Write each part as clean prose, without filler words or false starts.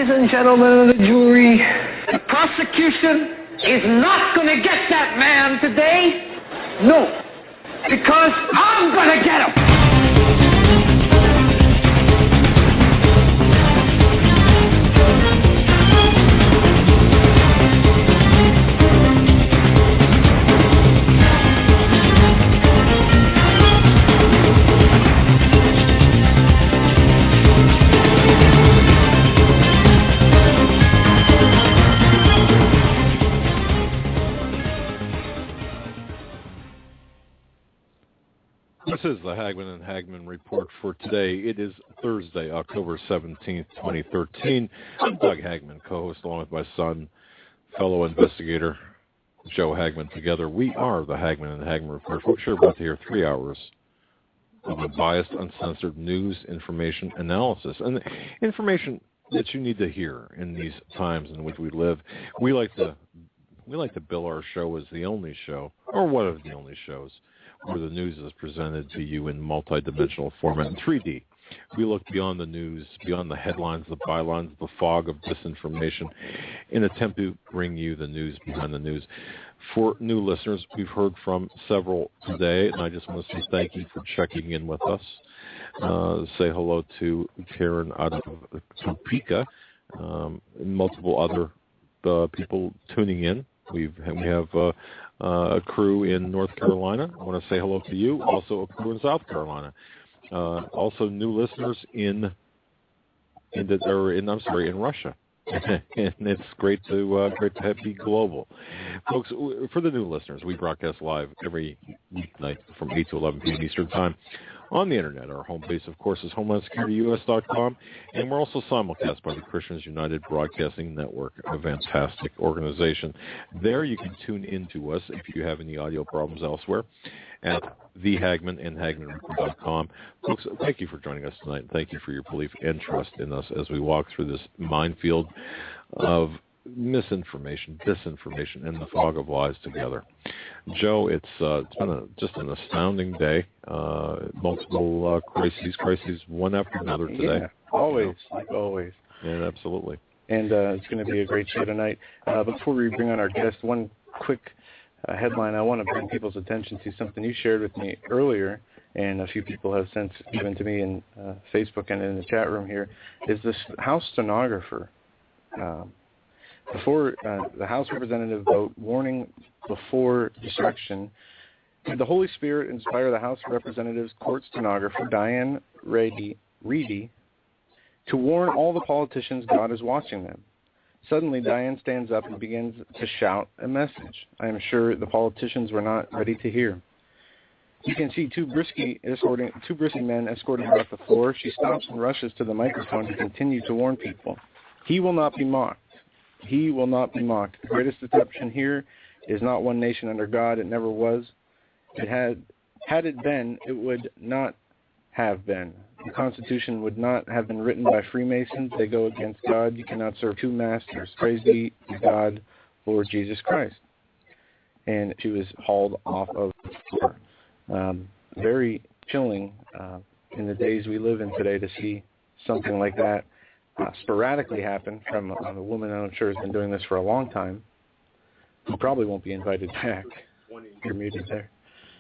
Ladies and gentlemen of the jury, the prosecution is not going to get that man today. No, because I'm going to get him. This is the Hagmann and Hagmann Report for today. It is Thursday, October 17th, 2013. I'm Doug Hagmann, co-host along with my son, fellow investigator, Joe Hagmann. Together, we are the Hagmann and Hagmann Report. Folks, you're about to hear 3 hours of unbiased, uncensored news, information, analysis, and information that you need to hear in these times in which we live. We like to bill our show as the only show, or one of the only shows, where the news is presented to you in multi-dimensional format in 3D. We look beyond the news, beyond the headlines, the bylines, the fog of disinformation, in an attempt to bring you the news behind the news. For new listeners, we've heard from several today, and I just want to say thank you for checking in with us. Say hello to Karen out of Topeka, multiple other people tuning in. We have a crew in North Carolina. I want to say hello to you. Also a crew in South Carolina. Also new listeners in Russia. And it's great to be global. Folks, for the new listeners, we broadcast live every weeknight from 8 to 11 p.m. Eastern Time on the Internet. Our home base, of course, is HomelandSecurityUS.com, and we're also simulcast by the Christians United Broadcasting Network, a fantastic organization. There you can tune into us if you have any audio problems elsewhere at the Hagmann and HagmannReport.com. Folks, thank you for joining us tonight, and thank you for your belief and trust in us as we walk through this minefield of misinformation, disinformation, and the fog of lies together. Joe, it's been just an astounding day. Multiple crises, one after another today. Yeah, always, like always. Yeah, absolutely. And it's going to be a great show tonight. Before we bring on our guest, one quick headline I want to bring people's attention to, something you shared with me earlier, and a few people have since given to me in Facebook and in the chat room here, is this House stenographer. Before the House representative vote, warning before destruction, did the Holy Spirit inspire the House of Representatives court stenographer, Diane Reedy, to warn all the politicians God is watching them? Suddenly, Diane stands up and begins to shout a message I am sure the politicians were not ready to hear. You can see two brisky men escorting her off the floor. She stops and rushes to the microphone to continue to warn people. He will not be mocked. He will not be mocked. The greatest deception here is not one nation under God. It never was. Had it been, it would not have been. The Constitution would not have been written by Freemasons. They go against God. You cannot serve two masters. Praise be to God, Lord Jesus Christ. And she was hauled off of the floor. Very chilling in the days we live in today to see something like that sporadically happen from a woman I'm sure has been doing this for a long time, who probably won't be invited back. You're muted there.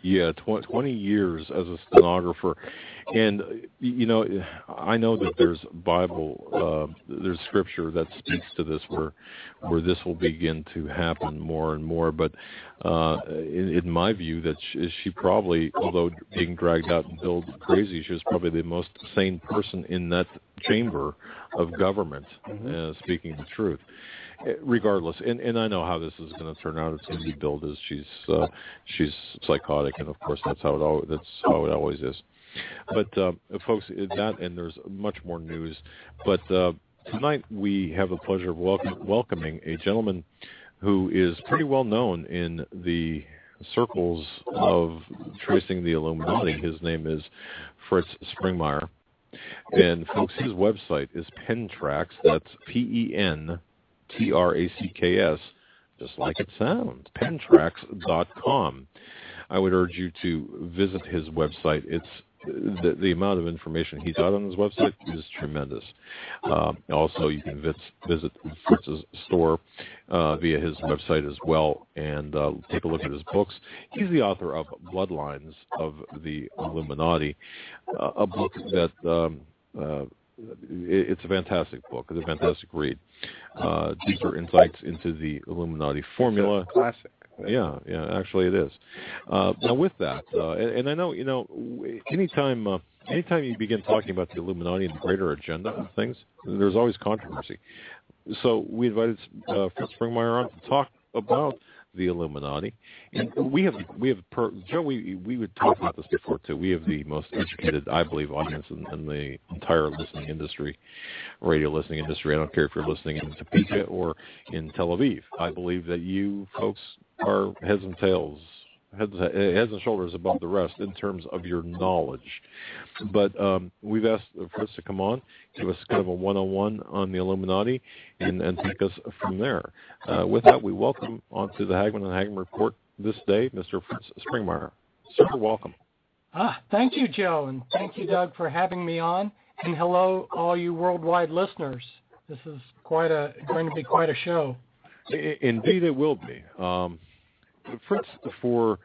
Yeah, 20 years as a stenographer. And, I know that there's there's scripture that speaks to this where this will begin to happen more and more. But in my view, that she probably, although being dragged out and billed crazy, she was probably the most sane person in that chamber of government, speaking the truth. Regardless, and I know how this is going to turn out. It's going to be billed as she's psychotic, and of course that's how it always is. But folks, that, and there's much more news. But tonight we have the pleasure of welcoming a gentleman who is pretty well known in the circles of tracing the Illuminati. His name is Fritz Springmeier, and folks, his website is Pentracks. That's PENTRACKS, just like it sounds, pentracks.com. I would urge you to visit his website. It's the amount of information he's got on his website is tremendous. Also, you can visit Fritz's store via his website as well and take a look at his books. He's the author of Bloodlines of the Illuminati, a book that it's a fantastic book. It's a fantastic read. Deeper insights into the Illuminati formula. It's a classic. Yeah, actually it is. Now with that, and I know, anytime you begin talking about the Illuminati and the greater agenda of things, there's always controversy. So we invited Fritz Springmeier on to talk about the Illuminati, and we have Joe. We would talk about this before too. We have the most educated, I believe, audience in the entire listening industry, radio listening industry. I don't care if you're listening in Topeka or in Tel Aviv. I believe that you folks are heads and shoulders above the rest in terms of your knowledge. But we've asked Fritz to come on, give us kind of a 101 on the Illuminati, and take us from there. With that, we welcome onto the Hagmann and Hagmann Report this day, Mr. Fritz Springmeier. Sir, welcome. Thank you, Joe, and thank you, Doug, for having me on. And hello, all you worldwide listeners. This is going to be quite a show. Indeed, it will be. Fritz, for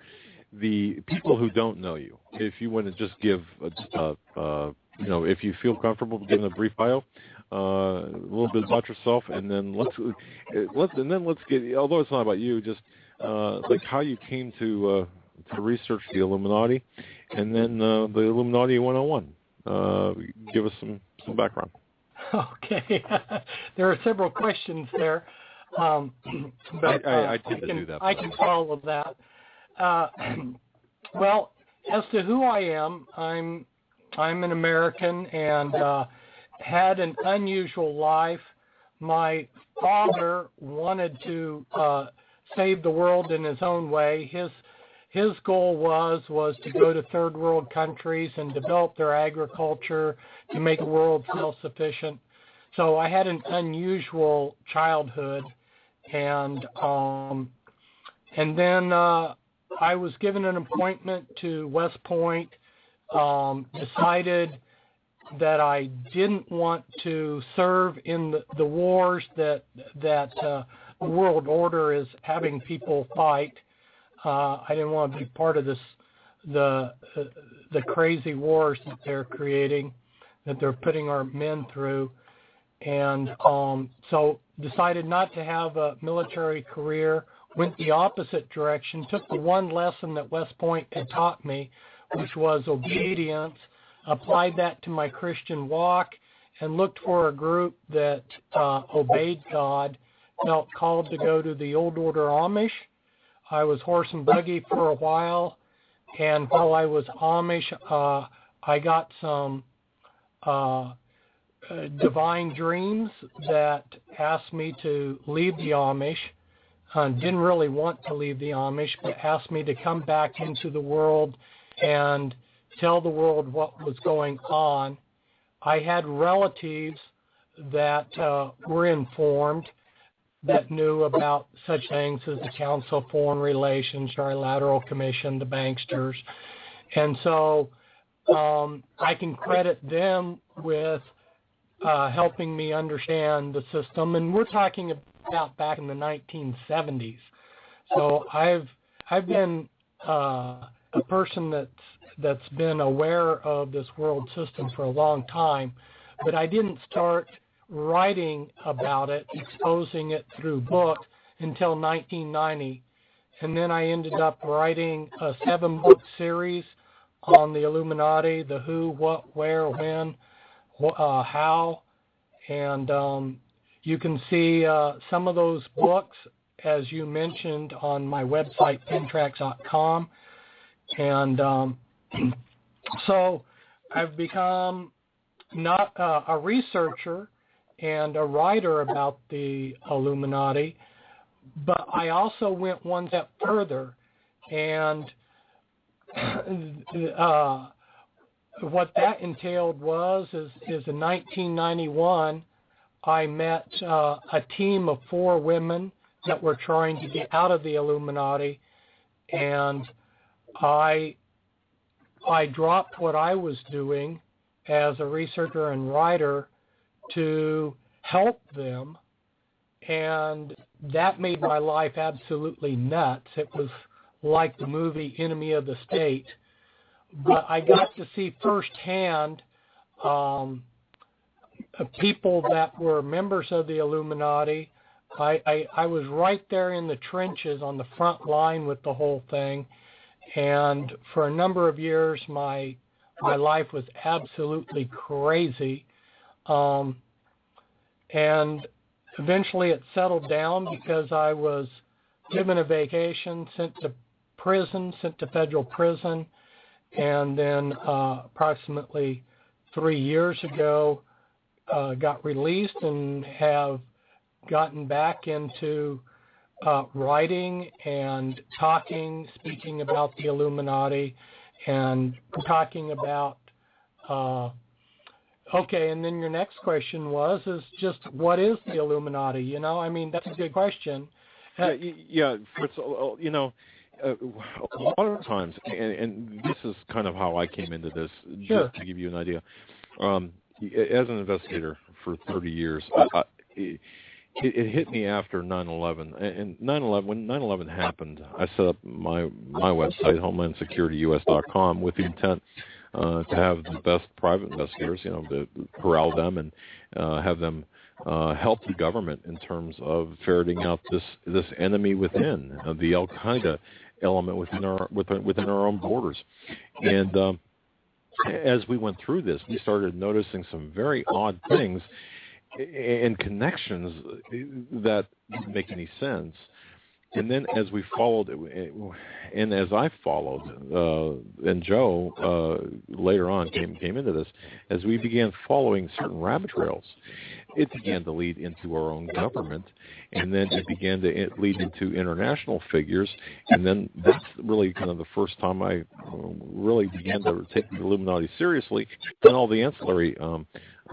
the people who don't know you, if you want to just give, if you feel comfortable giving a brief bio, a little bit about yourself, and then let's get. Although it's not about you, just like how you came to research the Illuminati, and then the Illuminati 101. Give us some background. Okay, there are several questions there. But I tend to do that. I can follow that. Well, as to who I am, I'm an American and had an unusual life. My father wanted to save the world in his own way. His goal was to go to third world countries and develop their agriculture to make the world self-sufficient. So I had an unusual childhood. And then I was given an appointment to West Point, decided that I didn't want to serve in the wars that the world order is having people fight. I didn't want to be part of the crazy wars that they're creating, that they're putting our men through. And so decided not to have a military career, went the opposite direction, took the one lesson that West Point had taught me, which was obedience, applied that to my Christian walk, and looked for a group that obeyed God, felt called to go to the Old Order Amish. I was horse and buggy for a while, and while I was Amish, I got some divine dreams that asked me to leave the Amish. Didn't really want to leave the Amish, but asked me to come back into the world and tell the world what was going on. I had relatives that were informed, that knew about such things as the Council of Foreign Relations, Trilateral Commission, the banksters. And so I can credit them with helping me understand the system, and we're talking about back in the 1970s. So I've been a person that's been aware of this world system for a long time, but I didn't start writing about it, exposing it through book until 1990, and then I ended up writing a 7-book series on the Illuminati: the who, what, where, when, how, and you can see some of those books, as you mentioned, on my website, pentrax.com. And so I've become not a researcher and a writer about the Illuminati, but I also went one step further, and what that entailed is in 1991, I met a team of 4 women that were trying to get out of the Illuminati, and I I dropped what I was doing as a researcher and writer to help them, and that made my life absolutely nuts. It was like the movie Enemy of the State, but I got to see firsthand people that were members of the Illuminati. I was right there in the trenches on the front line with the whole thing, and for a number of years my life was absolutely crazy, and eventually it settled down because I was given a vacation, sent to federal prison, and then approximately 3 years ago got released and have gotten back into writing and speaking about the Illuminati, and talking about, okay, and then your next question is just what is the Illuminati? You know, I mean, that's a good question. Yeah, Fritz, you know, a lot of times, and this is kind of how I came into this, Sure. just to give you an idea. As an investigator for 30 years, it hit me after 9/11. And 9/11, when 9/11 happened, I set up my website, HomelandSecurityUS.com, with the intent to have the best private investigators, you know, to corral them and have them help the government in terms of ferreting out this enemy within, the Al Qaeda element within our own borders. And as we went through this, we started noticing some very odd things and connections that didn't make any sense. And then as we followed, and as I followed, and Joe later on came into this, as we began following certain rabbit trails, it began to lead into our own government, and then it began to lead into international figures, and then that's really kind of the first time I really began to take the Illuminati seriously, and all the ancillary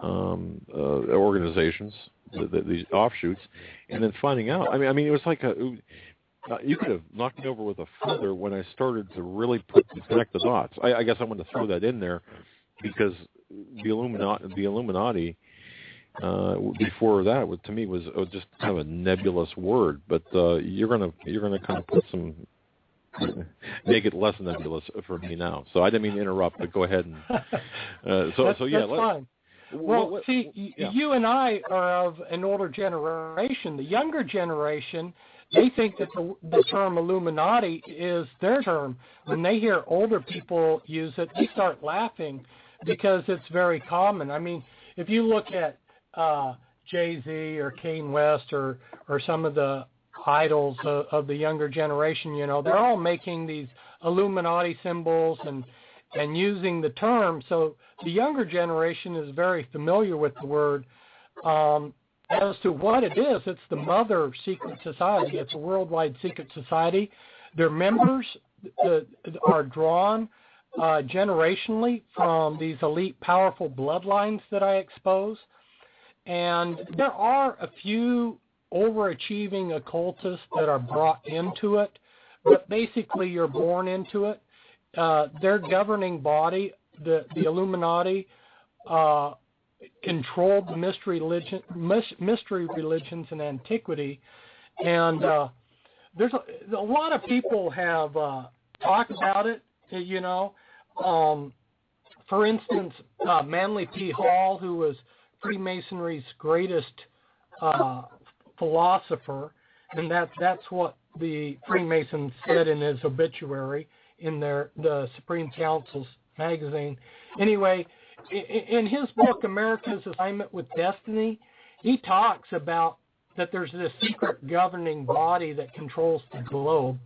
organizations, these offshoots, and then finding out. I mean, it was like you could have knocked me over with a feather when I started to really connect the dots. I guess I wanted to throw that in there because the Illuminati before that, to me, was just kind of a nebulous word. But you're gonna kind of put some, make it less nebulous for me now. So I didn't mean to interrupt, but go ahead and that's fine. Well, you and I are of an older generation. The younger generation, they think that the term Illuminati is their term. When they hear older people use it, they start laughing because it's very common. I mean, if you look at Jay-Z or Kanye West or some of the idols of the younger generation, you know, they're all making these Illuminati symbols and using the term. So the younger generation is very familiar with the word. As to what it is, it's the mother secret society. It's a worldwide secret society. Their members are drawn generationally from these elite, powerful bloodlines that I expose. And there are a few overachieving occultists that are brought into it, but basically you're born into it. Their governing body, the Illuminati, controlled the mystery religions in antiquity, and there's a lot of people have talked about it. You know, for instance, Manly P. Hall, who was Freemasonry's greatest philosopher, and that's what the Freemasons said in his obituary in the Supreme Council's magazine. Anyway, in his book, America's Assignment with Destiny, he talks about that there's this secret governing body that controls the globe.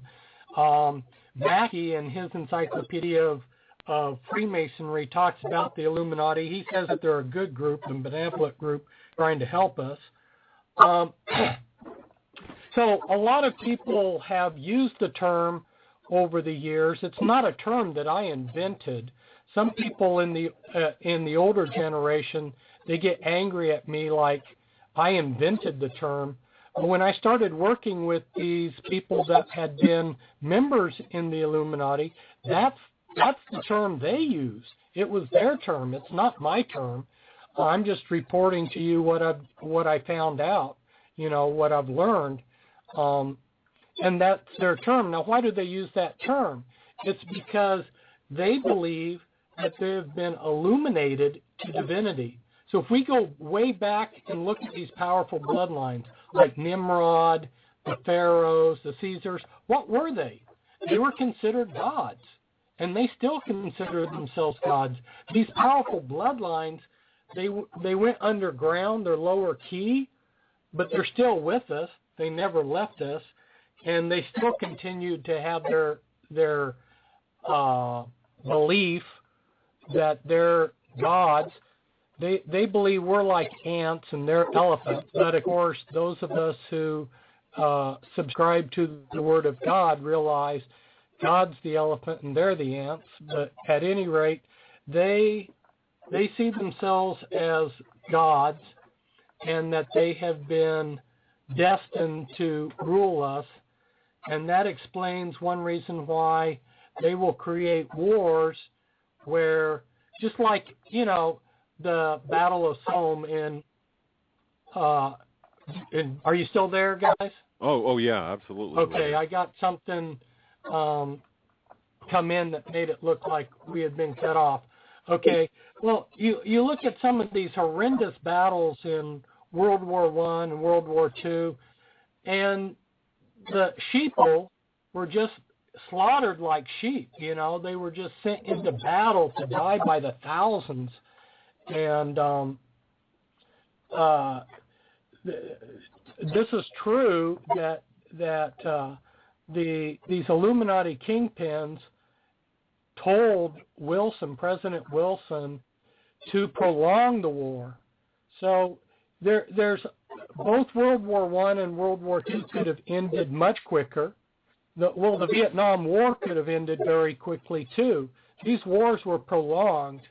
Mackey, in his Encyclopedia of Freemasonry, talks about the Illuminati. He says that they're a good group, a benevolent group, trying to help us. So a lot of people have used the term over the years. It's not a term that I invented. Some people in the older generation, they get angry at me like I invented the term. But when I started working with these people that had been members in the Illuminati, that's That's the term they use. It was their term. It's not my term. I'm just reporting to you what I found out, what I've learned. And that's their term. Now, why do they use that term? It's because they believe that they have been illuminated to divinity. So if we go way back and look at these powerful bloodlines, like Nimrod, the Pharaohs, the Caesars, what were they? They were considered gods, and they still consider themselves gods. These powerful bloodlines, they went underground, they're lower key, but they're still with us. They never left us, and they still continued to have their belief that they're gods. They believe we're like ants and they're elephants. But of course, those of us who subscribe to the Word of God realize God's the elephant and they're the ants. But at any rate, they see themselves as gods and that they have been destined to rule us. And that explains one reason why they will create wars where, just like, the Battle of Somme in are you still there, guys? Oh yeah, absolutely. Okay, I got something come in that made it look like we had been cut off. Okay, well, you look at some of these horrendous battles in World War I and World War II, and the sheeple were just slaughtered like sheep. They were just sent into battle to die by the thousands. And this is true that these Illuminati kingpins told President Wilson, to prolong the war. So there's both World War I and World War II could have ended much quicker. The Vietnam War could have ended very quickly too. These wars were prolonged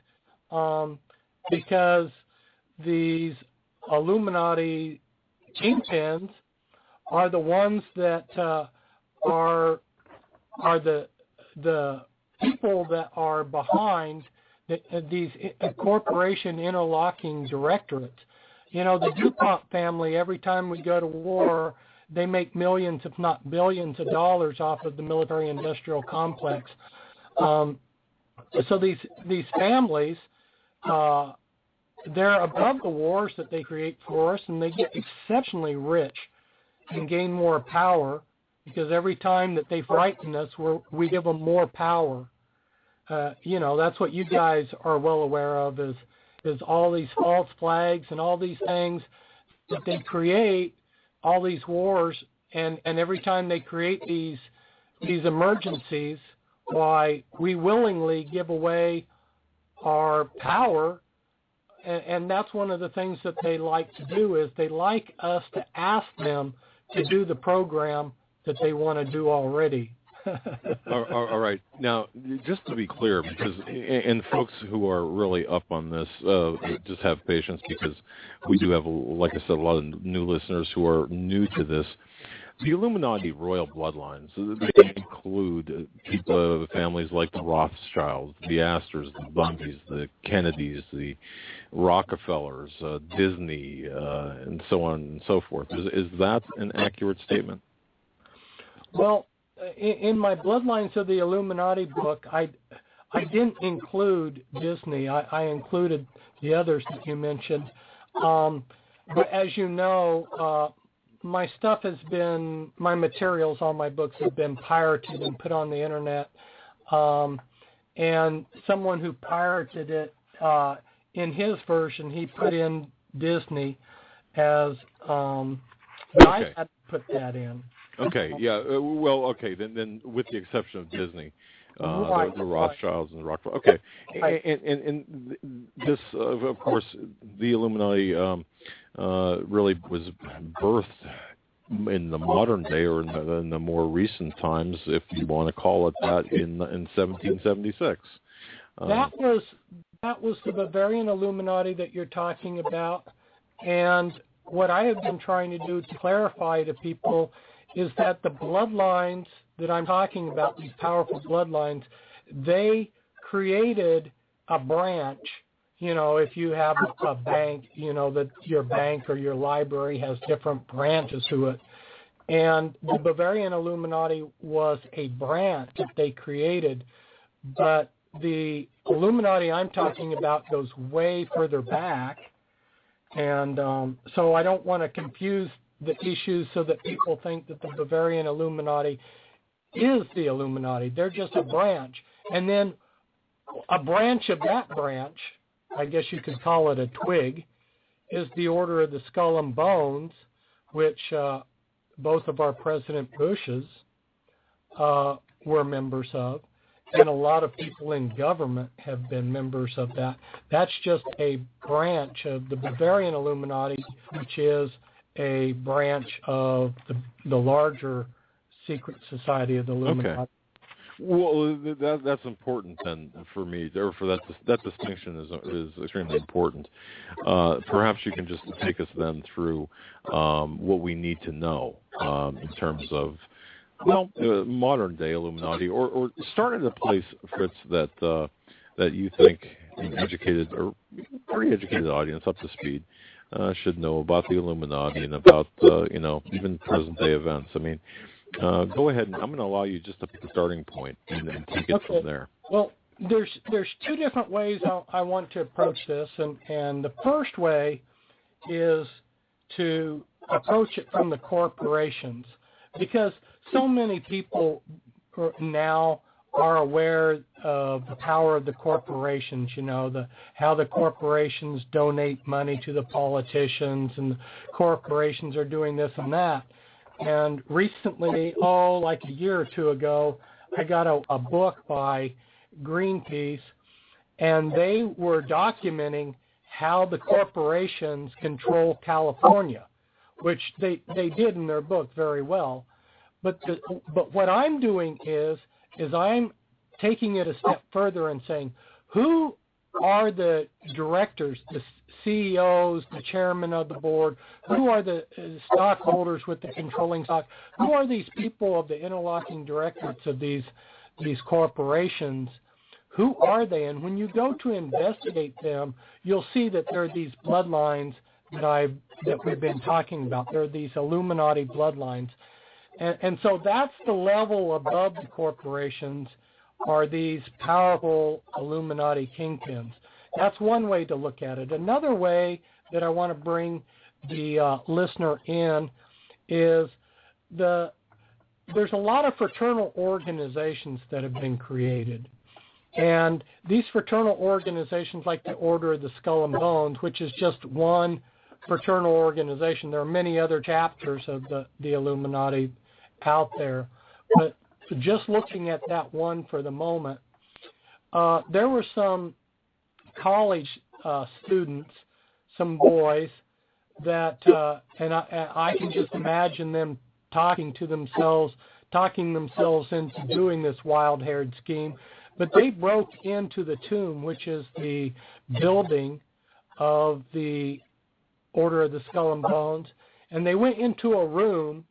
because these Illuminati kingpins are the ones that are the people that are behind these corporation interlocking directorates. The DuPont family, every time we go to war, they make millions, if not billions, of dollars off of the military-industrial complex. So these families, they're above the wars that they create for us, and they get exceptionally rich and gain more power because every time that they frighten us, we give them more power. That's what you guys are well aware of is all these false flags and all these things that they create, all these wars, and every time they create these emergencies, why we willingly give away our power, and that's one of the things that they like to do is they like us to ask them to do the program that they want to do already. All right. Now, just to be clear, because and folks who are really up on this, just have patience because we do have, like I said, a lot of new listeners who are new to this. The Illuminati royal bloodlines, they include people, families like the Rothschilds, the Astors, the Bundys, the Kennedys, the Rockefellers, Disney, and so on and so forth. Is that an accurate statement? Well, in my Bloodlines of the Illuminati book, I didn't include Disney. I included the others that you mentioned. But as you know, my materials, all my books have been pirated and put on the internet. And someone who pirated it, in his version, he put in Disney as, but I had to put that in. Okay, yeah. Well, okay, then with the exception of Disney, right, the Rothschilds and the Rockefeller. Okay, right. and this, of course, the Illuminati really was birthed in the modern day, or in the more recent times, if you want to call it that, in 1776. That was the Bavarian Illuminati that you're talking about, and what I have been trying to do to clarify to people is that the bloodlines that I'm talking about, these powerful bloodlines, they created a branch. You know, if you have a bank, you know, that your bank or your library has different branches to it. And the Bavarian Illuminati was a branch that they created, but the Illuminati I'm talking about goes way further back. And so I don't want to confuse the issues so that people think that the Bavarian Illuminati is the Illuminati. They're just a branch. And then a branch of that branch, I guess you could call it a twig, is the Order of the Skull and Bones, which both of our President Bushes were members of, and a lot of people in government have been members of that. That's just a branch of the Bavarian Illuminati, which is a branch of the larger secret society of the Illuminati. Okay. Well, that's important then for me. Therefore, that distinction is extremely important. Perhaps you can just take us then through what we need to know in terms of, well, modern day Illuminati, or start at a place, Fritz, that you think an educated or pretty educated audience up to speed should know about the Illuminati and about even present day events. I mean, go ahead, and I'm going to allow you just to pick a starting point and take it from there. Well, there's two different ways I want to approach this, and the first way is to approach it from the corporations, because so many people now are aware of the power of the corporations, you know, how the corporations donate money to the politicians, and the corporations are doing this and that. And recently, like a year or two ago, I got a book by Greenpeace, and they were documenting how the corporations control California, which they did in their book very well. But what I'm doing is I'm taking it a step further and saying, who are the directors, the CEOs, the chairman of the board, who are the stockholders with the controlling stock, who are these people of the interlocking directorates of these corporations, who are they? And when you go to investigate them, you'll see that there are these bloodlines that we've been talking about. There are these Illuminati bloodlines. And so that's the level above the corporations, are these powerful Illuminati kingpins. That's one way to look at it. Another way that I want to bring the listener in is there's a lot of fraternal organizations that have been created. And these fraternal organizations, like the Order of the Skull and Bones, which is just one fraternal organization. There are many other chapters of the Illuminati out there. But just looking at that one for the moment, there were some college students, some boys, that, and I can just imagine them talking themselves into doing this wild-haired scheme. But they broke into the tomb, which is the building of the Order of the Skull and Bones, and they went into a room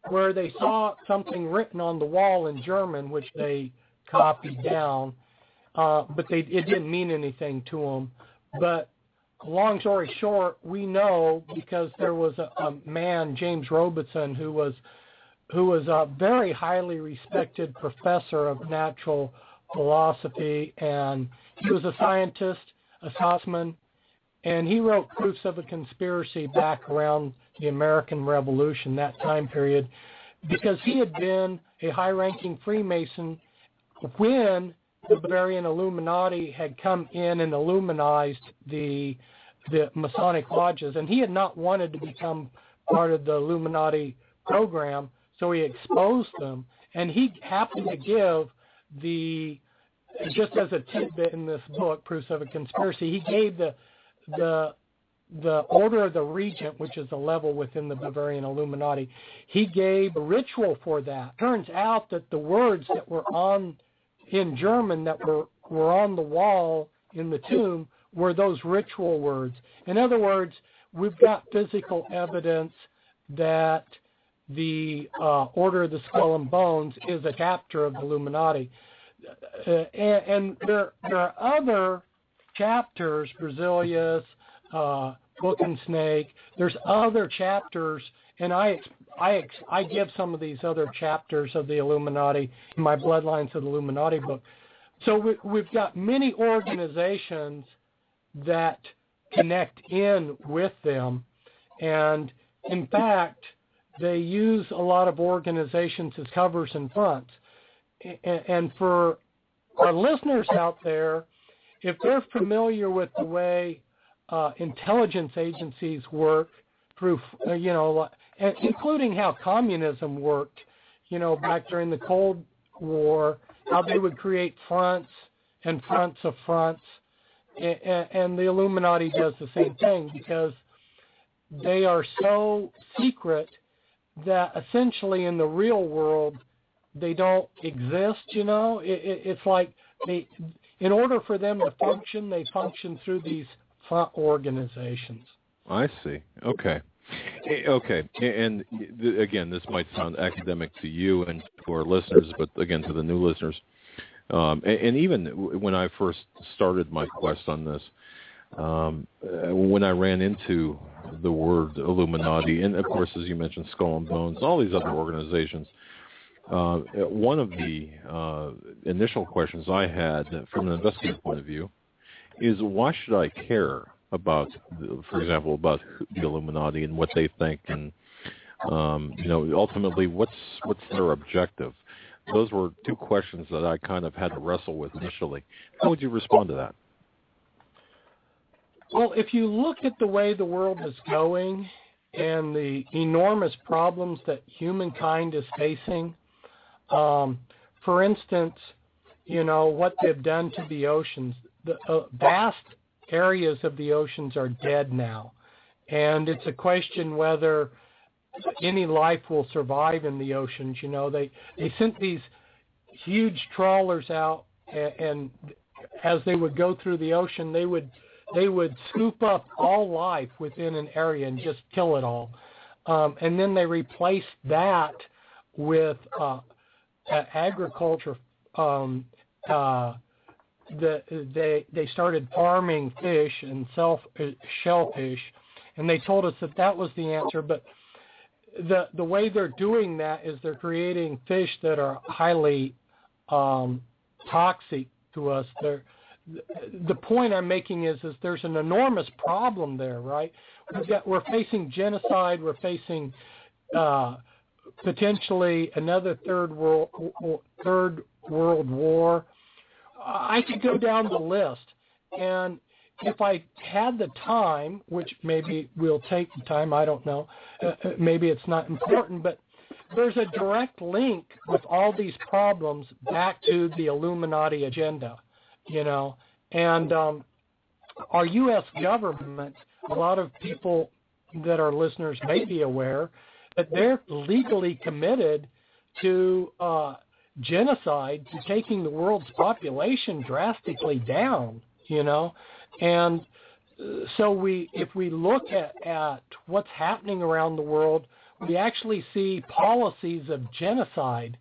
where they saw something written on the wall in German, which they copied down, but it didn't mean anything to them. But long story short, we know because there was a man, James Robertson, who was a very highly respected professor of natural philosophy, and he was a scientist, a Scotsman, and he wrote Proofs of a Conspiracy back around the American Revolution, that time period, because he had been a high-ranking Freemason when the Bavarian Illuminati had come in and Illuminized the Masonic lodges, and he had not wanted to become part of the Illuminati program, so he exposed them, and he happened to give just as a tidbit in this book, Proofs of a Conspiracy, he gave the Order of the Regent, which is a level within the Bavarian Illuminati, he gave a ritual for that. Turns out that the words that were in German that were on the wall in the tomb were those ritual words. In other words, we've got physical evidence that the Order of the Skull and Bones is a chapter of the Illuminati. and there are other chapters, Berzelius, Book and Snake. There's other chapters, and I give some of these other chapters of the Illuminati in my Bloodlines of the Illuminati book. So we've got many organizations that connect in with them, and in fact, they use a lot of organizations as covers and fronts. And for our listeners out there, if they're familiar with the way intelligence agencies work through, including how communism worked, back during the Cold War, how they would create fronts and fronts of fronts, and the Illuminati does the same thing because they are so secret that essentially in the real world they don't exist. It's like in order for them to function, they function through these front organizations. I see. Okay. And again, this might sound academic to you and to our listeners, but again, to the new listeners, and even when I first started my quest on this, when I ran into the word Illuminati, and of course, as you mentioned, Skull and Bones, and all these other organizations, one of the initial questions I had from an investigative point of view is, why should I care about, for example, about the Illuminati and what they think, and ultimately, what's their objective? Those were two questions that I kind of had to wrestle with initially. How would you respond to that? Well, if you look at the way the world is going and the enormous problems that humankind is facing, for instance, what they've done to the oceans, the vast areas of the oceans are dead now. And it's a question whether any life will survive in the oceans. They sent these huge trawlers out, and as they would go through the ocean, they would scoop up all life within an area and just kill it all. And then they replaced that with agriculture. They started farming fish and shellfish, and they told us that was the answer. But the way they're doing that is they're creating fish that are highly toxic to us. The point I'm making is there's an enormous problem there, right? We're facing genocide. We're facing potentially another third world war. I could go down the list, and if I had the time, which maybe we'll take the time, I don't know, maybe it's not important, but there's a direct link with all these problems back to the Illuminati agenda, and our U.S. government, a lot of people that are listeners may be aware that they're legally committed to genocide, to taking the world's population drastically down, and so if we look at what's happening around the world, we actually see policies of genocide,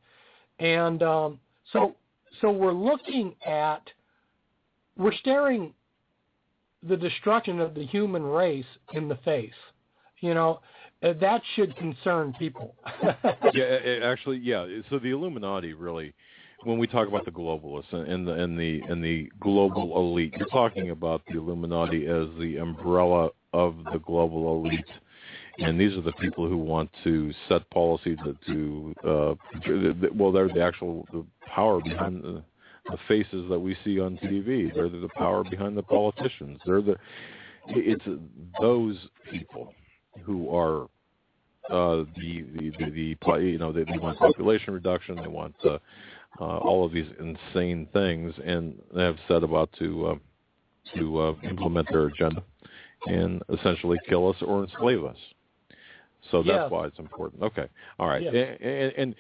and so we're staring the destruction of the human race in the face. That should concern people. Yeah. So the Illuminati really, when we talk about the globalists and the global elite, you're talking about the Illuminati as the umbrella of the global elite, and these are the people who want to set policy they're the power behind the faces that we see on TV. They're the power behind the politicians. It's those people who are they want population reduction. They want all of these insane things, and they have set about to implement their agenda and essentially kill us or enslave us. So that's why it's important. Okay, all right. Yes. And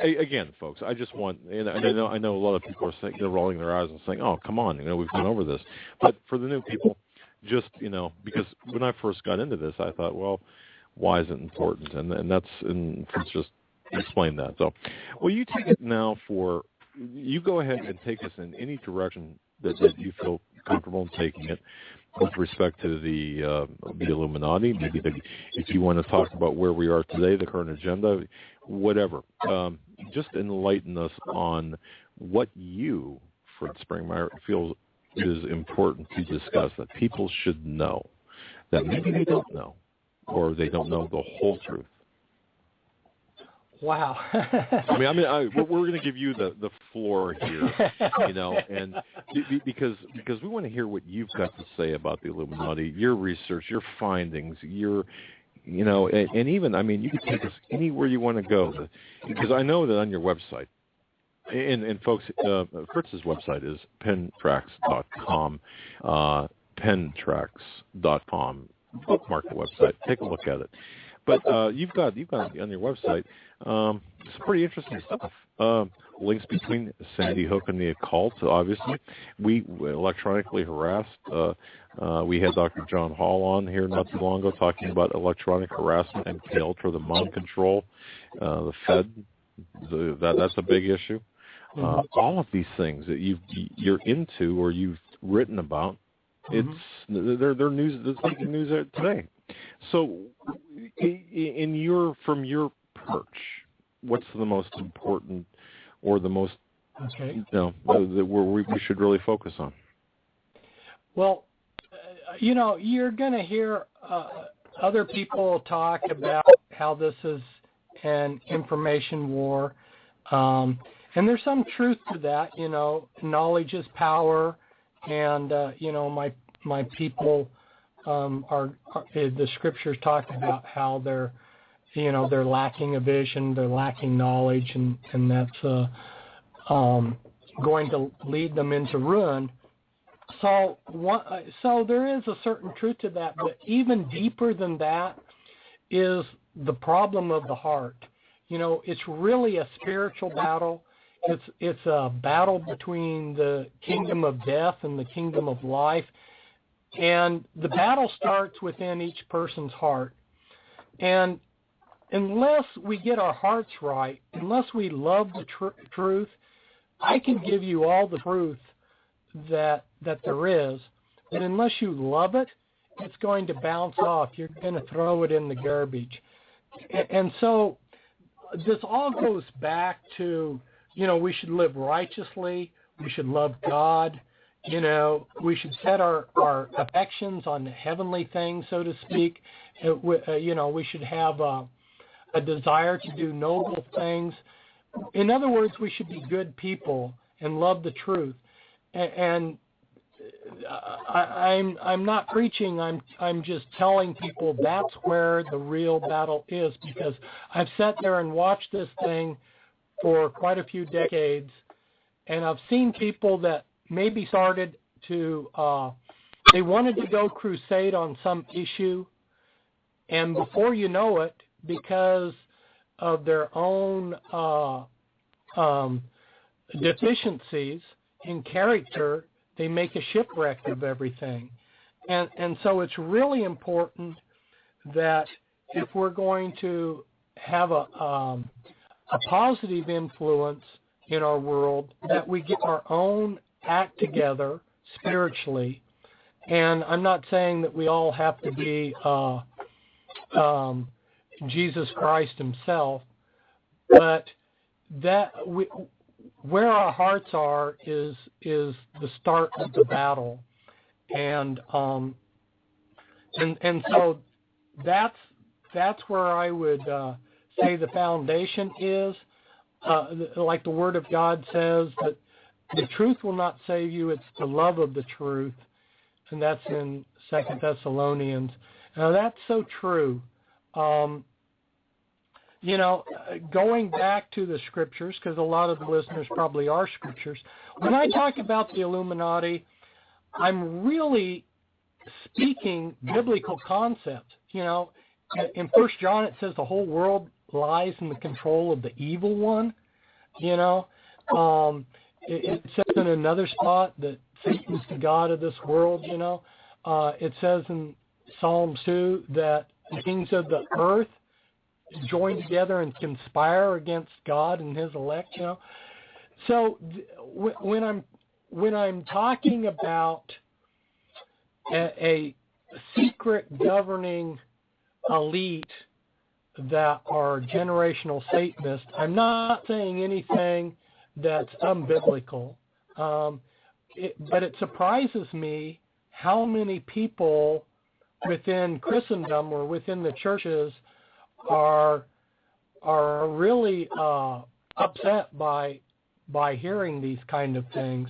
again, folks, I just want, and I know a lot of people are saying, rolling their eyes and saying, "Oh, come on, we've gone over this." But for the new people, just because when I first got into this, I thought, well, why is it important? And Fritz just explained that. So, well, you take it now for you go ahead and take us in any direction that you feel comfortable in taking it with respect to the Illuminati. Maybe if you want to talk about where we are today, the current agenda, whatever. Just enlighten us on what you, Fred Springmeyer, feels is important to discuss, that people should know, that maybe they don't know, or they don't know the whole truth. Wow. we're going to give you the floor here, and because we want to hear what you've got to say about the Illuminati, your research, your findings, and even, you can take us anywhere you want to go, because I know that on your website, and folks, Fritz's website is pentracks.com, pentracks.com. Bookmark the website, take a look at it. But you've got on your website some pretty interesting stuff. Links between Sandy Hook and the occult, obviously. We electronically harassed. We had Dr. John Hall on here not too long ago talking about electronic harassment and the mind control, the Fed. That's a big issue. All of these things that you're into or you've written about, they're news. It's making news today. So, from your perch, what's the most important, or the most, that we should really focus on? Well, you're going to hear other people talk about how this is an information war, and there's some truth to that. Knowledge is power, and my people. The scriptures talk about how they're lacking a vision, they're lacking knowledge, and that's going to lead them into ruin. So there is a certain truth to that, but even deeper than that is the problem of the heart. It's really a spiritual battle. It's a battle between the kingdom of death and the kingdom of life. And the battle starts within each person's heart. And unless we get our hearts right, unless we love the truth, I can give you all the truth that there is. But unless you love it, it's going to bounce off. You're going to throw it in the garbage. And so this all goes back to, we should live righteously. We should love God. We should set our affections on heavenly things, so to speak. We should have a desire to do noble things. In other words, we should be good people and love the truth. And I'm not preaching. I'm just telling people that's where the real battle is, because I've sat there and watched this thing for quite a few decades, and I've seen people that maybe started to, they wanted to go crusade on some issue, and before you know it, because of their own deficiencies in character, they make a shipwreck of everything. And so it's really important that if we're going to have a positive influence in our world, that we get our own act together spiritually. And I'm not saying that we all have to be Jesus Christ himself, but that where our hearts are is the start of the battle. And so that's where I would say the foundation is. Like the Word of God says, that the truth will not save you, it's the love of the truth. And that's in 2 Thessalonians. Now that's so true. Going back to the scriptures, because a lot of the listeners probably are scriptures, when I talk about the Illuminati, I'm really speaking biblical concepts. In 1 John it says the whole world lies in the control of the evil one. It says in another spot that Satan's the god of this world. It says in Psalms 2 that the kings of the earth join together and conspire against God and his elect. So when I'm talking about a secret governing elite that are generational Satanists, I'm not saying anything that's unbiblical. But it surprises me how many people within Christendom or within the churches are really upset by hearing these kind of things.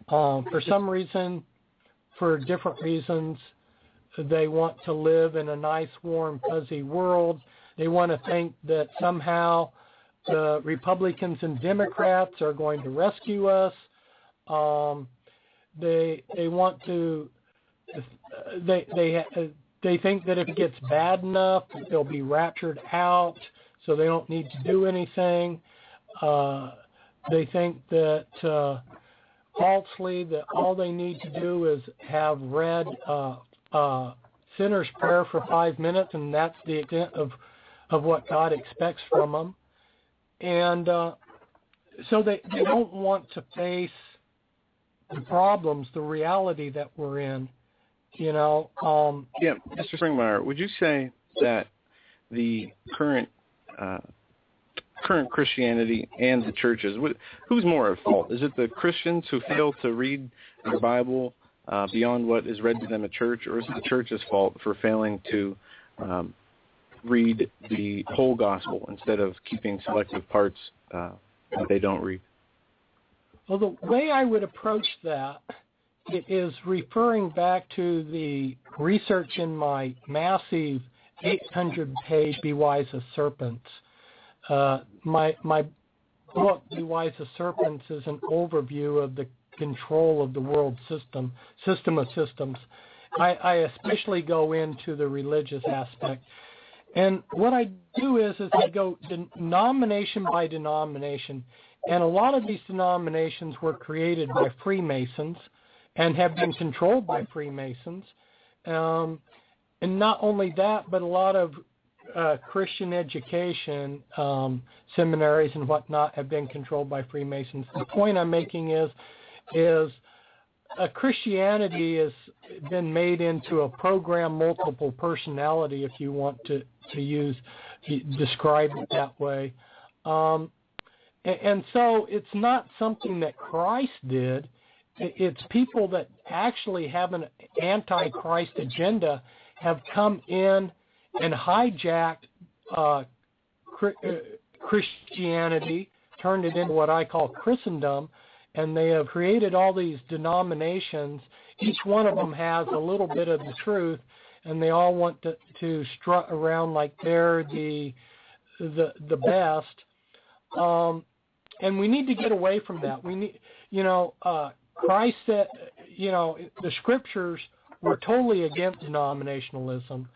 For some reason, for different reasons, they want to live in a nice, warm, fuzzy world. They want to think that somehow the Republicans and Democrats are going to rescue us. They want to. They think that if it gets bad enough, that they'll be raptured out, so they don't need to do anything. They think that falsely that all they need to do is have read sinner's prayer for 5 minutes, and that's the extent of what God expects from them. And so they don't want to face the problems, the reality that we're in. Yeah, Mr. Springmeyer, would you say that the current Christianity and the churches, who's more at fault? Is it the Christians who fail to read the Bible beyond what is read to them at church, or is it the church's fault for failing to read the whole gospel instead of keeping selective parts that they don't read? Well, the way I would approach that, it is referring back to the research in my massive 800-page Be Wise as Serpents. My book, Be Wise as Serpents, is an overview of the control of the world system of systems. I especially go into the religious aspect. And what I do is I go denomination by denomination. And a lot of these denominations were created by Freemasons and have been controlled by Freemasons. And not only that, but a lot of Christian education seminaries and whatnot have been controlled by Freemasons. The point I'm making is Christianity has been made into a program multiple personality, if you want to describe it that way. And so it's not something that Christ did. It's people that actually have an anti-Christ agenda have come in and hijacked Christianity, turned it into what I call Christendom, and they have created all these denominations. Each one of them has a little bit of the truth, and they all want to strut around like they're the best. And we need to get away from that. We need, Christ said, the scriptures were totally against denominationalism.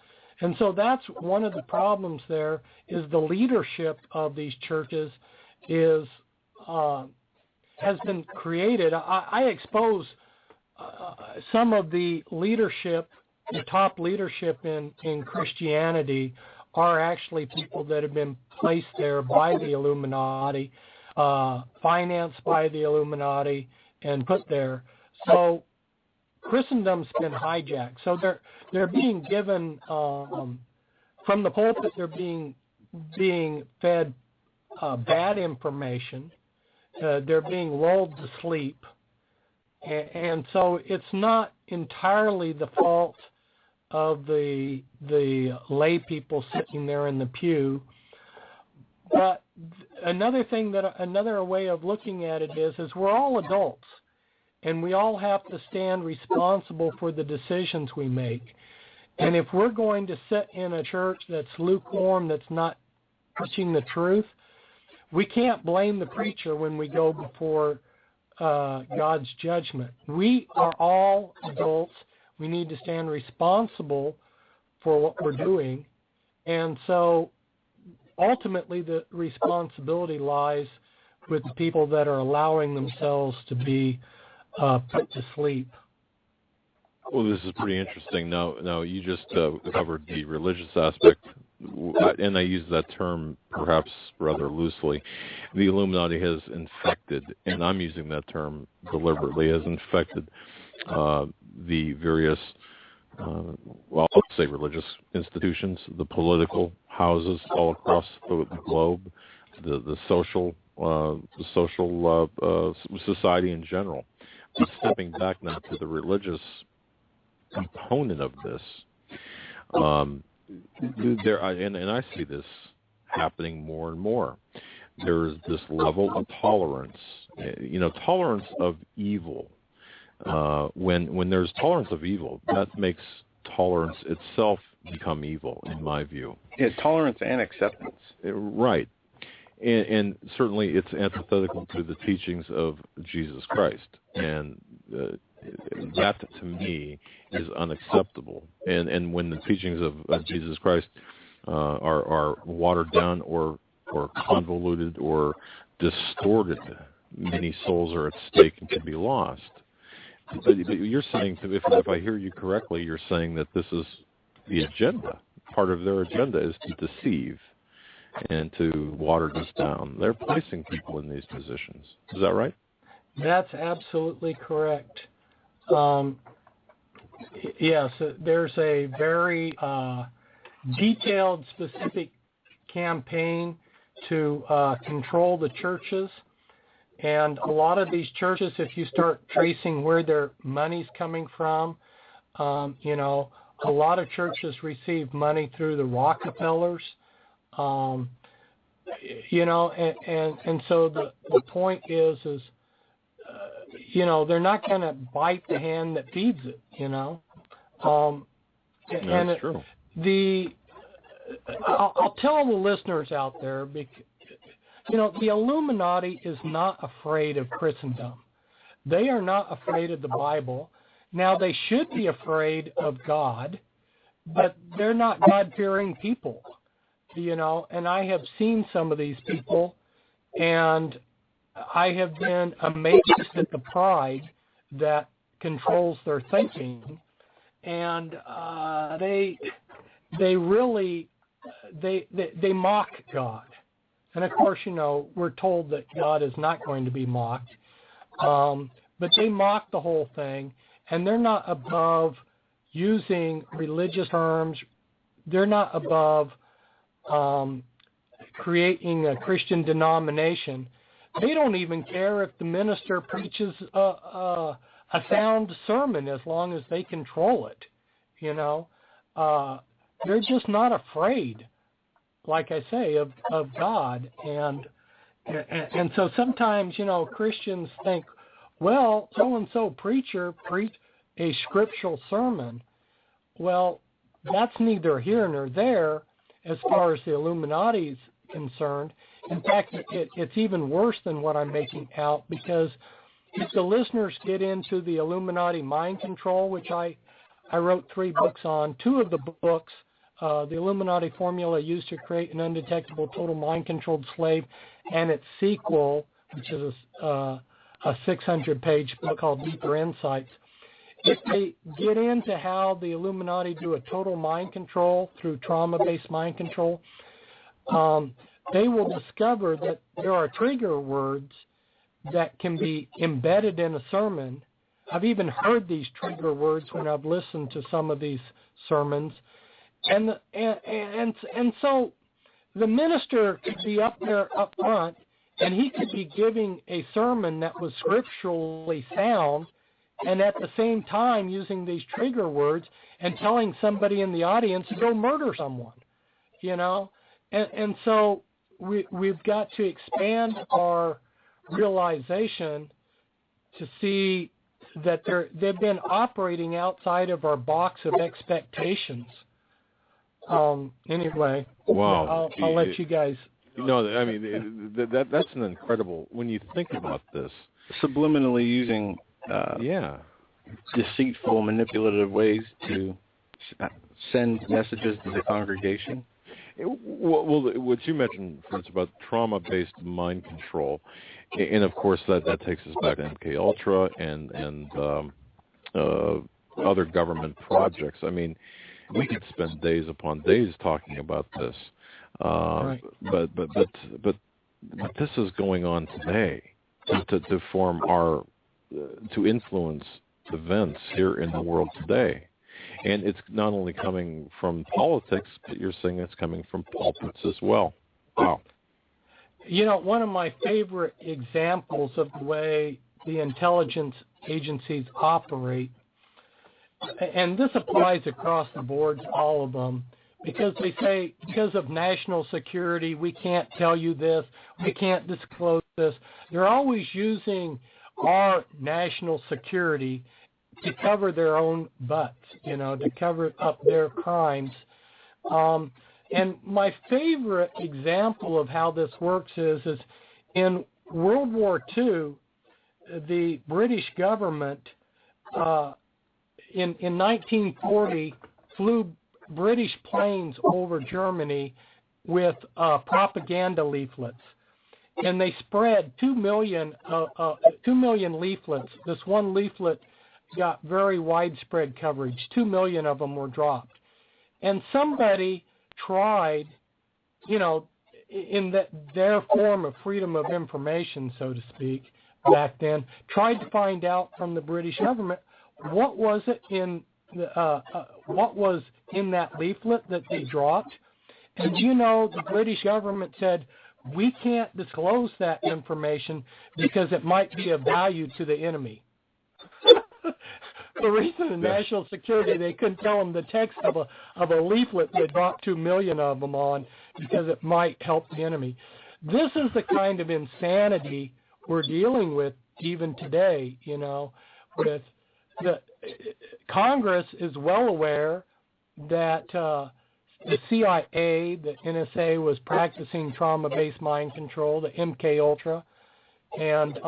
And so that's one of the problems there, is the leadership of these churches has been created. I expose some of the leadership, the top leadership in Christianity are actually people that have been placed there by the Illuminati, financed by the Illuminati, and put there. So Christendom's been hijacked. So they're being given from the pulpit. They're being fed bad information. They're being lulled to sleep, and so it's not entirely the fault of the lay people sitting there in the pew. But another way of looking at it is we're all adults, and we all have to stand responsible for the decisions we make. And if we're going to sit in a church that's lukewarm, that's not preaching the truth, we can't blame the preacher when we go before God's judgment. We are all adults. We need to stand responsible for what we're doing. And so ultimately the responsibility lies with the people that are allowing themselves to be put to sleep. Well, this is pretty interesting. Now you just covered the religious aspect and I use that term perhaps rather loosely, the Illuminati has infected, and I'm using that term deliberately, has infected the various, I'll say religious institutions, the political houses all across the globe, the social society in general. But stepping back now to the religious component of this, and I see this happening more and more. There's this level of tolerance, tolerance of evil. When there's tolerance of evil, that makes tolerance itself become evil, in my view. Yeah, tolerance and acceptance. Right. And certainly it's antithetical to the teachings of Jesus Christ. And that, to me, is unacceptable. And when the teachings of Jesus Christ are watered down or convoluted or distorted, many souls are at stake and can be lost. But you're saying, if I hear you correctly, you're saying that this is the agenda. Part of their agenda is to deceive and to water this down. They're placing people in these positions. Is that right? That's absolutely correct. Yes, there's a very detailed, specific campaign to control the churches. And a lot of these churches, if you start tracing where their money's coming from, a lot of churches receive money through the Rockefellers. And so the point is they're not going to bite the hand that feeds it, That's true. I'll tell the listeners out there, because, the Illuminati is not afraid of Christendom. They are not afraid of the Bible. Now, they should be afraid of God, but they're not God-fearing people. And I have seen some of these people, and I have been amazed at the pride that controls their thinking, and they really mock God. And of course, we're told that God is not going to be mocked, but they mock the whole thing, and they're not above using religious terms. They're not above creating a Christian denomination. They don't even care if the minister preaches a sound sermon as long as they control it. They're just not afraid, like I say, of God. And so sometimes, Christians think, well, so-and-so preacher preached a scriptural sermon. Well, that's neither here nor there as far as the Illuminati is concerned. In fact, it's even worse than what I'm making out, because if the listeners get into the Illuminati Mind Control, which I wrote 3 books on, 2 of the books, the Illuminati Formula Used to Create an Undetectable Total Mind-Controlled Slave, and its sequel, which is a 600-page book called Deeper Insights. If they get into how the Illuminati do a total mind control through trauma-based mind control, they will discover that there are trigger words that can be embedded in a sermon. I've even heard these trigger words when I've listened to some of these sermons. And so the minister could be up there up front, and he could be giving a sermon that was scripturally sound, and at the same time using these trigger words and telling somebody in the audience to go murder someone, And so we've got to expand our realization to see that they've been operating outside of our box of expectations. Anyway, wow. I'll let you guys. No, I mean that's an incredible. When you think about this, subliminally using deceitful, manipulative ways to send messages to the congregation. Well, what you mentioned, for instance, about trauma-based mind control, and of course that takes us back to MK Ultra and other government projects. I mean, We could spend days upon days talking about this, Right. but this is going on today to form our to influence events here in the world today, and it's not only coming from politics, but you're saying it's coming from pulpits as well. Wow. You know, one of my favorite examples of the way the intelligence agencies operate, and this applies across the board to all of them, because they say because of national security, we can't tell you this, we can't disclose this. They're always using our national security to cover their own butts, you know, to cover up their crimes. And my favorite example of how this works is in World War II, the British government in 1940 flew British planes over Germany with propaganda leaflets, and they spread 2 million leaflets. This one leaflet got very widespread coverage. 2 million of them were dropped, and somebody tried, you know, in their form of freedom of information, so to speak, back then, tried to find out from the British government what was in that leaflet that they dropped. And you know, the British government said, we can't disclose that information because it might be of value to the enemy. The reason in national security they couldn't tell them the text of a leaflet they dropped 2 million of them on because it might help the enemy. This is the kind of insanity we're dealing with even today, you know, with the Congress is well aware that the CIA, the NSA was practicing trauma-based mind control, the MK Ultra, and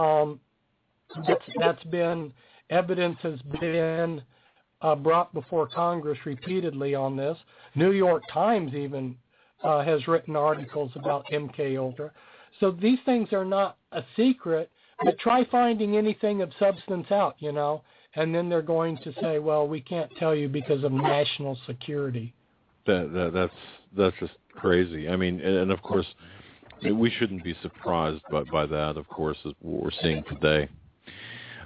that's been evidence has been brought before Congress repeatedly on this. New York Times even has written articles about MK Ultra. So these things are not a secret, but try finding anything of substance out, you know, and then they're going to say, well, we can't tell you because of national security. That's just crazy. I mean, and of course, we shouldn't be surprised by that, of course, is what we're seeing today.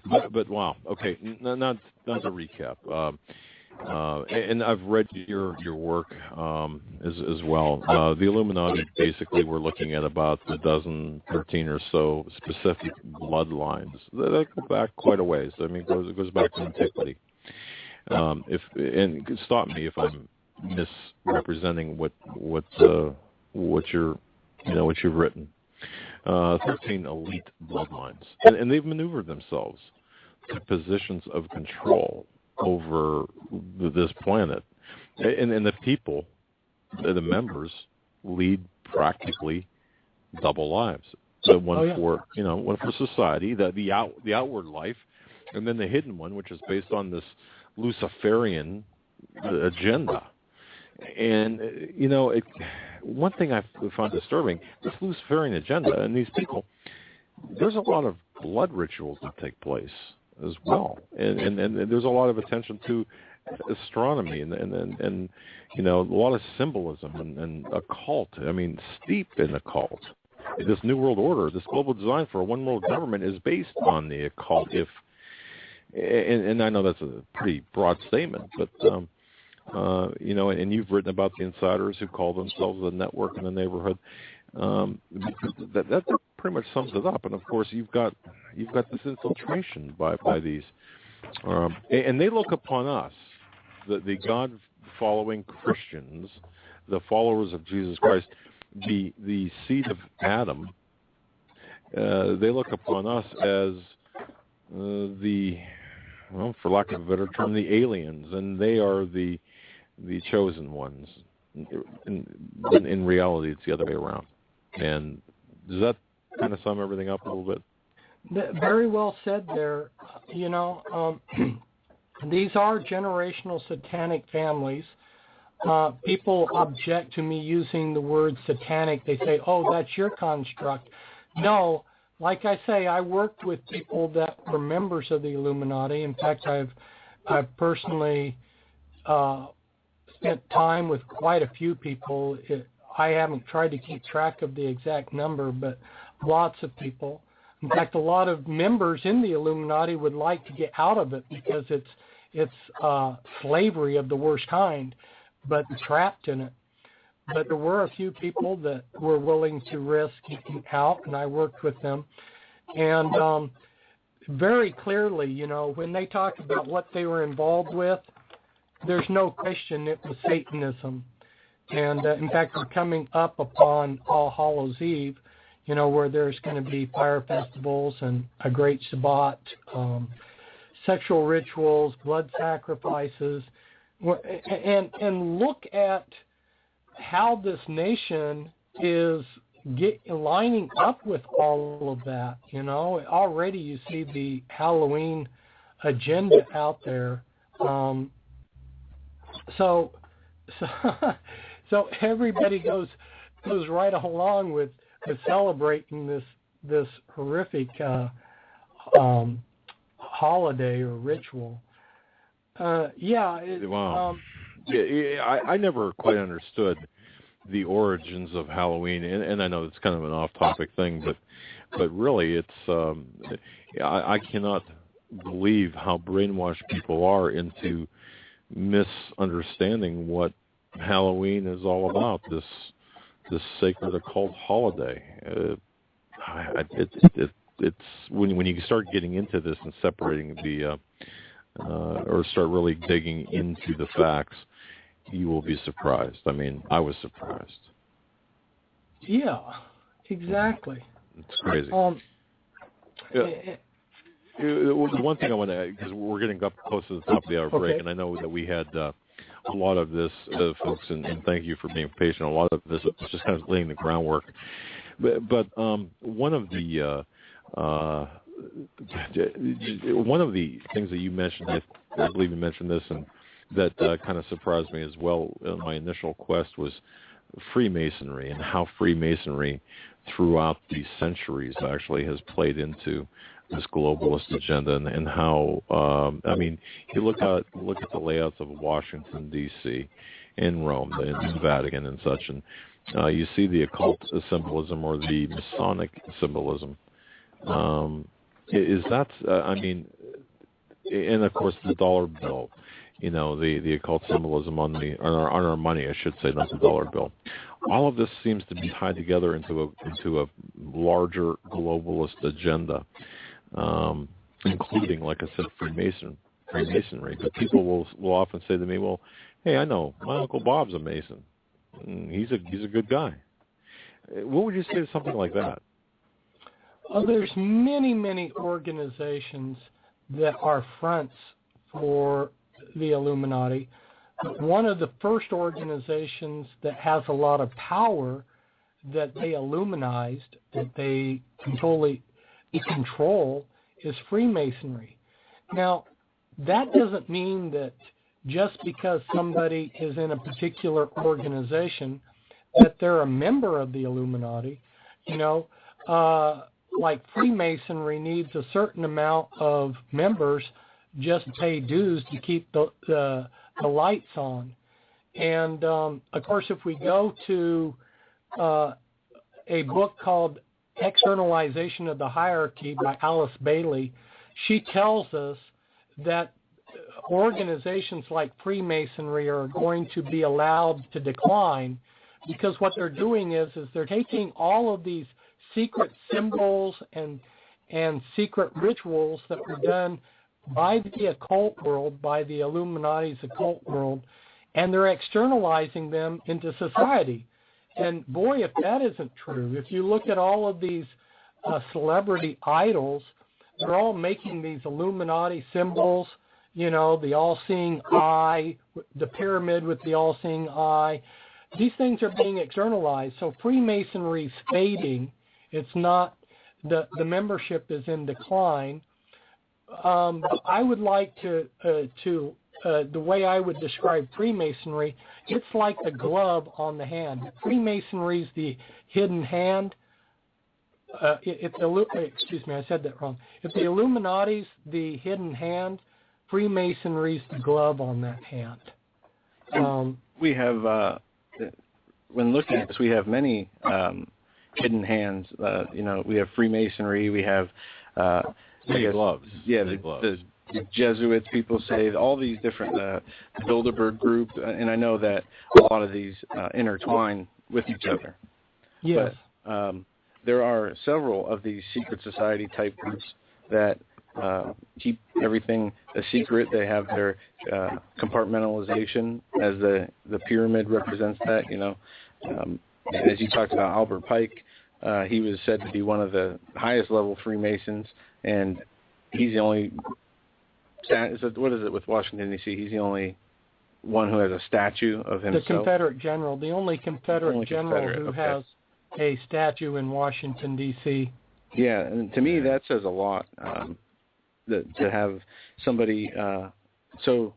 But wow, okay, not to recap. And I've read your work as well. The Illuminati basically we're looking at about 13 or so specific bloodlines that go back quite a ways. I mean, it goes back to antiquity. And stop me if I'm misrepresenting what you've written. 13 elite bloodlines, and they've maneuvered themselves to positions of control over this planet, and the people, the members, lead practically double lives. One for society, the outward life, and then the hidden one, which is based on this Luciferian agenda. And, you know, one thing I found disturbing, this Luciferian agenda and these people, there's a lot of blood rituals that take place as well. And there's a lot of attention to astronomy and you know, a lot of symbolism and occult. I mean, steeped in occult. This New World Order, this global design for a one world government is based on the occult. And I know that's a pretty broad statement, but you know, and you've written about the insiders who call themselves the network in the neighborhood. That pretty much sums it up. And of course, you've got this infiltration by these, and they look upon us, the God-following Christians, the followers of Jesus Christ, the seed of Adam. They look upon us as well, for lack of a better term, the aliens, and they are the chosen ones. In reality, it's the other way around. And does that kind of sum everything up a little bit? Very well said there. You know, these are generational satanic families. People object to me using the word satanic. They say, oh, that's your construct. No. Like I say, I worked with people that were members of the Illuminati. In fact, I've personally spent time with quite a few people. I haven't tried to keep track of the exact number, but lots of people. In fact, a lot of members in the Illuminati would like to get out of it because it's slavery of the worst kind, but trapped in it. But there were a few people that were willing to risk getting out, and I worked with them. And very clearly, you know, when they talk about what they were involved with, there's no question it was Satanism. And in fact, we're coming up upon All Hallows Eve, you know, where there's going to be fire festivals and a great Shabbat, sexual rituals, blood sacrifices, and look at how this nation is lining up with all of that. You know, already you see the Halloween agenda out there. So everybody goes right along with celebrating this horrific holiday or ritual. Wow. I never quite understood the origins of Halloween, and I know it's kind of an off-topic thing, but really it's I cannot believe how brainwashed people are into misunderstanding what Halloween is all about. This sacred occult holiday. It's when you start getting into this and separating the or start really digging into the facts, you will be surprised. I mean, I was surprised. Yeah, exactly. It's crazy. The one thing I want to add, because we're getting up close to the top of the hour break, and I know that we had a lot of this, folks, and thank you for being patient. A lot of this is just kind of laying the groundwork. But one of the things that you mentioned, I believe you mentioned this, and that kind of surprised me as well in my initial quest, was Freemasonry, and how Freemasonry throughout the centuries actually has played into this globalist agenda, and how I mean, you look at the layouts of Washington D.C. and Rome and the Vatican and such, and you see the occult symbolism or the Masonic symbolism. Is that I mean, and of course the dollar bill, you know, the occult symbolism on our money, I should say, not the dollar bill. All of this seems to be tied together into a larger globalist agenda, including, like I said, Freemasonry. But people will often say to me, "Well, hey, I know my Uncle Bob's a Mason. He's a good guy." What would you say to something like that? There's many organizations that are fronts for the Illuminati. One of the first organizations that has a lot of power that they illuminized, that they control, is Freemasonry. Now, that doesn't mean that just because somebody is in a particular organization that they're a member of the Illuminati. You know, like Freemasonry needs a certain amount of members just to pay dues to keep the lights on. And, of course, if we go to a book called Externalization of the Hierarchy by Alice Bailey, she tells us that organizations like Freemasonry are going to be allowed to decline, because what they're doing is they're taking all of these secret symbols and secret rituals that were done by the occult world, by the Illuminati's occult world, and they're externalizing them into society. And boy, if that isn't true, if you look at all of these celebrity idols, they're all making these Illuminati symbols, you know, the all-seeing eye, the pyramid with the all-seeing eye. These things are being externalized. So Freemasonry's fading. It's not, the membership is in decline. I would like to the way I would describe Freemasonry, it's like the glove on the hand. Freemasonry's the hidden hand. Excuse me, I said that wrong. If the Illuminati's the hidden hand, Freemasonry's the glove on that hand. we have, when looking at this, we have many hidden hands. We have Freemasonry, we have gloves. Yeah, gloves. The Jesuits, people say, all these different Bilderberg group, and I know that a lot of these intertwine with each other. Yes. But there are several of these secret society type groups that keep everything a secret. They have their compartmentalization, as the pyramid represents that. As you talked about Albert Pike, he was said to be one of the highest level Freemasons, and he's the only. What is it with Washington, D.C.? He's the only one who has a statue of himself. The Confederate general, the only Confederate general who okay. has a statue in Washington, D.C. Yeah, and to me that says a lot, to have somebody so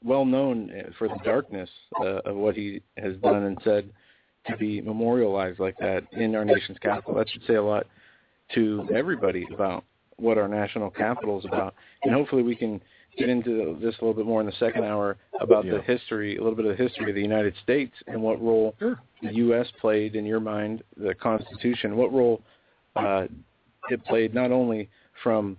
well known for the darkness of what he has done and said to be memorialized like that in our nation's capital. That should say a lot to everybody about what our national capital is about. And hopefully we can get into this a little bit more in the second hour about the history, a little bit of the history of the United States and what role the U.S. played, in your mind, the Constitution, what role it played not only from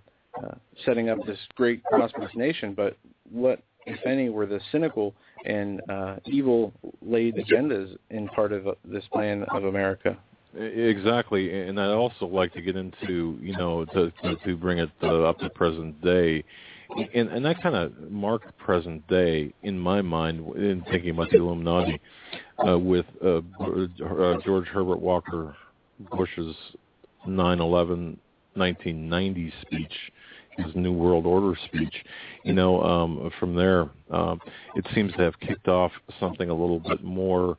setting up this great prosperous nation, but what, if any, were the cynical and evil laid agendas in part of this plan of America. Exactly, and I'd also like to get into, to bring it up to present day, and that kind of marked present day in my mind in thinking about the Illuminati with George Herbert Walker Bush's 9/11 1990 speech, his New World Order speech. From there, it seems to have kicked off something a little bit more.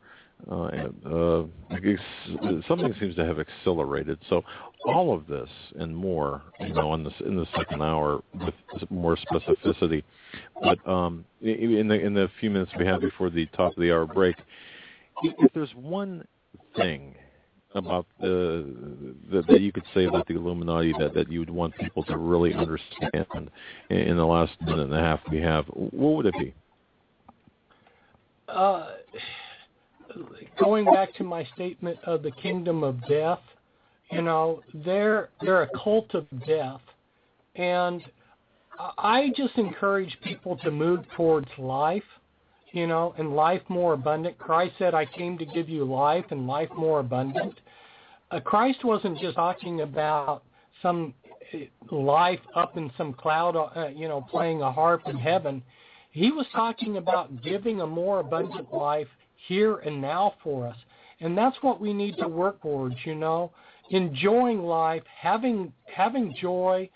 Something seems to have accelerated. So all of this and more, in the second hour with more specificity. But in the few minutes we have before the top of the hour break, if there's one thing about that you could say about the Illuminati that you would want people to really understand in the last minute and a half we have, what would it be? Going back to my statement of the kingdom of death, they're a cult of death, and I just encourage people to move towards life, and life more abundant. Christ said, "I came to give you life and life more abundant." Christ wasn't just talking about some life up in some cloud, playing a harp in heaven. He was talking about giving a more abundant life here and now for us. And that's what we need to work towards, enjoying life, having joy,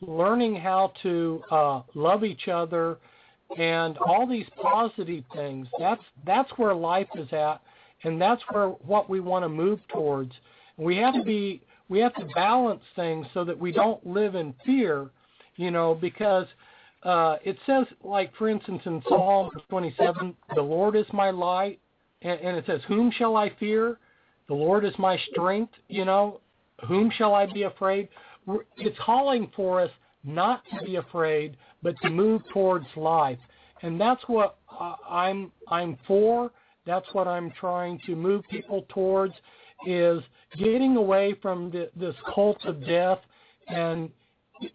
learning how to love each other, and all these positive things. That's where life is at, and that's what we want to move towards. We have to balance things so that we don't live in fear, because it says, like, for instance, in Psalm 27, the Lord is my light, and it says, whom shall I fear? The Lord is my strength, whom shall I be afraid? It's calling for us not to be afraid, but to move towards life. And that's what I'm for. That's what I'm trying to move people towards, is getting away from this cult of death and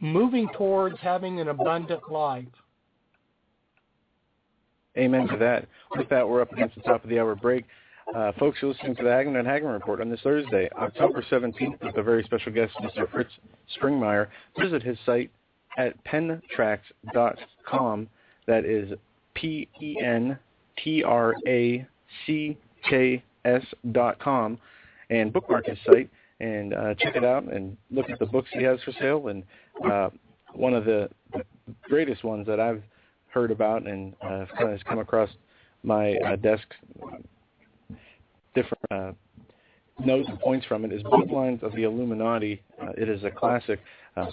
moving towards having an abundant life. Amen to that. With that, we're up against the top of the hour break. Folks, you're listening to the Hagmann and Hagmann Report on this Thursday, October 17th, with a very special guest, Mr. Fritz Springmeier. Visit his site at pentracks.com. That is pentracks.com, and bookmark his site and check it out and look at the books he has for sale. And one of the greatest ones that I've heard about and has come across my desk, different notes and points from it, is Bloodlines of the Illuminati. It is a classic.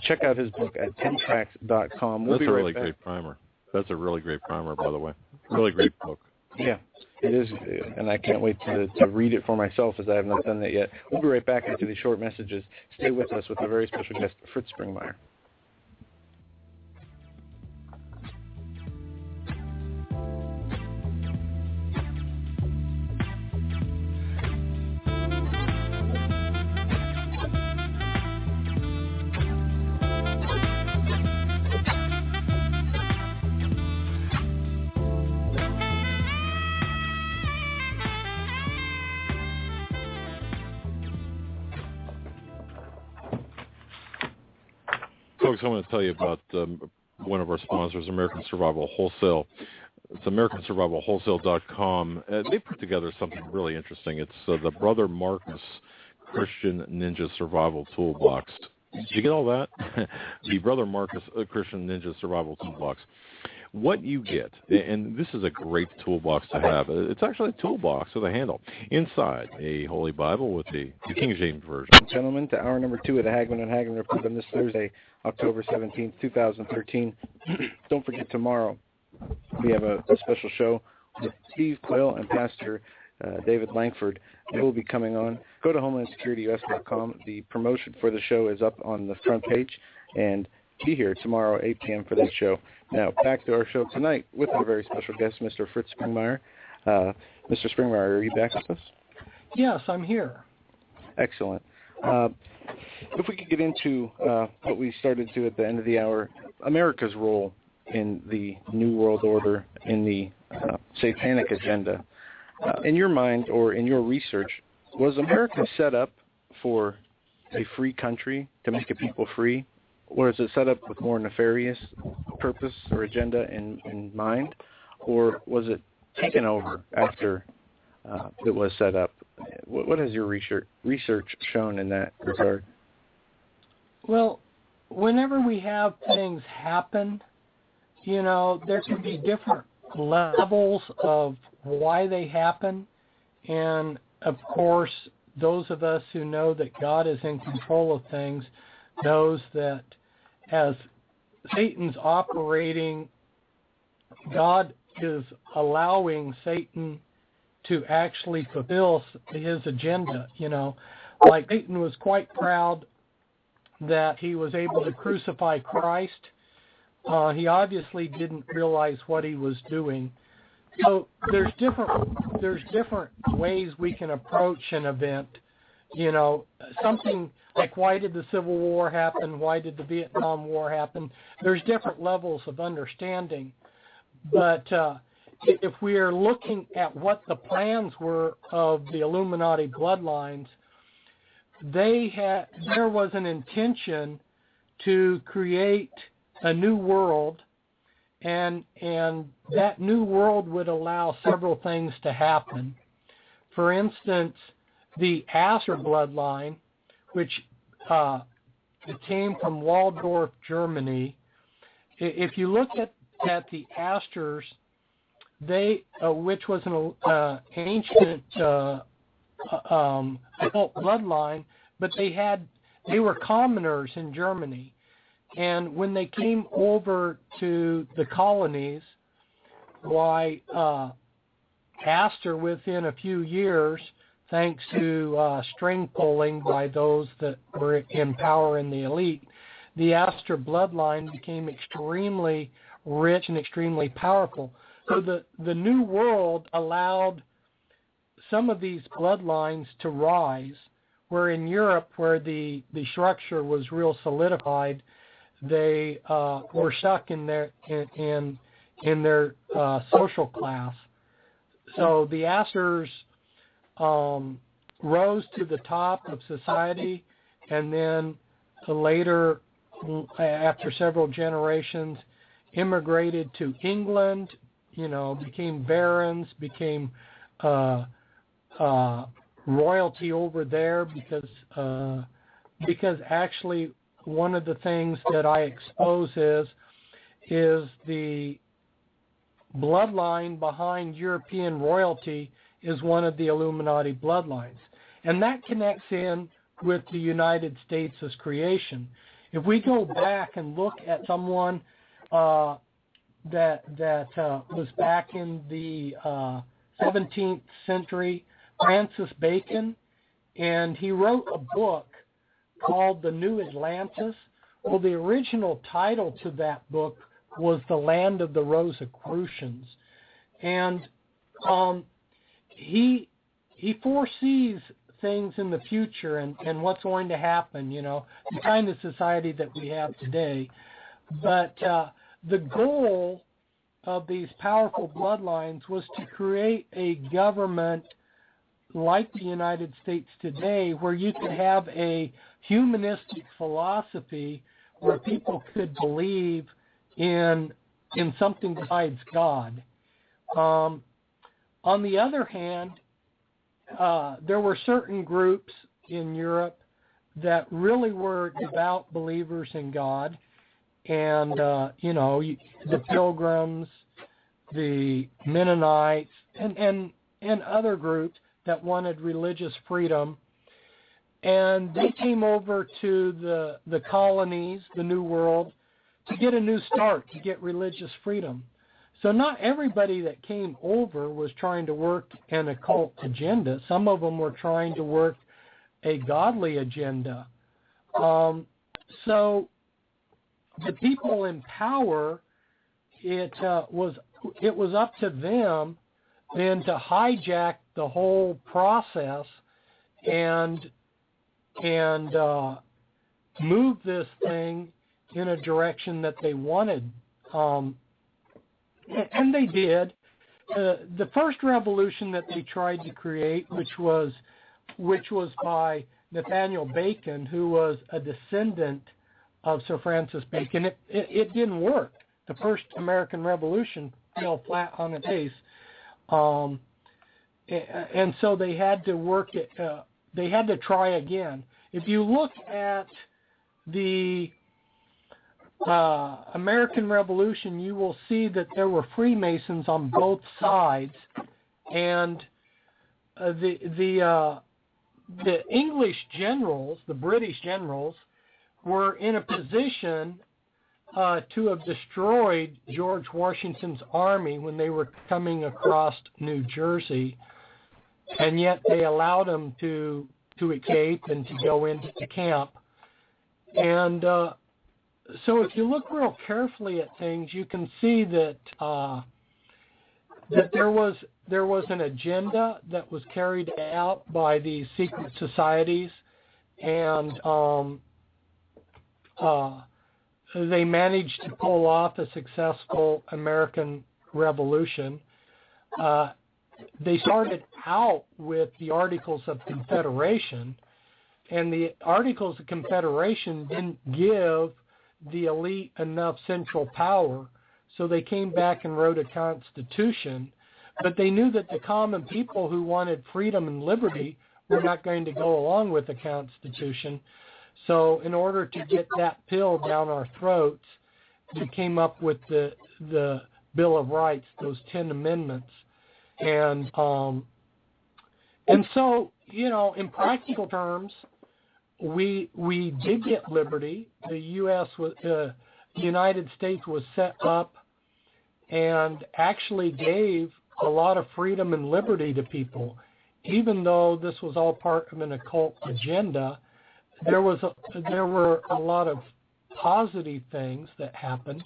Check out his book at pentracks.com. That's a really great primer. That's a really great primer, by the way. Really great book. Yeah, it is, and I can't wait to read it for myself, as I have not done that yet. We'll be right back after these short messages. Stay with us with a very special guest, Fritz Springmeier. folks, I want to tell you about one of our sponsors, American Survival Wholesale. It's AmericanSurvivalWholesale.com. They put together something really interesting. It's the Brother Marcus Christian Ninja Survival Toolbox. Did you get all that? The Brother Marcus Christian Ninja Survival Toolbox. What you get, and this is a great toolbox to have. It's actually a toolbox with a handle. Inside, a Holy Bible with the King James Version. Gentlemen, to hour number 2 of the Hagmann and Hagmann Report on this Thursday, October 17th, 2013. Don't forget, tomorrow we have a special show with Steve Quill and Pastor David Langford. They will be coming on. Go to HomelandSecurityUS.com. The promotion for the show is up on the front page, and be here tomorrow, 8 p.m. for that show. Now, back to our show tonight with our very special guest, Mr. Fritz Springmeier. Mr. Springmeier, are you back with us? Yes, I'm here. Excellent. If we could get into what we started to at the end of the hour, America's role in the New World Order, in the satanic agenda. In your mind or in your research, was America set up for a free country, to make a people free? Or is it set up with more nefarious purpose or agenda in mind? Or was it taken over after it was set up? What has your research shown in that regard? Well, whenever we have things happen, there can be different levels of why they happen. And, of course, those of us who know that God is in control of things knows that as Satan's operating, God is allowing Satan to actually fulfill his agenda. Like Satan was quite proud that he was able to crucify Christ. He obviously didn't realize what he was doing. So there's different ways we can approach an event. Something like, why did the Civil War happen? Why did the Vietnam War happen? There's different levels of understanding. But if we are looking at what the plans were of the Illuminati bloodlines, there was an intention to create a new world, and that new world would allow several things to happen. For instance, the Astor bloodline, which came from Waldorf, Germany. If you look at the Astors, which was an ancient occult bloodline, but they were commoners in Germany. And when they came over to the colonies, Astor, within a few years, thanks to string pulling by those that were in power in the elite, the Astor bloodline became extremely rich and extremely powerful. So the New World allowed some of these bloodlines to rise, where in Europe, where the structure was real solidified, they were stuck in their social class. So the Astors rose to the top of society, and then later, after several generations, immigrated to England, became barons, became royalty over there, because actually one of the things that I expose is the bloodline behind European royalty is one of the Illuminati bloodlines. And that connects in with the United States as creation. If we go back and look at someone that was back in the 17th century, Francis Bacon, and he wrote a book called The New Atlantis. Well, the original title to that book was The Land of the Rosicrucians. And he foresees things in the future and what's going to happen, the kind of society that we have today. But the goal of these powerful bloodlines was to create a government like the United States today, where you could have a humanistic philosophy where people could believe in something besides God. On the other hand, there were certain groups in Europe that really were devout believers in God, and the Pilgrims, the Mennonites, and other groups that wanted religious freedom. And they came over to the colonies, the New World, to get a new start, to get religious freedom. So not everybody that came over was trying to work an occult agenda. Some of them were trying to work a godly agenda. So the people in power, it was up to them then to hijack the whole process and move this thing in a direction that they wanted. And they did. The first revolution that they tried to create, which was by Nathaniel Bacon, who was a descendant of Sir Francis Bacon, it didn't work. The first American Revolution fell flat on its face, and so they had to work it. They had to try again. If you look at the American Revolution, you will see that there were Freemasons on both sides, and the English generals, the British generals, were in a position to have destroyed George Washington's army when they were coming across New Jersey, and yet they allowed them to escape and to go into the camp. And so if you look real carefully at things, you can see that that there was an agenda that was carried out by these secret societies, and they managed to pull off a successful American Revolution. They started out with the Articles of Confederation, and the Articles of Confederation didn't give the elite enough central power, so they came back and wrote a constitution, but they knew that the common people who wanted freedom and liberty were not going to go along with the constitution. So in order to get that pill down our throats, they came up with the Bill of Rights, those 10 amendments. And so, in practical terms, we did get liberty. The United States was set up and actually gave a lot of freedom and liberty to people. Even though this was all part of an occult agenda, there were a lot of positive things that happened.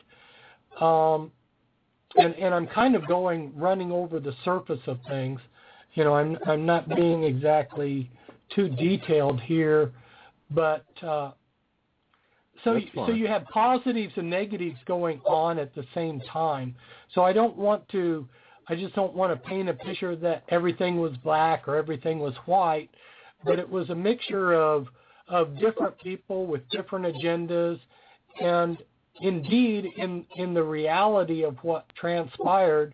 And I'm kind of running over the surface of things. I'm not being exactly too detailed here, but so you have positives and negatives going on at the same time. So I just don't want to paint a picture that everything was black or everything was white, but it was a mixture of different people with different agendas, and indeed, in the reality of what transpired,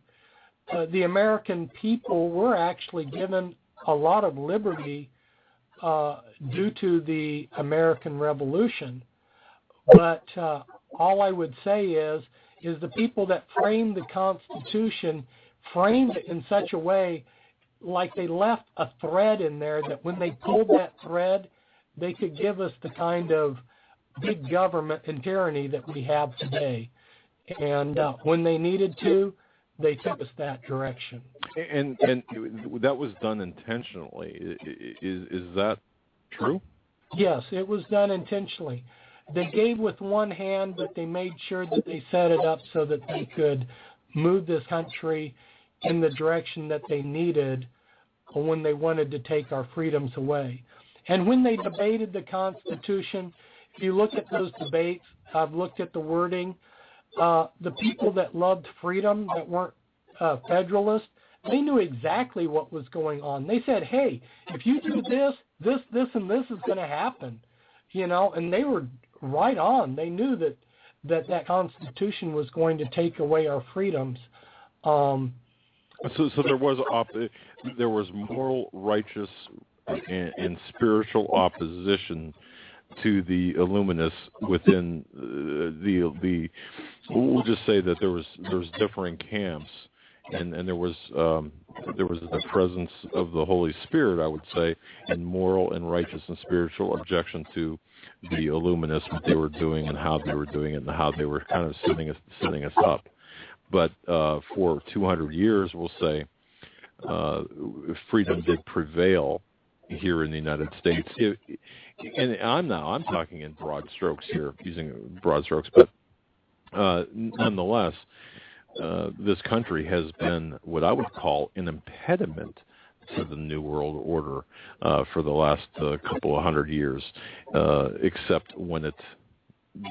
the American people were actually given a lot of liberty due to the American Revolution. But all I would say is the people that framed the Constitution framed it in such a way like they left a thread in there that when they pulled that thread, they could give us the kind of big government and tyranny that we have today. And when they needed to, they took us that direction. And that was done intentionally. Is that true? Yes, it was done intentionally. They gave with one hand, but they made sure that they set it up so that they could move this country in the direction that they needed when they wanted to take our freedoms away. And when they debated the Constitution, if you look at those debates, I've looked at the wording, the people that loved freedom, that weren't Federalists, they knew exactly what was going on. They said, hey, if you do this, and this is going to happen, and they were right on. They knew that Constitution was going to take away our freedoms. So there was moral, righteous, and spiritual opposition to the Illuminists within the. We'll just say that there was differing camps, and there was the presence of the Holy Spirit, I would say, in moral and righteous and spiritual objection to the Illuminists, what they were doing and how they were doing it, and how they were kind of setting us up. But for 200 years, we'll say, freedom did prevail here in the United States. And I'm talking in broad strokes here, using broad strokes, but nonetheless, this country has been what I would call an impediment to the New World Order for the last couple of hundred years, except when it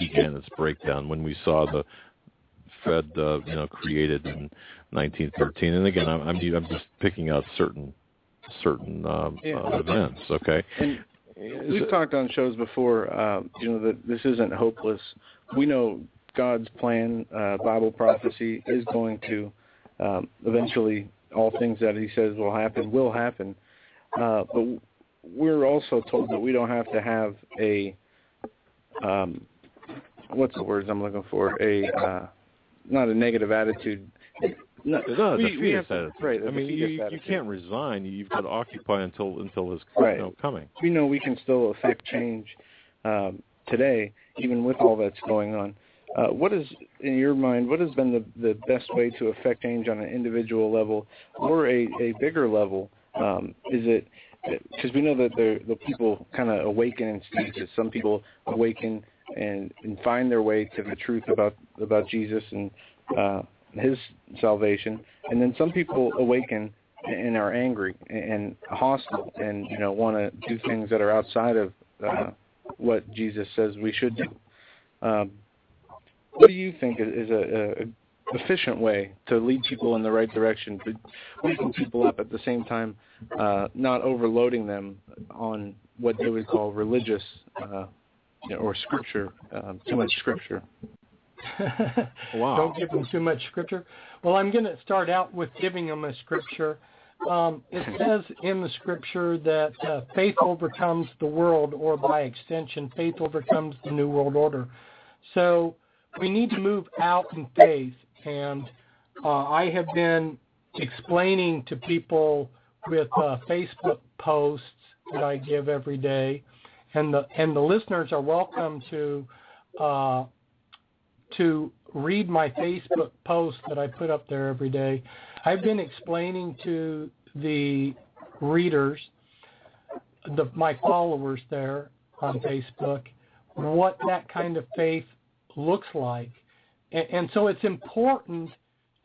began its breakdown, when we saw the Fed, created in 1913. And again, I'm just picking out certain events. Okay. And we've talked on shows before, that this isn't hopeless. We know God's plan, Bible prophecy, is going to eventually, all things that He says will happen. But we're also told that we don't have to have a what's the words I'm looking for? Not a negative attitude. No, we have to, right. I mean, you can't resign. You've got to occupy until his coming. We know we can still affect change today, even with all that's going on. What is, in your mind, what has been the best way to affect change on an individual level or a bigger level? Is it because we know that the people kind of awaken in stages. Some people awaken and find their way to the truth about Jesus and His salvation, and then some people awaken and are angry and hostile and want to do things that are outside of what Jesus says we should do. What do you think is a efficient way to lead people in the right direction, but waking people up at the same time, not overloading them on what they would call religious or scripture, too much scripture? Wow. Don't give them too much scripture. Well, I'm going to start out with giving them a scripture. It says in the scripture that faith overcomes the world, or by extension, faith overcomes the New World Order. So we need to move out in faith. And I have been explaining to people with Facebook posts that I give every day, and the listeners are welcome to read my Facebook post that I put up there every day. I've been explaining to the readers, my followers there on Facebook, what that kind of faith looks like. And so it's important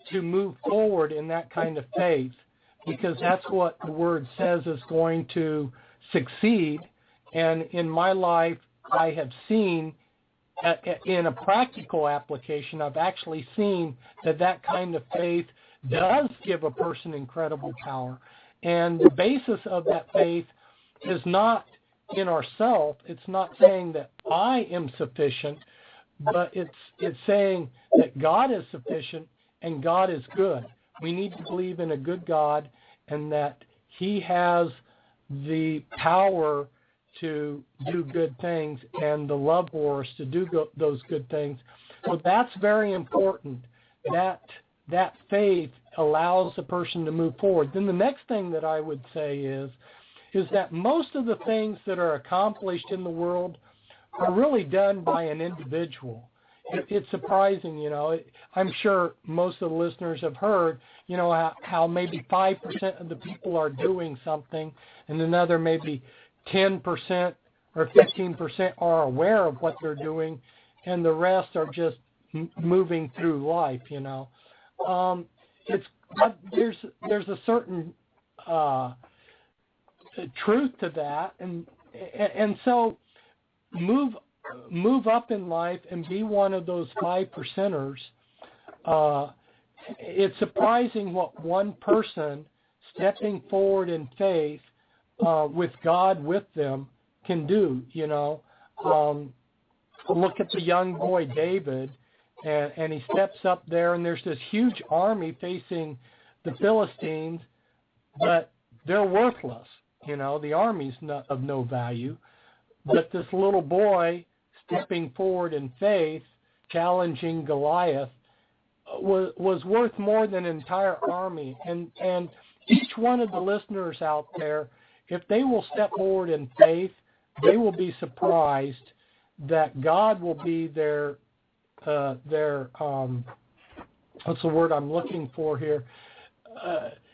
to move forward in that kind of faith, because that's what the Word says is going to succeed. And in my life, I have seen, in a practical application, I've actually seen that kind of faith does give a person incredible power. And the basis of that faith is not in ourself. It's not saying that I am sufficient, but it's saying that God is sufficient and God is good. We need to believe in a good God and that He has the power to do good things and the love for us to do those good things. So that's very important. That faith allows the person to move forward. Then the next thing that I would say is that most of the things that are accomplished in the world are really done by an individual. It's surprising, I'm sure most of the listeners have heard, how maybe 5% of the people are doing something, and another maybe 10% or 15% are aware of what they're doing, and the rest are just moving through life. There's a certain truth to that, and so move up in life and be one of those 5%ers. It's surprising what one person stepping forward in faith with God with them can do. look at the young boy David, and he steps up there, and there's this huge army facing the Philistines, but they're worthless. The army's not of no value. But this little boy stepping forward in faith, challenging Goliath, was worth more than an entire army. And each one of the listeners out there, if they will step forward in faith, they will be surprised that God will be their what's the word I'm looking for here?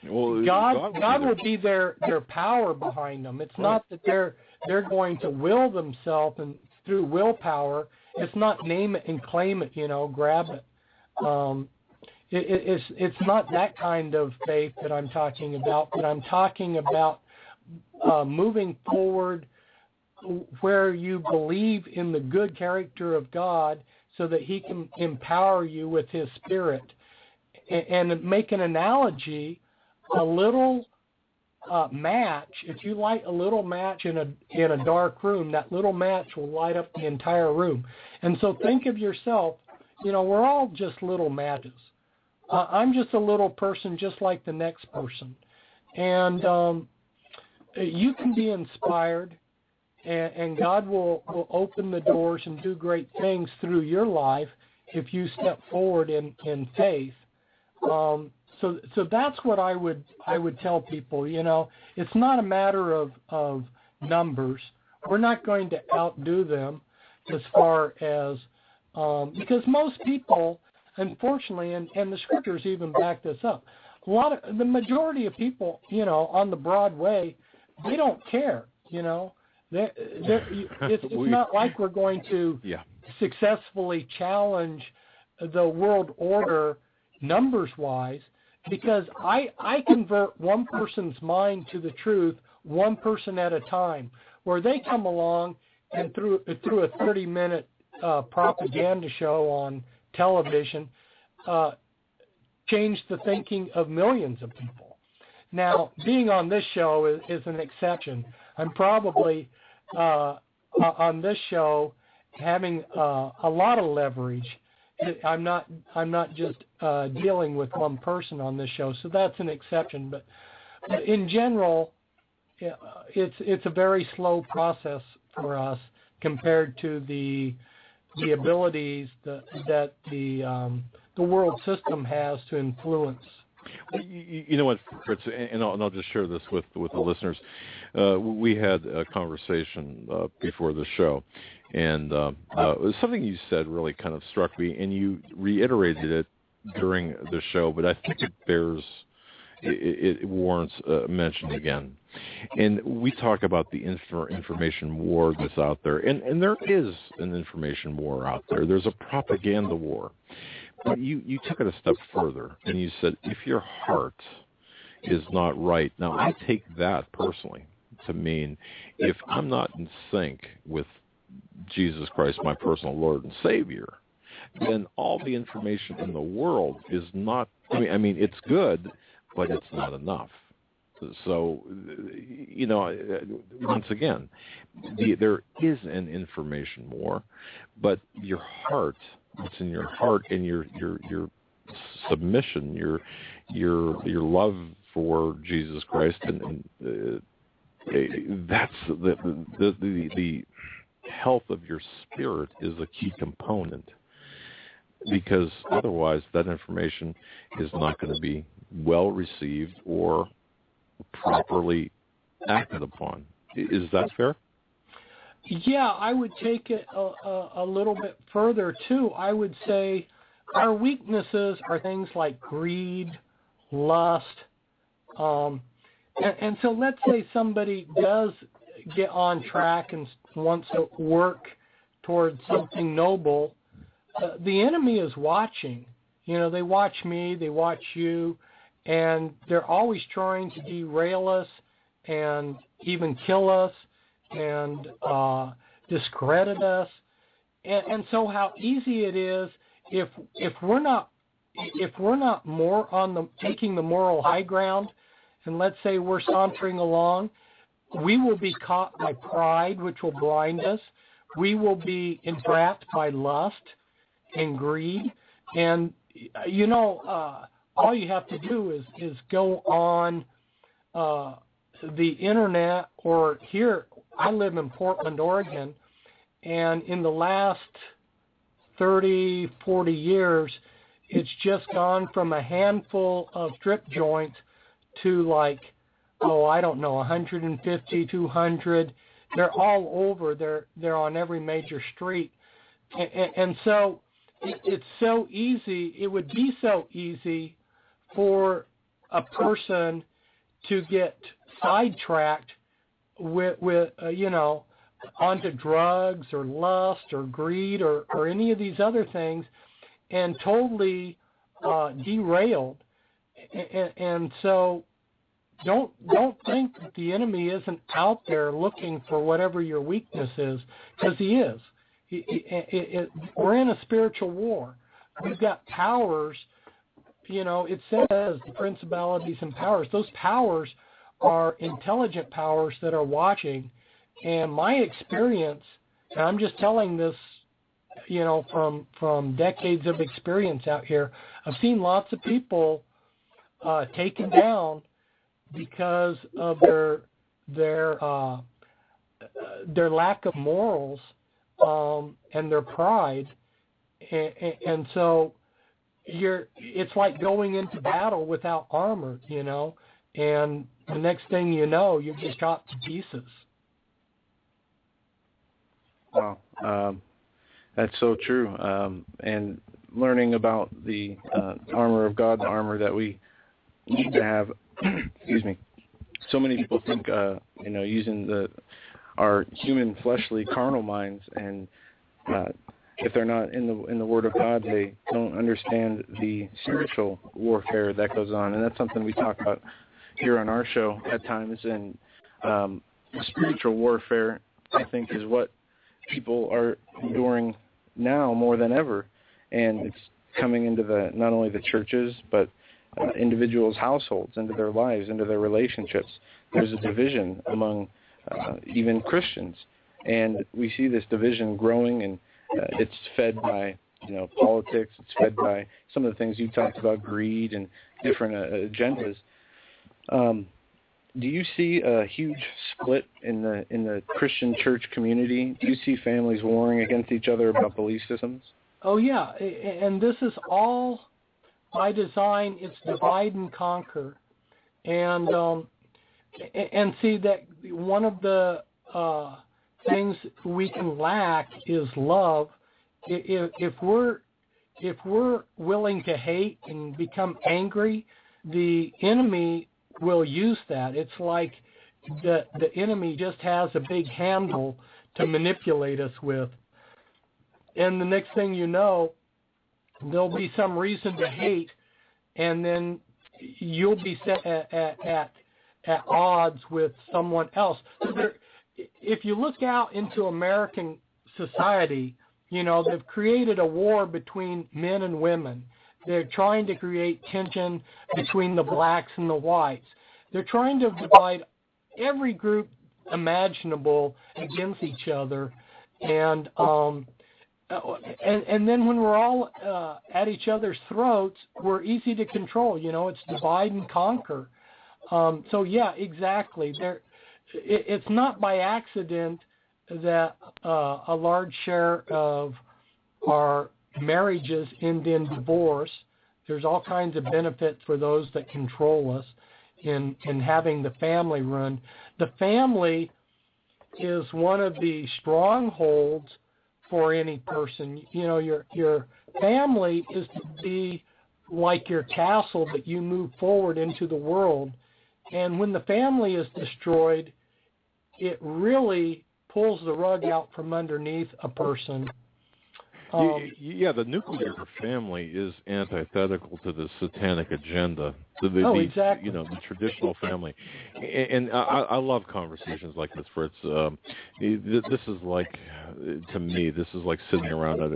God will be their power behind them. It's not that they're going to will themselves and through willpower. It's not name it and claim it, grab it. It's not that kind of faith that I'm talking about, but I'm talking about moving forward where you believe in the good character of God so that he can empower you with his Spirit. And make an analogy, a little match, if you light a little match in a dark room, that little match will light up the entire room. And so think of yourself, we're all just little matches. I'm just a little person just like the next person. And you can be inspired, and God will open the doors and do great things through your life if you step forward in faith. So that's what I would tell people. It's not a matter of numbers. We're not going to outdo them as far as because most people, unfortunately, and the scriptures even back this up. The majority of people, on the broad way, they don't care. It's not like we're going to successfully challenge the world order numbers-wise, because I convert one person's mind to the truth, one person at a time, where they come along and through a 30-minute propaganda show on television, change the thinking of millions of people. Now, being on this show is an exception. I'm probably on this show having a lot of leverage. I'm not just dealing with one person on this show, so that's an exception. But in general, it's a very slow process for us compared to the abilities that the world system has to influence. You know what, Fritz, and I'll just share this with the listeners. We had a conversation before the show, and something you said really kind of struck me, and you reiterated it during the show, but I think it warrants mention again. And we talk about the information war that's out there, and there is an information war out there. There's a propaganda war. But you took it a step further, and you said, if your heart is not right. Now, I take that personally to mean if I'm not in sync with Jesus Christ, my personal Lord and Savior, then all the information in the world is not, I mean, it's good, but it's not enough. So, once again, there is an information war, but your heart, what's in your heart and your submission, your love for Jesus Christ, and that's the health of your spirit is a key component, because otherwise that information is not going to be well received or properly acted upon. Is that fair? Yeah, I would take it a little bit further, too. I would say our weaknesses are things like greed, lust, and so let's say somebody does get on track and wants to work towards something noble. The enemy is watching. They watch me, they watch you, and they're always trying to derail us and even kill us and discredit us. And so how easy it is if we're not more on taking the moral high ground, and let's say we're sauntering along, we will be caught by pride, which will blind us. we will be entrapped by lust and greed. And, all you have to do is go on the internet, or here, I live in Portland, Oregon, and in the last 30, 40 years, it's just gone from a handful of strip joints to 150, 200. They're all over. They're on every major street. And so it's so easy. It would be so easy for a person to get sidetracked with onto drugs or lust or greed or any of these other things, and totally derailed. And so don't think that the enemy isn't out there looking for whatever your weakness is, because he is. We're in a spiritual war. We've got powers. It says the principalities and powers. Those powers are intelligent powers that are watching. And my experience, and I'm just telling this, from decades of experience out here, I've seen lots of people taken down because of their lack of morals and their pride, and so it's like going into battle without armor, and the next thing you know, you're just shot to pieces. Wow, that's so true. And learning about the armor of God, the armor that we need to have. Excuse me. So many people think, using our human, fleshly, carnal minds, and if they're not in the Word of God, they don't understand the spiritual warfare that goes on, and that's something we talk about here on our show at times. And spiritual warfare, I think, is what people are enduring now more than ever, and it's coming into not only the churches, but individuals' households, into their lives, into their relationships. There's a division among even Christians, and we see this division growing, and it's fed by politics. It's fed by some of the things you talked about, greed and different agendas. Do you see a huge split in the Christian church community? Do you see families warring against each other about belief systems? Oh yeah, and this is all by design. It's divide and conquer, and see that one of the things we can lack is love. If we're willing to hate and become angry, the enemy will use that. It's like the enemy just has a big handle to manipulate us with. And the next thing you know, there'll be some reason to hate, and then you'll be set at odds with someone else. So if you look out into American society, they've created a war between men and women. They're trying to create tension between the blacks and the whites. They're trying to divide every group imaginable against each other, and then when we're all at each other's throats, we're easy to control. It's divide and conquer. So yeah, exactly. It's not by accident that a large share of our marriages end in divorce. There's all kinds of benefits for those that control us in having the family run. The family is one of the strongholds for any person. Your family is to be like your castle that you move forward into the world. And when the family is destroyed, it really pulls the rug out from underneath a person. The nuclear family is antithetical to the satanic agenda. Exactly. The traditional family. And I love conversations like this, Fritz. This is like, to me, this is like sitting around at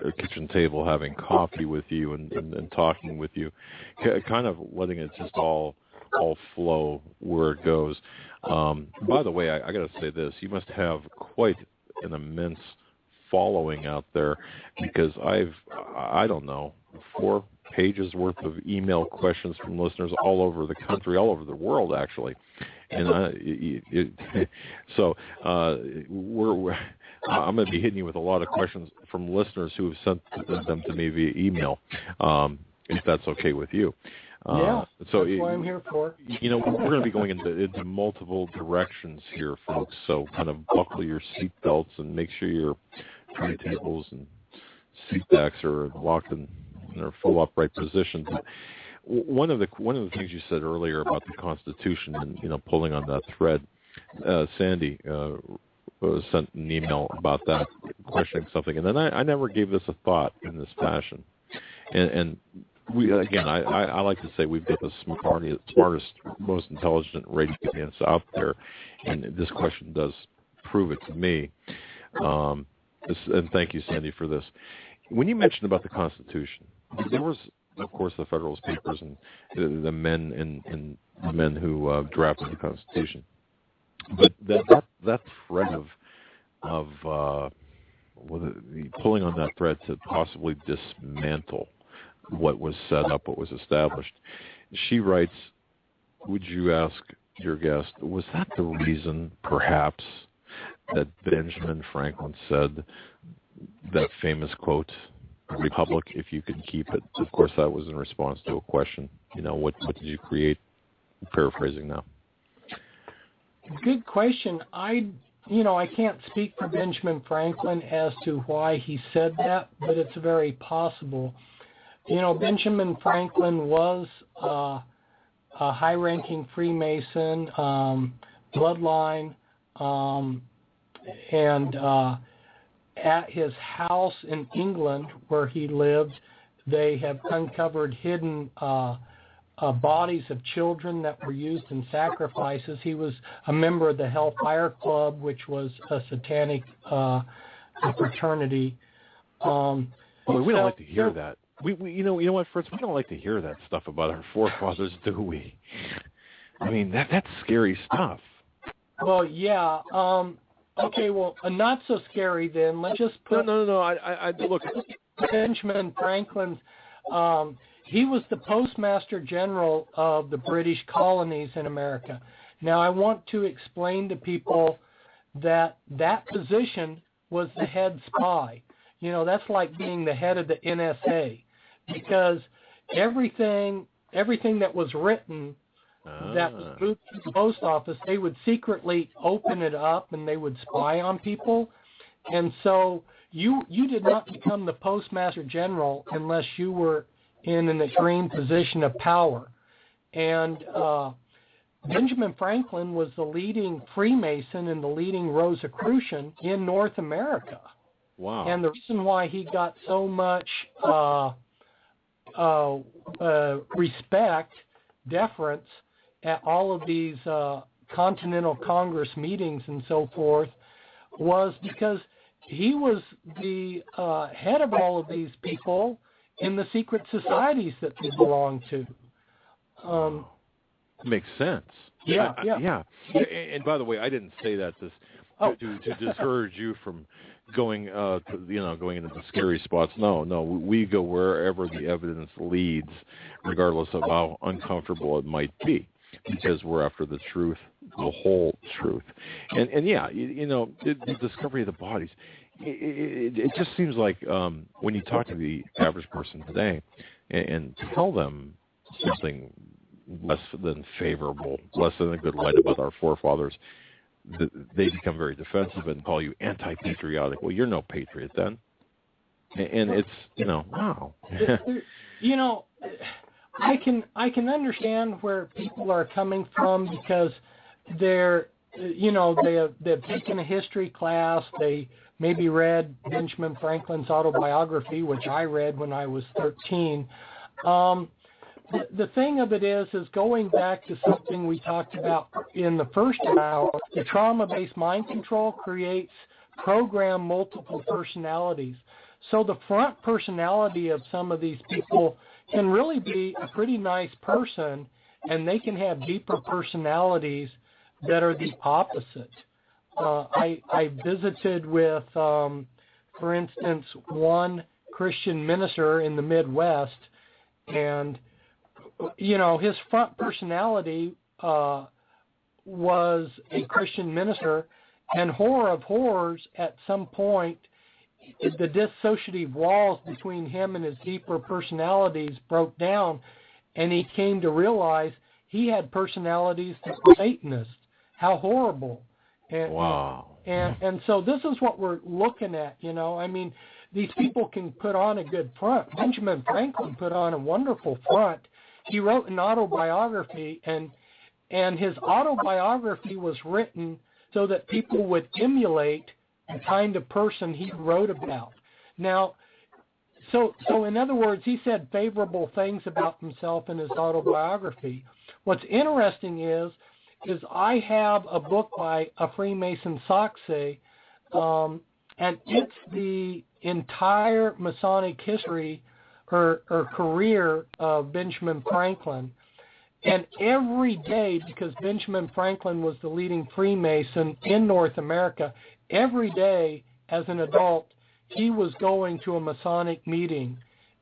a kitchen table having coffee with you and talking with you, kind of letting it just all flow where it goes. By the way, I got to say this. You must have quite an immense following out there, because I don't know, 4 pages worth of email questions from listeners all over the country, all over the world, actually. And so I'm going to be hitting you with a lot of questions from listeners who have sent them to me via email, if that's okay with you. Yeah, so that's what I'm here for. We're going to be going into multiple directions here, folks. So kind of buckle your seatbelts and make sure your tray tables and seat backs are locked in their full upright positions. One of the things you said earlier about the Constitution and pulling on that thread, Sandy sent an email about that, questioning something, and then I never gave this a thought in this fashion, and we again I like to say we've got the smartest, most intelligent radio audience out there, and this question does prove it to me. And thank you, Sandy, for this. When you mentioned about the Constitution, there was, of course, the Federalist Papers and the men and the men who drafted the Constitution. But that thread of pulling on that thread to possibly dismantle what was set up, what was established. She writes, would you ask your guest, was that the reason, perhaps, that Benjamin Franklin said that famous quote, "Republic, if you can keep it"? Of course, that was in response to a question. What did you create? I'm paraphrasing now. Good question. I can't speak for Benjamin Franklin as to why he said that, but it's very possible. Benjamin Franklin was a high-ranking Freemason, bloodline, and at his house in England where he lived, they have uncovered hidden bodies of children that were used in sacrifices. He was a member of the Hellfire Club, which was a satanic fraternity. We don't like to hear that. We you know what, Fritz? We don't like to hear that stuff about our forefathers, do we? I mean, that's scary stuff. Well, yeah. Okay, well, not so scary then. Let's just put... No. I look... Benjamin Franklin, he was the Postmaster General of the British colonies in America. Now, I want to explain to people that position was the head spy. That's like being the head of the NSA, because everything that was written that was moved to the post office, they would secretly open it up and they would spy on people. And so you did not become the Postmaster General unless you were in an extreme position of power. And Benjamin Franklin was the leading Freemason and the leading Rosicrucian in North America. Wow. And the reason why he got so much respect, deference, at all of these Continental Congress meetings and so forth was because he was the head of all of these people in the secret societies that they belonged to. Makes sense. Yeah. And by the way, I didn't say that to discourage you from going going into the scary spots. No, we go wherever the evidence leads, regardless of how uncomfortable it might be, because we're after the truth, the whole truth. And yeah, the discovery of the bodies, it just seems like when you talk to the average person today and tell them something less than favorable, less than a good light about our forefathers, they become very defensive and call you anti-patriotic. Well, you're no patriot then. And it's, wow. I can understand where people are coming from, because they've taken a history class. They maybe read Benjamin Franklin's autobiography, which I read when I was 13. The thing of it is going back to something we talked about in the first hour, the trauma-based mind control creates programmed multiple personalities. So the front personality of some of these people can really be a pretty nice person, and they can have deeper personalities that are the opposite. I visited with, for instance, one Christian minister in the Midwest, and his front personality was a Christian minister, and horror of horrors, at some point, the dissociative walls between him and his deeper personalities broke down, and he came to realize he had personalities that were Satanists. How horrible. And, wow. And so this is what we're looking at, I mean, these people can put on a good front. Benjamin Franklin put on a wonderful front. He wrote an autobiography, and his autobiography was written so that people would emulate the kind of person he wrote about. Now, so in other words, he said favorable things about himself in his autobiography. What's interesting is I have a book by a Freemason Saxe, and it's the entire Masonic history or career of Benjamin Franklin. And every day, because Benjamin Franklin was the leading Freemason in North America, every day as an adult, he was going to a Masonic meeting.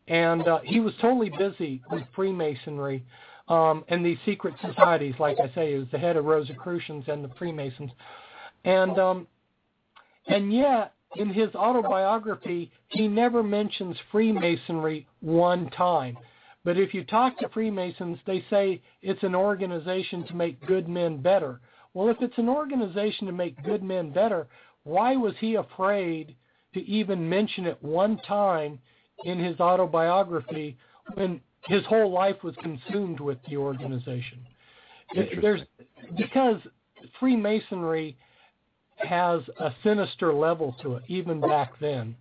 And he was totally busy with Freemasonry and these secret societies. Like I say, he was the head of Rosicrucians and the Freemasons. And yet, in his autobiography, he never mentions Freemasonry one time. But if you talk to Freemasons, they say it's an organization to make good men better. Well, if it's an organization to make good men better, why was he afraid to even mention it one time in his autobiography when his whole life was consumed with the organization? Because Freemasonry has a sinister level to it, even back then.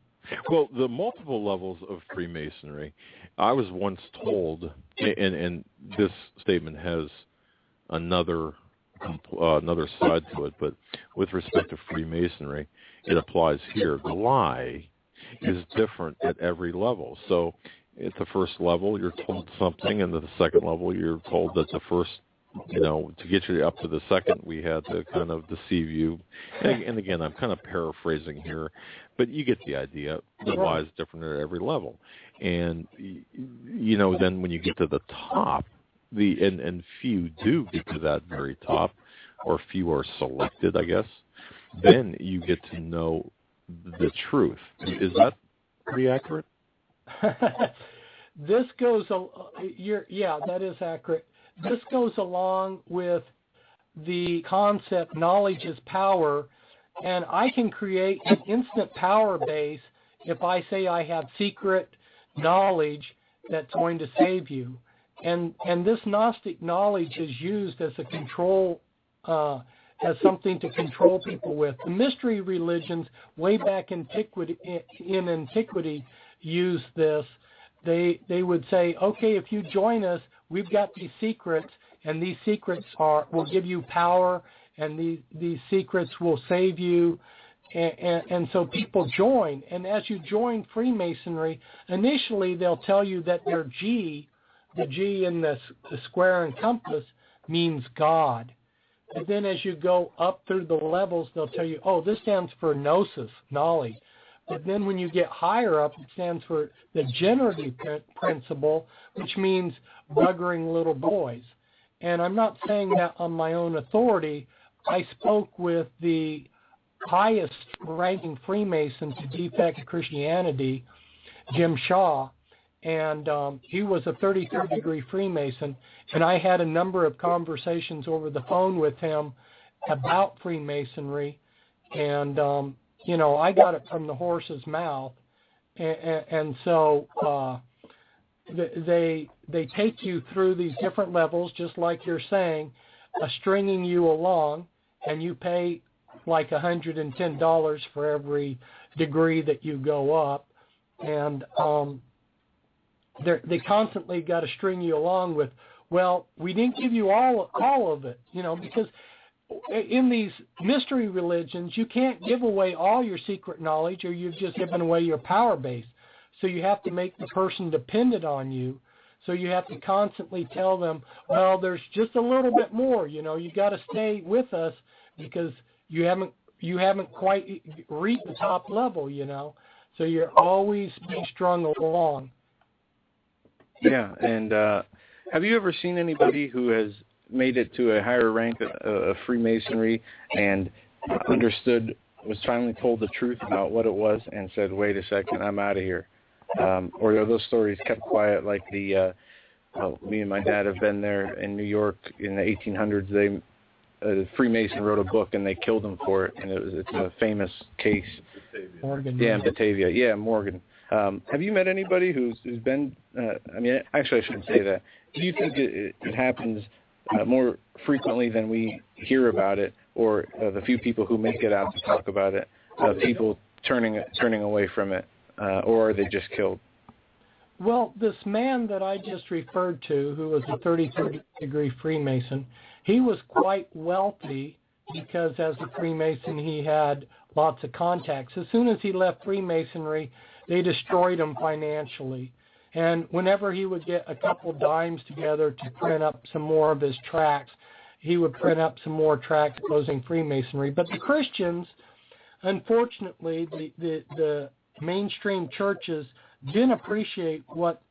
Well, the multiple levels of Freemasonry, I was once told, and this statement has another side to it, but with respect to Freemasonry, it applies here. The lie is different at every level. So at the first level, you're told something, and at the second level, you're told that the first, to get you up to the second, we had to kind of deceive you. And again, I'm kind of paraphrasing here, but you get the idea. The lie is different at every level. And, then when you get to the top, and few do get to that very top, or few are selected, I guess, then you get to know the truth. Is that pretty accurate? This goes, that is accurate. This goes along with the concept knowledge is power, and I can create an instant power base if I say I have secret knowledge that's going to save you. And this Gnostic knowledge is used as a control, as something to control people with. The mystery religions way back in antiquity used this. They would say, okay, if you join us, we've got these secrets, and these secrets will give you power, and these secrets will save you. And so people join. And as you join Freemasonry, initially they'll tell you that their G, the G in the square and compass, means God. But then as you go up through the levels, they'll tell you, oh, this stands for gnosis, knowledge. But then when you get higher up, it stands for the generative principle, which means buggering little boys. And I'm not saying that on my own authority. I spoke with the highest ranking Freemason to defect Christianity, Jim Shaw, and he was a 33rd degree Freemason, and I had a number of conversations over the phone with him about Freemasonry, and I got it from the horse's mouth, and so they take you through these different levels, just like you're saying, stringing you along, and you pay like $110 for every degree that you go up, and they constantly got to string you along with, well, we didn't give you all of it, because in these mystery religions, you can't give away all your secret knowledge, or you've just given away your power base. So you have to make the person dependent on you. So you have to constantly tell them, well, there's just a little bit more, you got to stay with us because you haven't you haven't quite reached the top level, you know. So you're always being strung along. Yeah, and have you ever seen anybody who has made it to a higher rank of Freemasonry and understood, was finally told the truth about what it was and said, wait a second, I'm out of here? Or are those stories kept quiet, like the, me and my dad have been there in New York in the 1800s. A Freemason wrote a book and they killed him for it, and it's a famous case. Morgan. Yeah, in Batavia. Yeah, Morgan. Have you met anybody who's been, I mean, actually I shouldn't say that. Do you think it happens more frequently than we hear about it, or the few people who make it out to talk about it, people turning away from it, or are they just killed? Well, this man that I just referred to, who was a 33rd degree Freemason, he was quite wealthy because as a Freemason he had lots of contacts. As soon as he left Freemasonry, they destroyed him financially. And whenever he would get a couple dimes together to print up some more of his tracts, he would print up some more tracts opposing Freemasonry. But the Christians, unfortunately, the mainstream churches didn't appreciate what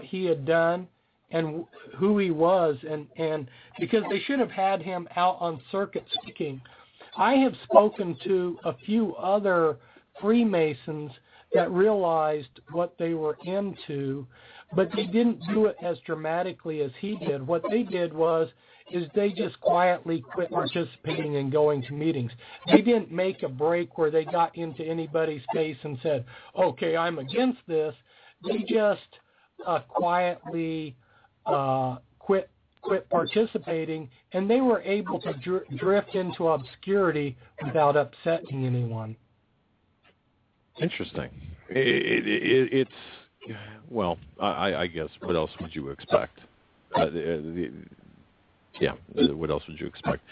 he had done and who he was, and because they should have had him out on circuit speaking. I have spoken to a few other Freemasons that realized what they were into, but they didn't do it as dramatically as he did. What they did is they just quietly quit participating and going to meetings. They didn't make a break where they got into anybody's face and said, okay, I'm against this. They just quietly quit participating, and they were able to drift into obscurity without upsetting anyone. Interesting. It's, well, I guess, what else would you expect? Yeah, what else would you expect?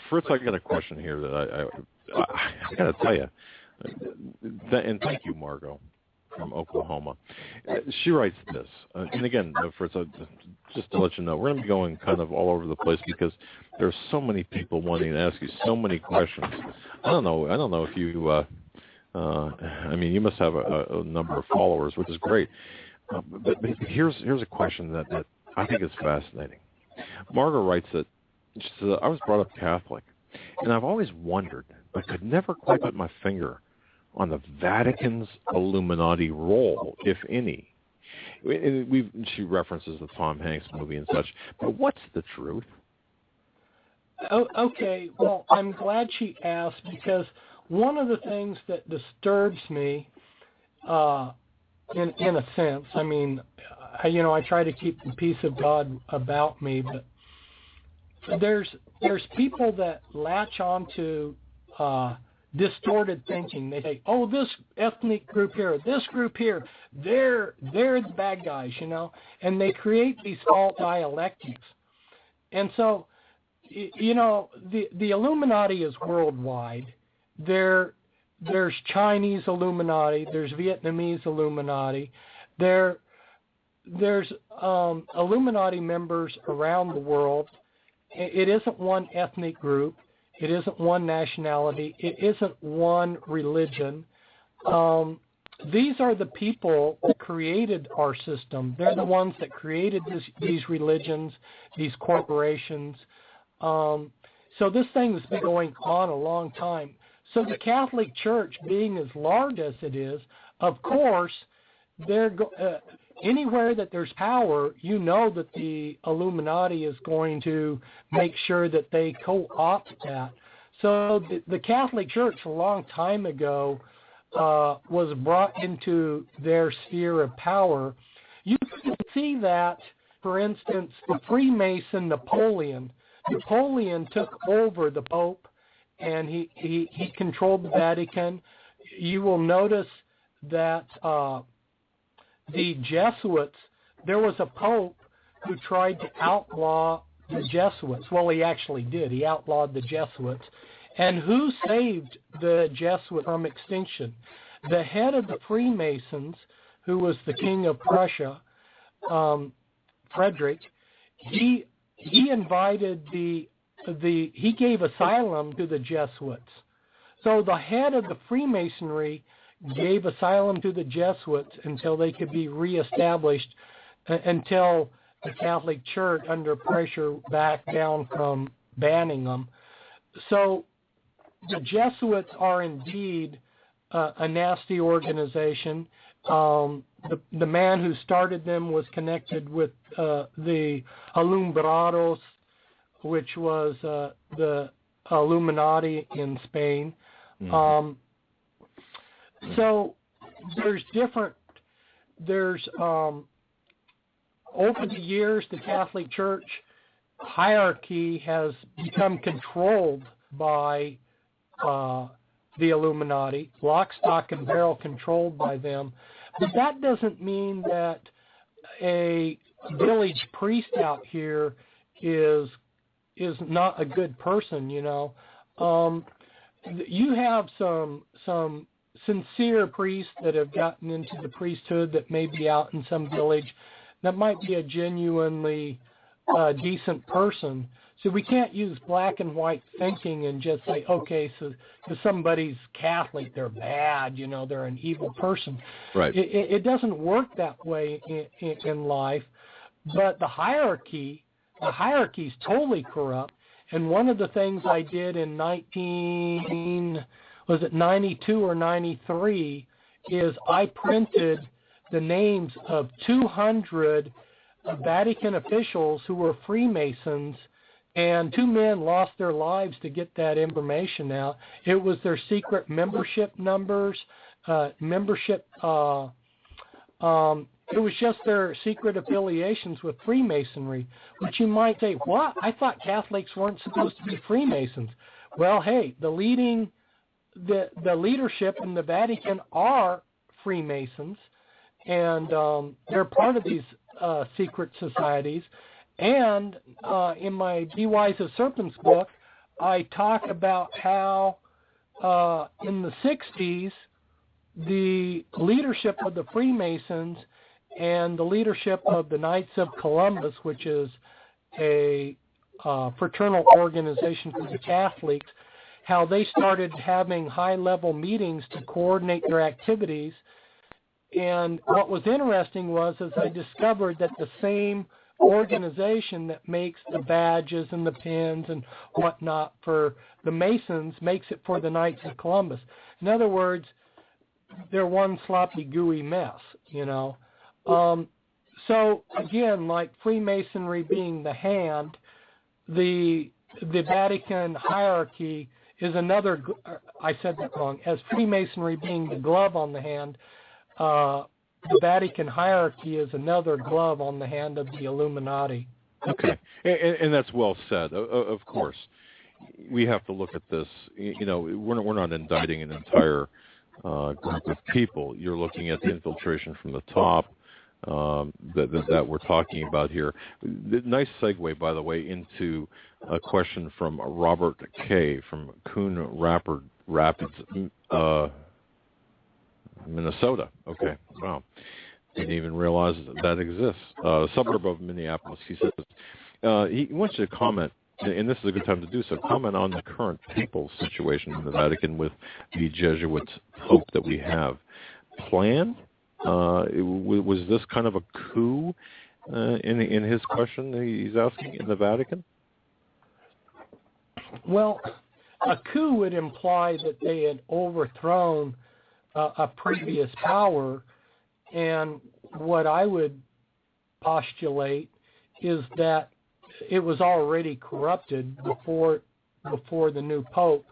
Fritz, I got a question here that I got to tell you. And thank you, Margot, from Oklahoma. She writes this. And again, Fritz, just to let you know, we're going to be going kind of all over the place because there's so many people wanting to ask you so many questions. I don't know if you... I mean, you must have a number of followers, which is great. But here's a question that I think is fascinating. Margaret writes that she says, I was brought up Catholic, and I've always wondered, but could never quite put my finger on the Vatican's Illuminati role, if any. She references the Tom Hanks movie and such, but what's the truth? Oh, okay, well, I'm glad she asked, because one of the things that disturbs me, in a sense, I mean, I try to keep the peace of God about me, but there's people that latch onto distorted thinking. They say, oh, this ethnic group here, this group here, they're the bad guys, and they create these false dialectics. And so, the Illuminati is worldwide. There's Chinese Illuminati, there's Vietnamese Illuminati, there's Illuminati members around the world. It isn't one ethnic group, it isn't one nationality, it isn't one religion. These are the people that created our system. They're the ones that created these religions, these corporations. So this thing has been going on a long time. So the Catholic Church, being as large as it is, of course, anywhere that there's power, that the Illuminati is going to make sure that they co-opt that. So the Catholic Church a long time ago was brought into their sphere of power. You can see that, for instance, the Freemason Napoleon took over the Pope, and he controlled the Vatican. You will notice that the Jesuits, there was a Pope who tried to outlaw the Jesuits. Well, he actually did. He outlawed the Jesuits. And who saved the Jesuit from extinction? The head of the Freemasons, who was the King of Prussia, Frederick, he invited he gave asylum to the Jesuits. So the head of the Freemasonry gave asylum to the Jesuits until they could be reestablished, until the Catholic Church, under pressure, backed down from banning them. So the Jesuits are indeed a nasty organization. The man who started them was connected with the Alumbrados, which was the Illuminati in Spain. Mm-hmm. So there's over the years, the Catholic Church hierarchy has become controlled by the Illuminati, lock, stock, and barrel controlled by them. But that doesn't mean that a village priest out here is not a good person, you know. You have some sincere priests that have gotten into the priesthood that may be out in some village that might be a genuinely decent person. So we can't use black and white thinking and just say, okay, so if somebody's Catholic, they're bad, you know, they're an evil person. Right. It doesn't work that way in life. But the hierarchy's totally corrupt. And one of the things I did in 92 or 93 is I printed the names of 200 Vatican officials who were Freemasons, and 2 men lost their lives to get that information out. It was their secret membership numbers, it was just their secret affiliations with Freemasonry, which you might say, what? I thought Catholics weren't supposed to be Freemasons. Well, hey, the leadership in the Vatican are Freemasons, and they're part of these secret societies. And in my Be Wise as Serpents book, I talk about how in the 60s, the leadership of the Freemasons and the leadership of the Knights of Columbus, which is a fraternal organization for the Catholics, how they started having high-level meetings to coordinate their activities. And what was interesting was I discovered that the same organization that makes the badges and the pins and whatnot for the Masons makes it for the Knights of Columbus. In other words, they're one sloppy, gooey mess, you know. So, again, like Freemasonry being the hand, the Vatican hierarchy is another, I said that wrong, as Freemasonry being the glove on the hand, the Vatican hierarchy is another glove on the hand of the Illuminati. Okay, and that's well said. Of course, we have to look at this. You know, we're not indicting an entire group of people. You're looking at the infiltration from the top that we're talking about here. Nice segue, by the way, into a question from Robert K. from Coon Rapids, Minnesota. Okay, wow. Didn't even realize that exists. Suburb of Minneapolis. He says he wants you to comment, and this is a good time to do so, comment on the current papal situation in the Vatican with the Jesuit pope that we have. Planned? Was this kind of a coup in his question that he's asking in the Vatican? Well, a coup would imply that they had overthrown a previous power, and what I would postulate is that it was already corrupted before the new pope.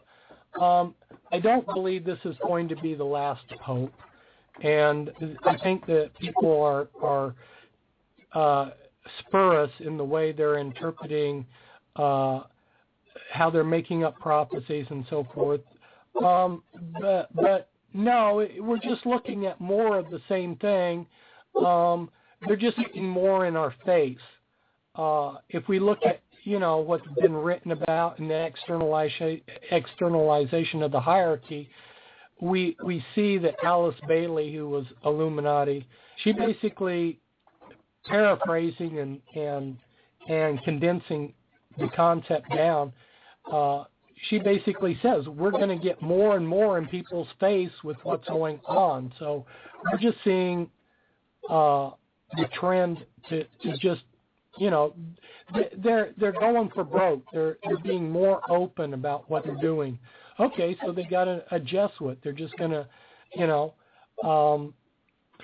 I don't believe this is going to be the last pope, and I think that people are spurious in the way they're interpreting how they're making up prophecies and so forth. But no, we're just looking at more of the same thing. They're just looking more in our face. If we look at, what's been written about in the externalization of the hierarchy, we see that Alice Bailey, who was Illuminati, she basically paraphrasing and condensing the concept down. she basically says we're going to get more and more in people's face with what's going on. So we're just seeing the trend to just, they're going for broke. They're being more open about what they're doing. Okay, so they got a Jesuit. They're just going to,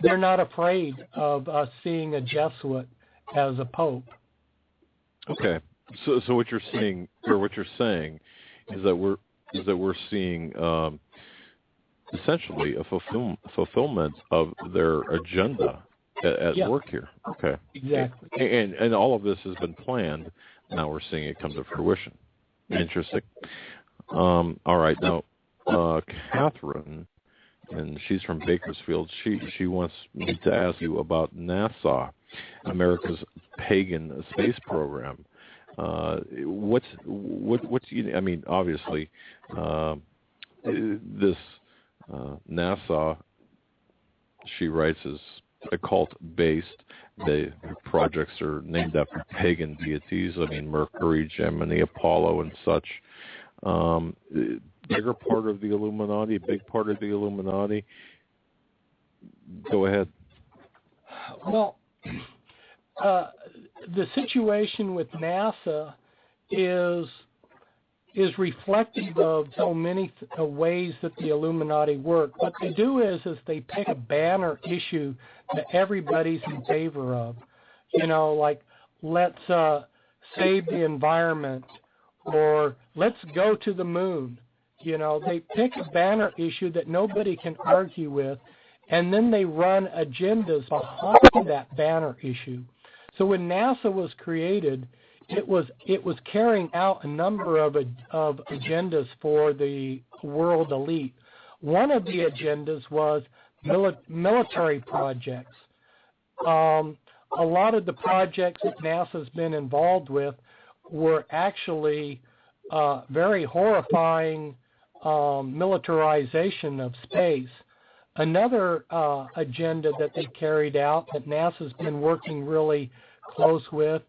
they're not afraid of us seeing a Jesuit as a pope. Okay, so what you're seeing, or what you're saying, is that we're seeing essentially a fulfillment of their agenda at work here. Okay, exactly. And all of this has been planned. Now we're seeing it come to fruition. Interesting. All right, now Catherine, and she's from Bakersfield. She wants me to ask you about NASA, America's pagan space program. I mean, obviously, this NASA, she writes, is occult-based. The projects are named after pagan deities. I mean, Mercury, Gemini, Apollo, and such. Bigger part of the Illuminati, big part of the Illuminati. Go ahead. Well, the situation with NASA is reflective of so many ways that the Illuminati work. What they do is they pick a banner issue that everybody's in favor of. Like let's save the environment, or let's go to the moon. They pick a banner issue that nobody can argue with, and then they run agendas behind that banner issue. So when NASA was created, it was carrying out a number of agendas for the world elite. One of the agendas was military projects. A lot of the projects that NASA's been involved with were actually very horrifying militarization of space. Another agenda that they carried out that NASA's been working really close with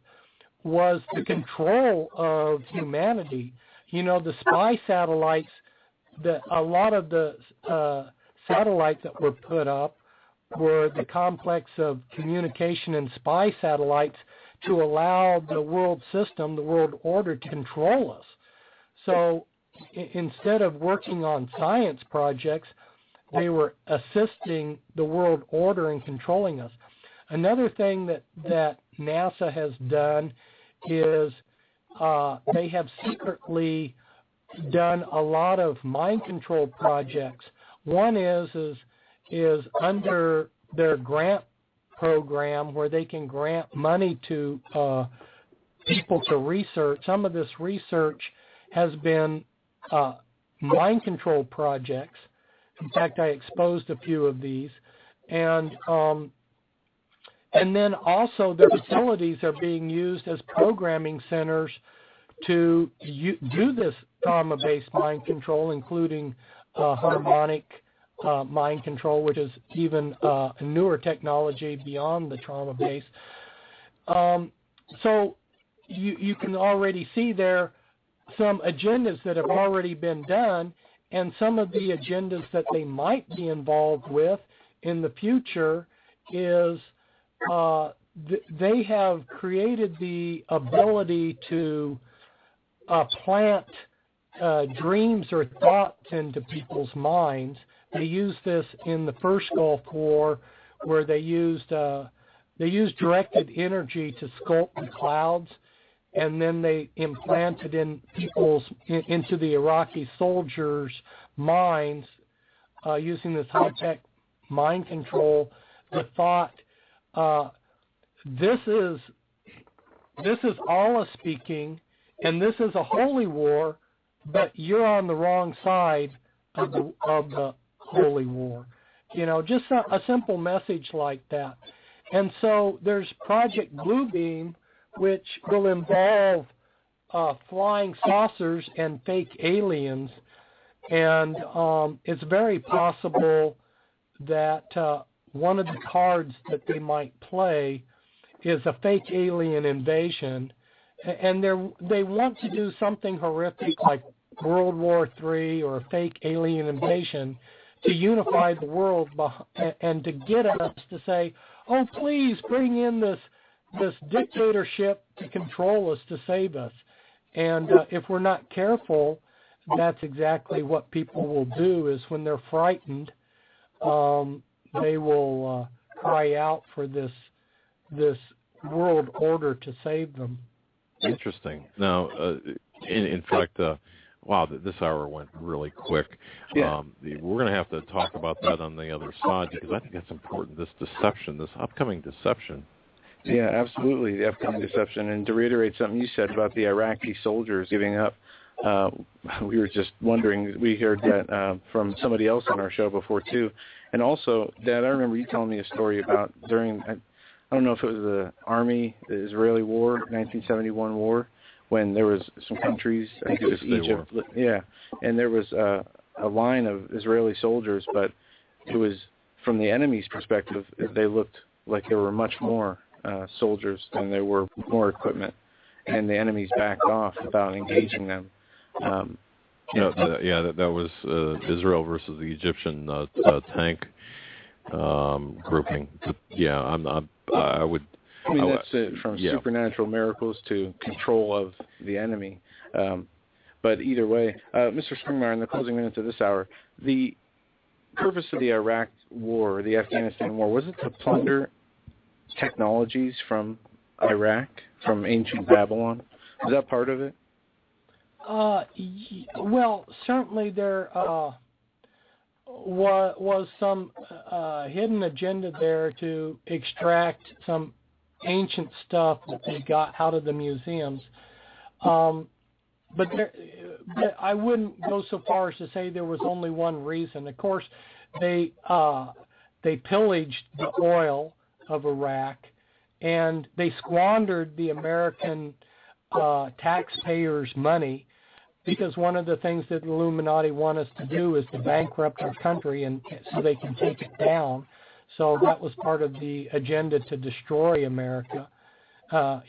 was the control of humanity. The spy satellites, a lot of the satellites that were put up were the complex of communication and spy satellites to allow the world system, the world order, to control us. So instead of working on science projects, they were assisting the world order in controlling us. Another thing that NASA has done is they have secretly done a lot of mind control projects. One is under their grant program where they can grant money to people to research. Some of this research has been mind control projects. In fact, I exposed a few of these. And then also their facilities are being used as programming centers to do this trauma-based mind control, including harmonic mind control, which is even a newer technology beyond the trauma-based. So you can already see there some agendas that have already been done, and some of the agendas that they might be involved with in the future is they have created the ability to plant dreams or thoughts into people's minds. They used this in the first Gulf War, where they used directed energy to sculpt the clouds, and then they implanted into the Iraqi soldiers' minds using this high-tech mind control the thought, this is Allah speaking, and this is a holy war, but you're on the wrong side of the holy war. Just a simple message like that. And so there's Project Bluebeam, which will involve flying saucers and fake aliens, and it's very possible that one of the cards that they might play is a fake alien invasion, and they want to do something horrific, like World War III or a fake alien invasion to unify the world and to get us to say, oh, please bring in this dictatorship to control us, to save us. And if we're not careful, that's exactly what people will do, is when they're frightened, they will cry out for this world order to save them. Interesting. Now, in fact, wow, this hour went really quick. Yeah. We're going to have to talk about that on the other side, because I think that's important, this deception, this upcoming deception. Yeah, absolutely, the upcoming deception. And to reiterate something you said about the Iraqi soldiers giving up, we were just wondering, we heard that from somebody else on our show before, too. And also, Dad, I remember you telling me a story about during, I don't know if it was the Army-Israeli War, 1971 war, when there was some countries, I think it was Egypt, yeah, and there was a line of Israeli soldiers, but it was, from the enemy's perspective, they looked like there were much more soldiers than there were more equipment, and the enemies backed off without engaging them. That was Israel versus the Egyptian tank grouping. But, yeah, I would. I mean, that's it, from supernatural miracles to control of the enemy. But either way, Mr. Springmeyer, in the closing minutes of this hour, the purpose of the Iraq war, the Afghanistan war, was it to plunder technologies from Iraq, from ancient Babylon? Was that part of it? Well, certainly there was some hidden agenda there to extract some ancient stuff that they got out of the museums. But I wouldn't go so far as to say there was only one reason. Of course, they pillaged the oil of Iraq, and they squandered the American taxpayers' money, because one of the things that the Illuminati want us to do is to bankrupt our country, and so they can take it down. So that was part of the agenda, to destroy America, so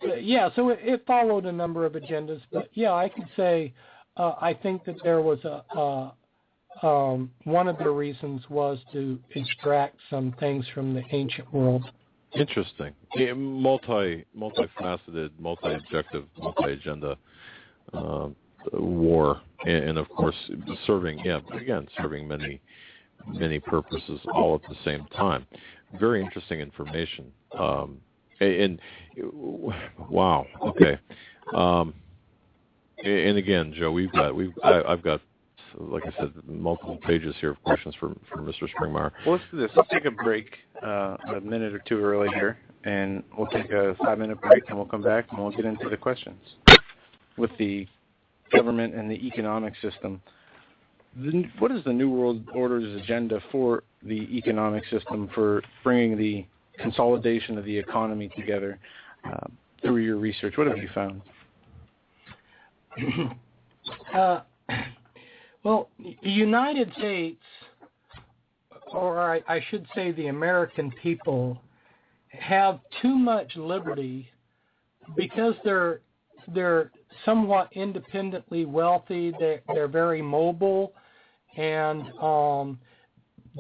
it followed a number of agendas. But yeah, I could say I think that there was one of the reasons was to extract some things from the ancient world. Interesting. Multifaceted, multi-objective, multi-agenda war, and of course serving many purposes all at the same time. Very interesting information. And wow. Okay. And again, Joe, I've got, like I said, multiple pages here of questions for Mr. Springmeyer. Well, let's do this. Let's take a break a minute or two early here, and we'll take a 5-minute break, and we'll come back, and we'll get into the questions. With the government and the economic system, what is the New World Order's agenda for the economic system, for bringing the consolidation of the economy together? Through your research, what have you found? Well, the United States, or I should say the American people, have too much liberty because they're somewhat independently wealthy. They're very mobile, and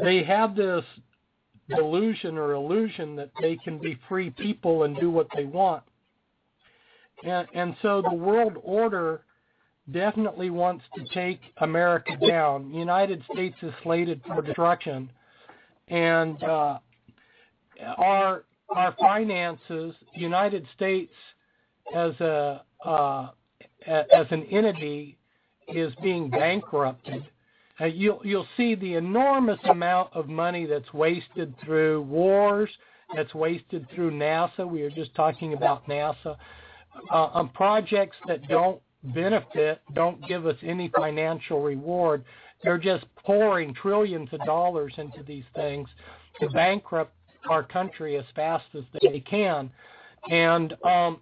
they have this delusion or illusion that they can be free people and do what they want. And so the world order definitely wants to take America down. The United States is slated for destruction, and our finances, United States as an entity, is being bankrupted. You'll see the enormous amount of money that's wasted through wars, that's wasted through NASA. We were just talking about NASA, on projects that don't benefit, don't give us any financial reward. They're just pouring trillions of dollars into these things to bankrupt our country as fast as they can. And on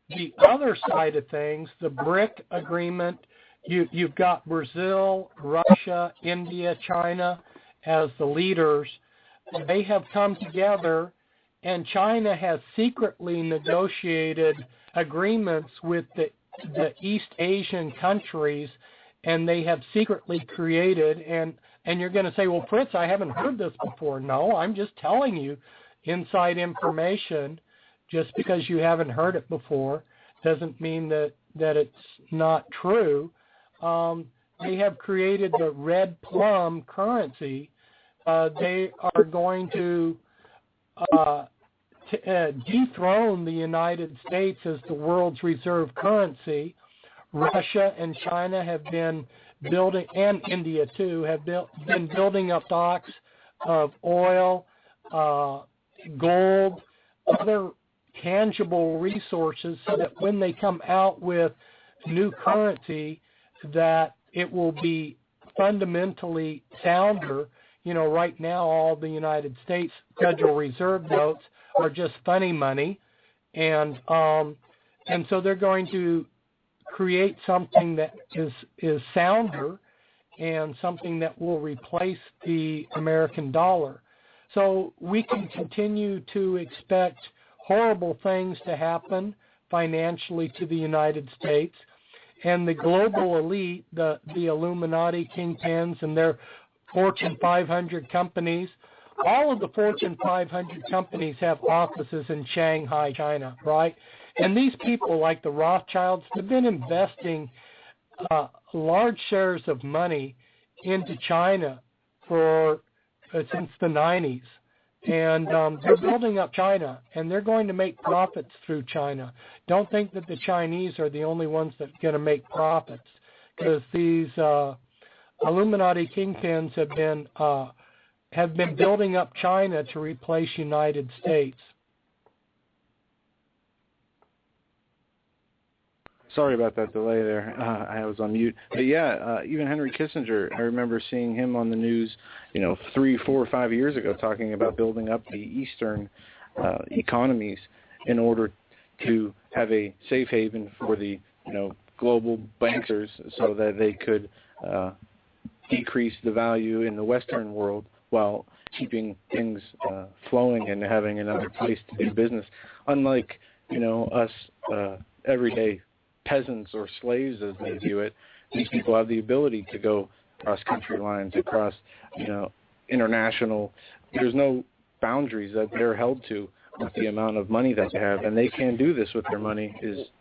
the other side of things, the BRIC agreement, you've got Brazil, Russia, India, China as the leaders. They have come together and China has secretly negotiated agreements with the East Asian countries, and they have secretly created, and you're going to say, well, Fritz, I haven't heard this before. No, I'm just telling you inside information. Just because you haven't heard it before doesn't mean that it's not true. They have created the red plum currency. They are going to dethrone the United States as the world's reserve currency. Russia and China have been building, and India too, have been building up stocks of oil, gold, other tangible resources, so that when they come out with new currency, that it will be fundamentally sounder. You know, right now all the United States Federal Reserve notes are just funny money, and so they're going to create something that is sounder and something that will replace the American dollar. So we can continue to expect horrible things to happen financially to the United States, and the global elite, the Illuminati kingpins and their Fortune 500 companies. All of the Fortune 500 companies have offices in Shanghai, China, right? And these people, like the Rothschilds, have been investing large shares of money into China for since the 90s. And they're building up China, and they're going to make profits through China. Don't think that the Chinese are the only ones that are going to make profits, because these Illuminati kingpins have been building up China to replace United States. Sorry about that delay there. I was on mute. But yeah, even Henry Kissinger, I remember seeing him on the news, 3, 4, 5 years ago, talking about building up the Eastern economies in order to have a safe haven for the, global bankers, so that they could decrease the value in the Western world while keeping things flowing and having another place to do business. Unlike, us everyday peasants or slaves, as they view it, these people have the ability to go across country lines, across, international. There's no boundaries that they're held to with the amount of money that they have, and they can do this with their money.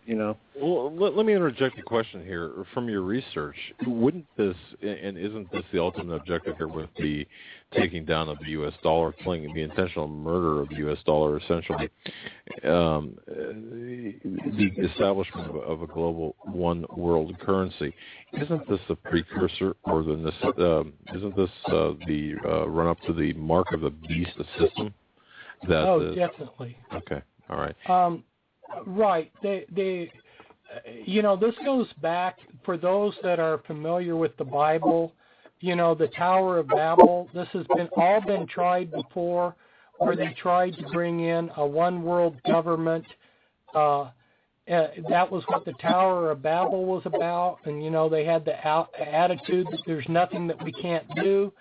Well, let me interject a question here. From your research, wouldn't this, and isn't this the ultimate objective here with the taking down of the U.S. dollar, killing the intentional murder of the U.S. dollar, essentially, the establishment of a global one world currency? Isn't this a precursor, or isn't this the run up to the mark of the beast system? Definitely. Okay. All right. Right. This goes back, for those that are familiar with the Bible, the Tower of Babel. This has been tried before, where they tried to bring in a one world government. That was what the Tower of Babel was about, and they had the attitude that there's nothing that we can't do.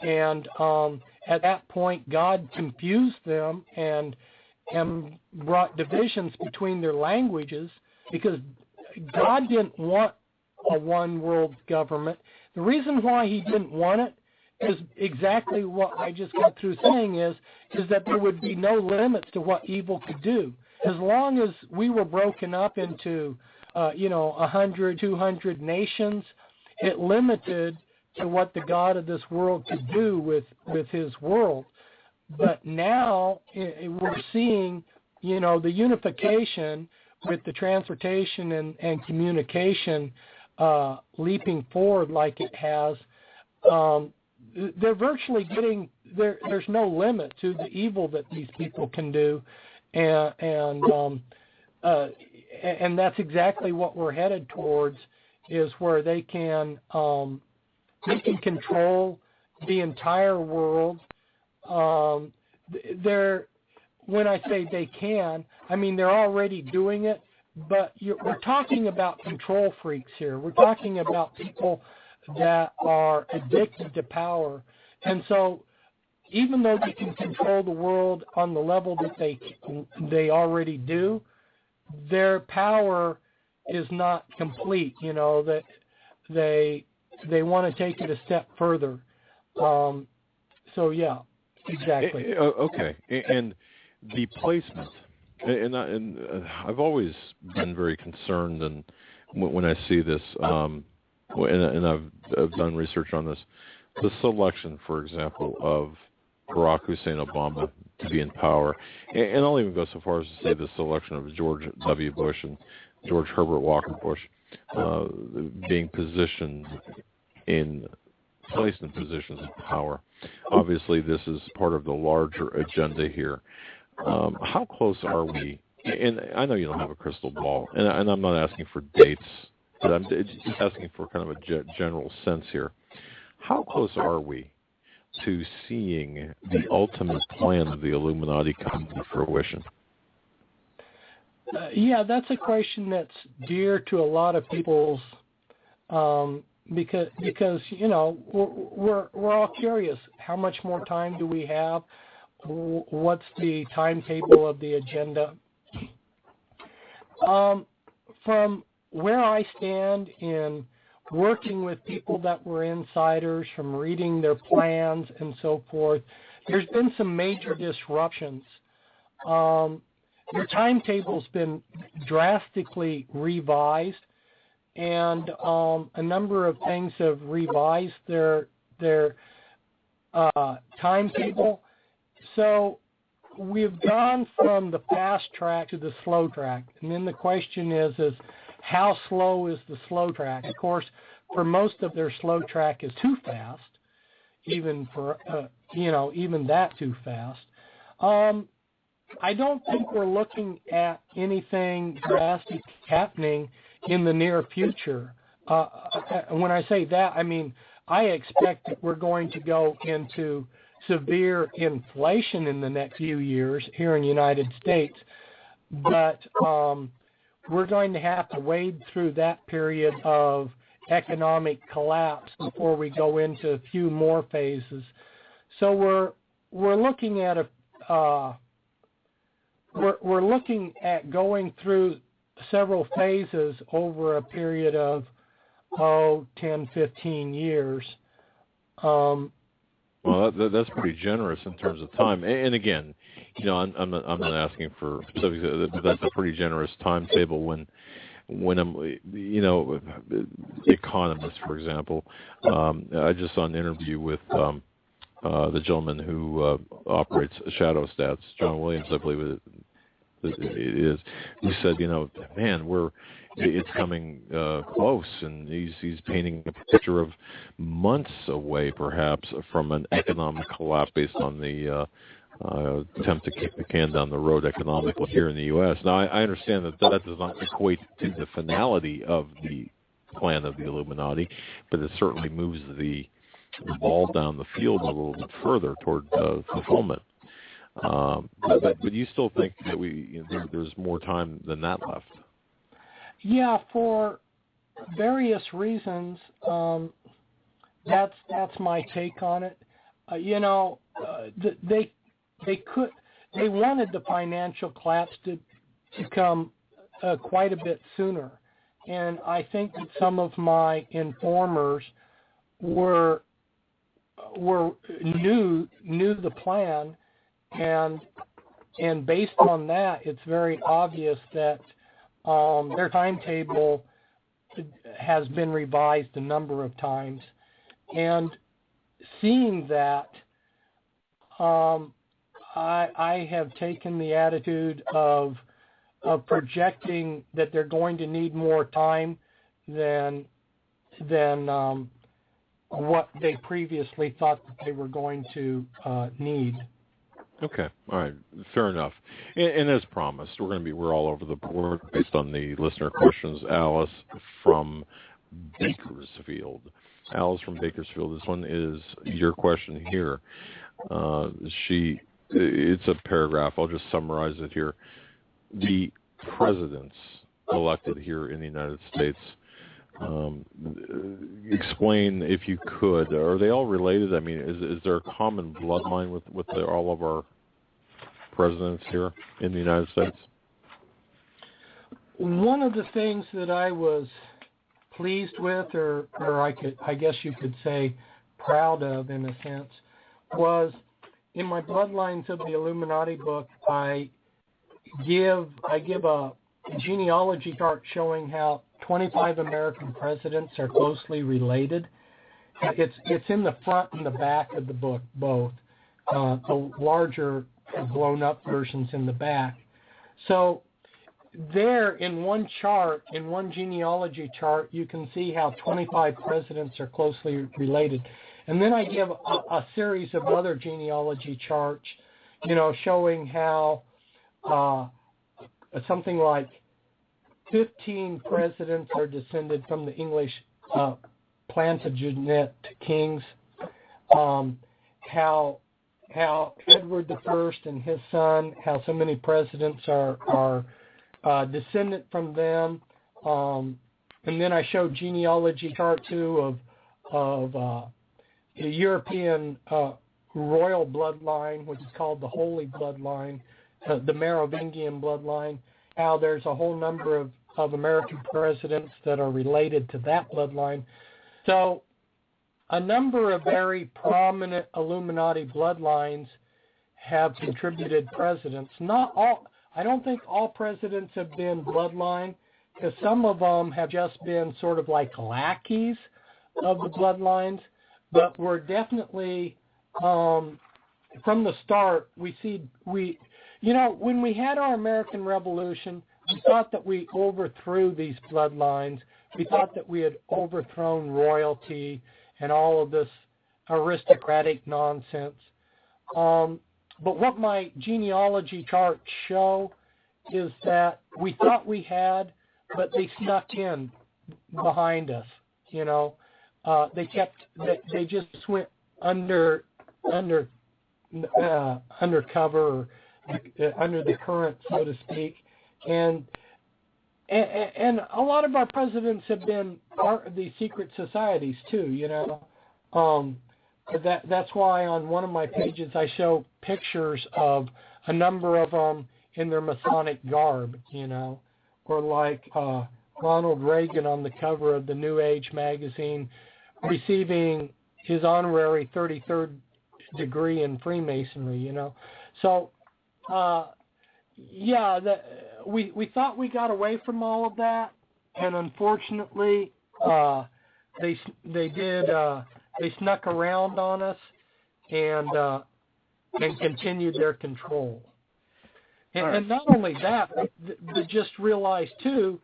And at that point, God confused them and brought divisions between their languages, because God didn't want a one world government. The reason why he didn't want it is exactly what I just got through saying, is that there would be no limits to what evil could do. As long as we were broken up into 100, 200 nations, it limited to what the God of this world could do with his world. But now we're seeing, the unification with the transportation and communication leaping forward like it has. They're virtually getting, there's no limit to the evil that these people can do. And that's exactly what we're headed towards, is where they can control the entire world. When I say they can, I mean they're already doing it, but we're talking about control freaks here. We're talking about people that are addicted to power. And so even though they can control the world on the level that they already do, their power is not complete. You know, that they want to take it a step further. So yeah, exactly. Okay, and the placement, and I've always been very concerned, and when I see this, and I've done research on this, the selection, for example, of Barack Hussein Obama to be in power, and I'll even go so far as to say the selection of George W. Bush and George Herbert Walker Bush being placed in positions of power. Obviously, this is part of the larger agenda here. How close are we? And I know you don't have a crystal ball, and I'm not asking for dates, but I'm just asking for kind of a general sense here. How close are we to seeing the ultimate plan of the Illuminati come to fruition? Yeah, that's a question that's dear to a lot of people's, because you know we're all curious. How much more time do we have? What's the timetable of the agenda? From where I stand in working with people that were insiders, from reading their plans and so forth, there's been some major disruptions. Their timetable's been drastically revised, and a number of things have revised their timetable. So we've gone from the fast track to the slow track, and then the question is how slow is the slow track? Of course, for most of their slow track is too fast, even for even that too fast. I don't think we're looking at anything drastic happening in the near future. When I say that, I mean I expect that we're going to go into severe inflation in the next few years here in the United States, but we're going to have to wade through that period of economic collapse before we go into a few more phases. So we're looking at we're looking at going through several phases over a period of 10, 15 years. Well, that's pretty generous in terms of time. And again, you know, I'm not asking for specifics, but that's a pretty generous timetable. When I'm, you know, economists, for example, I just saw an interview with the gentleman who operates Shadow Stats, John Williams, I believe it is. He said, you know, man, it's coming close, and he's painting a picture of months away, perhaps, from an economic collapse based on the attempt to kick the can down the road economically here in the U.S. Now, I understand that does not equate to the finality of the plan of the Illuminati, but it certainly moves the ball down the field a little bit further toward fulfillment. But you still think that there's more time than that left? Yeah, for various reasons. That's my take on it. You know, they wanted the financial collapse to come quite a bit sooner, and I think that some of my informers knew the plan, and based on that, it's very obvious that their timetable has been revised a number of times. And seeing that, I have taken the attitude of projecting that they're going to need more time than what they previously thought that they were going to need. Okay, all right, fair enough. And as promised, we're all over the board based on the listener questions. Alice from Bakersfield. Alice from Bakersfield. This one is your question here. It's a paragraph. I'll just summarize it here. The presidents elected here in the United States Explain, if you could, are they all related? I mean, is there a common bloodline with all of our presidents here in the United States? One of the things that I was pleased with, or I guess you could say proud of in a sense, was in my Bloodlines of the Illuminati book, I give a genealogy chart showing how 25 American presidents are closely related. It's in the front and the back of the book, both. The larger blown up versions in the back. So there in one chart, in one genealogy chart, you can see how 25 presidents are closely related. And then I give a series of other genealogy charts, showing how something like 15 presidents are descended from the English Plantagenet kings, how Edward I and his son, how so many presidents are descendant from them, and then I showed genealogy chart too of the European royal bloodline, which is called the Holy Bloodline, the Merovingian bloodline. How there's a whole number of American presidents that are related to that bloodline. So a number of very prominent Illuminati bloodlines have contributed presidents. Not all. I don't think all presidents have been bloodline, because some of them have just been sort of like lackeys of the bloodlines. But we're definitely, from the start, when we had our American Revolution, we thought that we overthrew these bloodlines. We thought that we had overthrown royalty and all of this aristocratic nonsense. But what my genealogy charts show is that we thought we had, but they snuck in behind us. They just went undercover, or under the current, so to speak, and a lot of our presidents have been part of these secret societies too. That's why on one of my pages I show pictures of a number of them in their Masonic garb, or like Ronald Reagan on the cover of the New Age magazine, receiving his honorary 33rd degree in Freemasonry, So, we thought we got away from all of that, and unfortunately, they snuck around on us and continued their control. And not only that, but just realize too,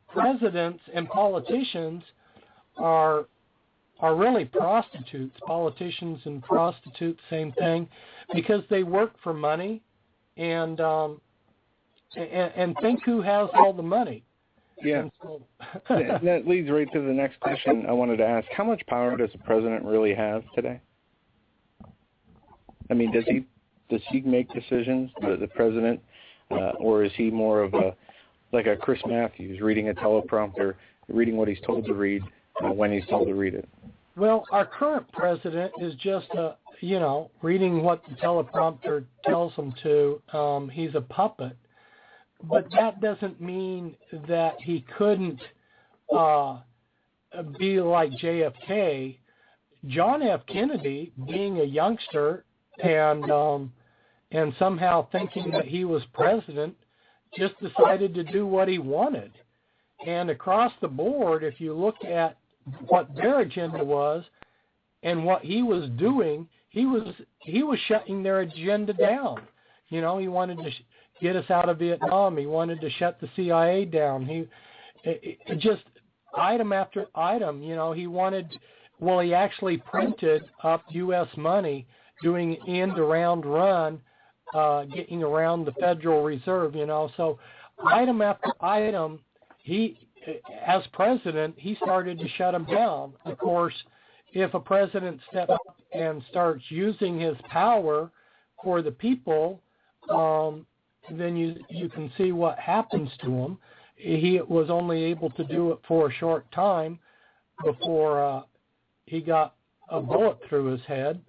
presidents and politicians are really prostitutes. Politicians and prostitutes, same thing, because they work for money and think who has all the money. Yeah. So that leads right to the next question I wanted to ask. How much power does the president really have today? I mean, does he make decisions, the president, or is he more of like a Chris Matthews, reading a teleprompter, reading what he's told to read when he's told to read it? Well, our current president is just reading what the teleprompter tells him to. He's a puppet. But that doesn't mean that he couldn't be like JFK. John F. Kennedy, being a youngster and somehow thinking that he was president, just decided to do what he wanted. And across the board, if you look at what their agenda was and what he was doing, he was shutting their agenda down. He wanted to get us out of Vietnam. He wanted to shut the CIA down. He just item after item, he actually printed up U.S. money, doing end-around run, getting around the Federal Reserve, So item after item, as president, he started to shut them down. Of course, if a president steps up and starts using his power for the people, then you can see what happens to him. he was only able to do it for a short time before he got a bullet through his head.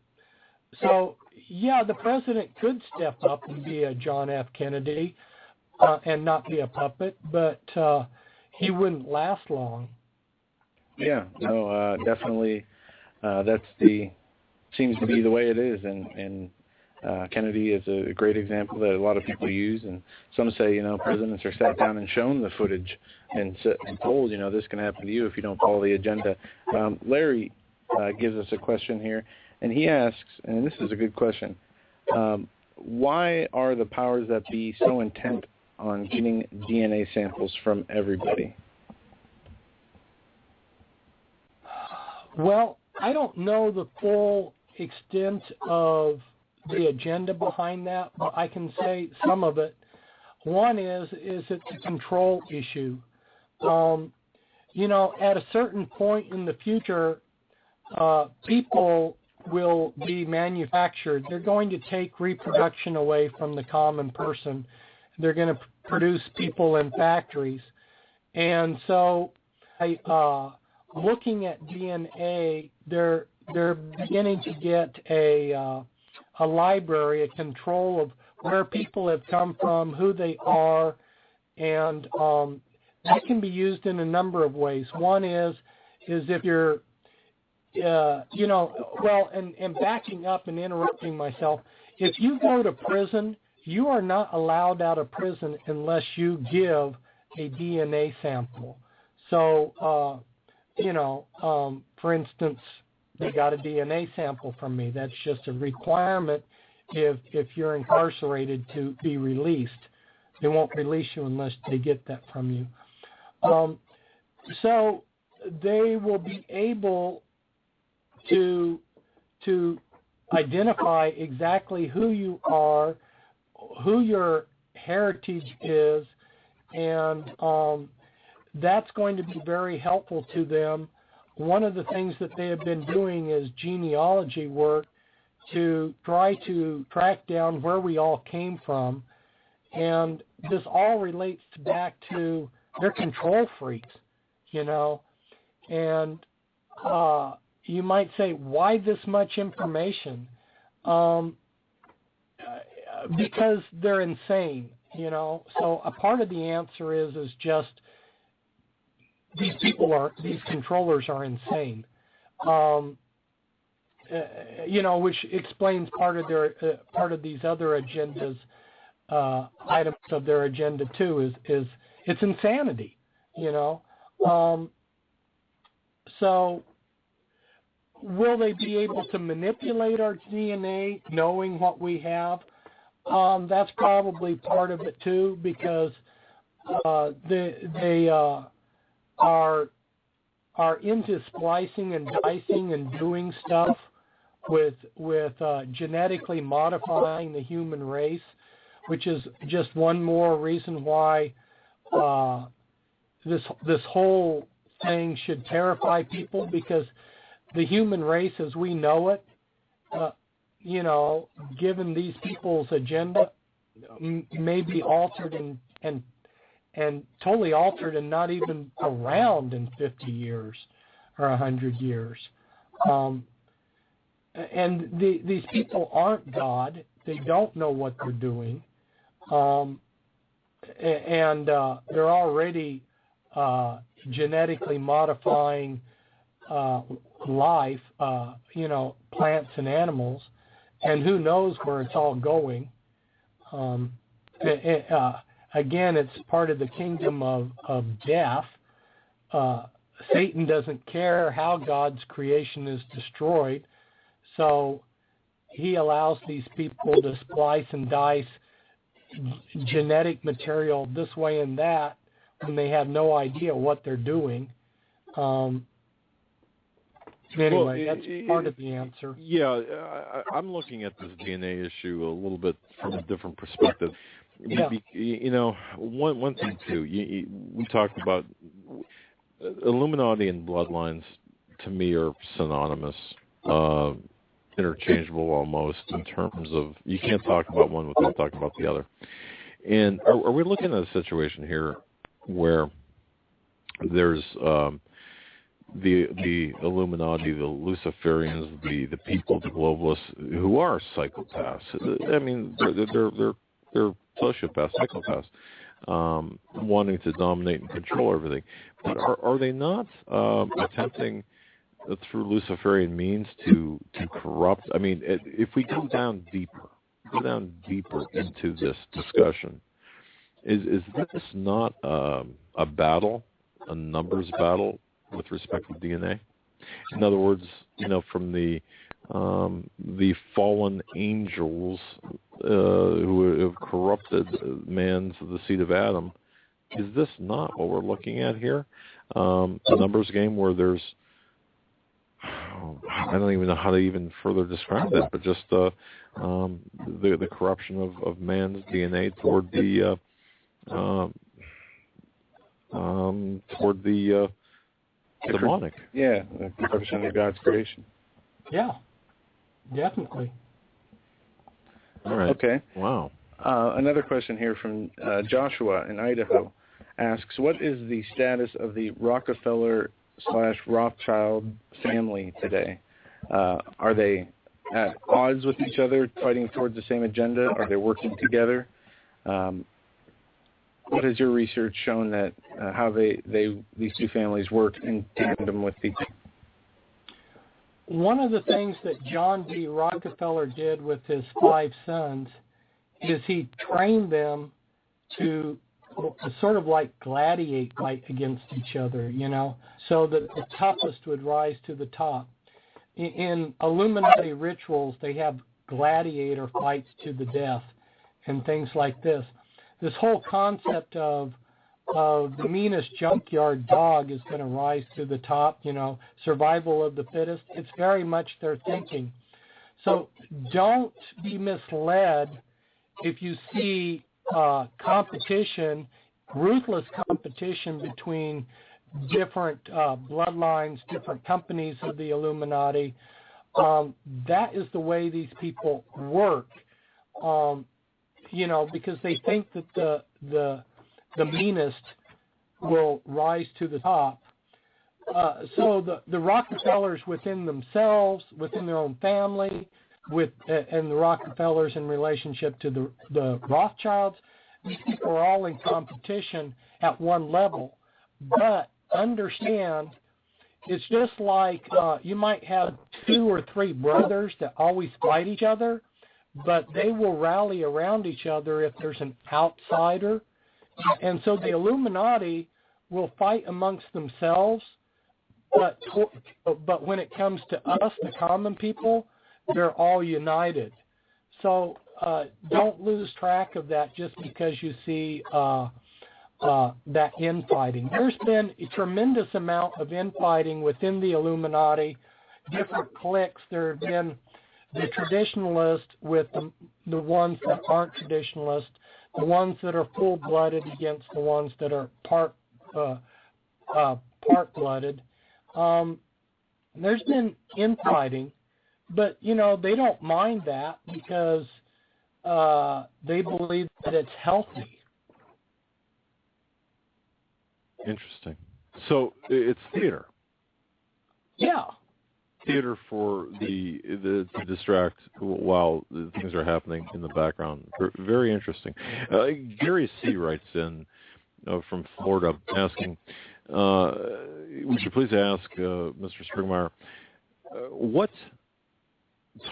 So, yeah, the president could step up and be a John F. Kennedy and not be a puppet, but he wouldn't last long. Yeah, no, definitely. Seems to be the way it is, and Kennedy is a great example that a lot of people use, and some say, presidents are sat down and shown the footage and told, this can happen to you if you don't follow the agenda. Larry gives us a question here, and he asks, and this is a good question, why are the powers that be so intent on getting DNA samples from everybody? Well, I don't know the full extent of the agenda behind that, but I can say some of it. One is it's a control issue. At a certain point in the future, people will be manufactured. They're going to take reproduction away from the common person. They're going to produce people in factories. And so looking at DNA, they're beginning to get a library, a control of where people have come from, who they are, and that can be used in a number of ways. One is if you're, and backing up and interrupting myself, if you go to prison, you are not allowed out of prison unless you give a DNA sample. So, for instance, they got a DNA sample from me. That's just a requirement if you're incarcerated to be released. They won't release you unless they get that from you. So they will be able to identify exactly who you are, who your heritage is, and that's going to be very helpful to them. One of the things that they have been doing is genealogy work to try to track down where we all came from. And this all relates back to they're control freaks, And you might say, why this much information? Because they're insane, So a part of the answer is just these controllers are insane, which explains part of these other agendas, items of their agenda too. Is it's insanity, So will they be able to manipulate our DNA, knowing what we have? That's probably part of it too, because they are into splicing and dicing and doing stuff with genetically modifying the human race, which is just one more reason why this whole thing should terrify people, because the human race as we know it, given these people's agenda, may be altered and totally altered and not even around in 50 years or 100 years. And these people aren't God. They don't know what they're doing. And they're already genetically modifying life, plants and animals, and who knows where it's all going. Again, it's part of the kingdom of death. Satan doesn't care how God's creation is destroyed, so he allows these people to splice and dice genetic material this way and that when they have no idea what they're doing. Anyway, that's part of the answer. Yeah, I'm looking at this DNA issue a little bit from a different perspective. Yeah. One thing too, we talked about Illuminati and bloodlines. To me, are synonymous, interchangeable almost, in terms of you can't talk about one without talking about the other. And are we looking at a situation here where there's the Illuminati, the Luciferians, the people, the globalists, who are psychopaths. I mean, they're sociopaths, psychopaths, wanting to dominate and control everything. But are they not attempting through Luciferian means to corrupt? I mean, if we go down deeper into this discussion, is this not a battle, a numbers battle with respect to DNA? In other words, from the fallen angels who have corrupted man's the seed of Adam, is this not what we're looking at here? A numbers game where there's, I don't even know how to even further describe that, but just the corruption of man's DNA toward the demonic. Yeah, the corruption of God's creation. Yeah, definitely. All right. Okay. Wow. Another question here from Joshua in Idaho asks, what is the status of the Rockefeller/Rothschild family today? Are they at odds with each other, fighting towards the same agenda? Are they working together? What has your research shown that how these two families work in tandem with each other? One of the things that John D. Rockefeller did with his 5 sons is he trained them to sort of like gladiate fight against each other, so that the toughest would rise to the top. In Illuminati rituals, they have gladiator fights to the death and things like this. This whole concept of the meanest junkyard dog is going to rise to the top, survival of the fittest. It's very much their thinking. So don't be misled if you see competition, ruthless competition between different bloodlines, different companies of the Illuminati. That is the way these people work, because they think that the meanest will rise to the top. So the Rockefellers within themselves, within their own family, and the Rockefellers in relationship to the Rothschilds, these people are all in competition at one level. But understand, it's just like you might have 2 or 3 brothers that always fight each other, but they will rally around each other if there's an outsider. And so the Illuminati will fight amongst themselves, but when it comes to us, the common people, they're all united. So don't lose track of that just because you see that infighting. There's been a tremendous amount of infighting within the Illuminati, different cliques. There have been the traditionalists with the ones that aren't traditionalists, the ones that are full-blooded against the ones that are part-blooded. There's been infighting, but, they don't mind that because they believe that it's healthy. Interesting. So it's theater. Yeah. Theater for to distract while things are happening in the background. Very interesting. Gary C. writes in from Florida asking, would you please ask Mr. Springmeyer, what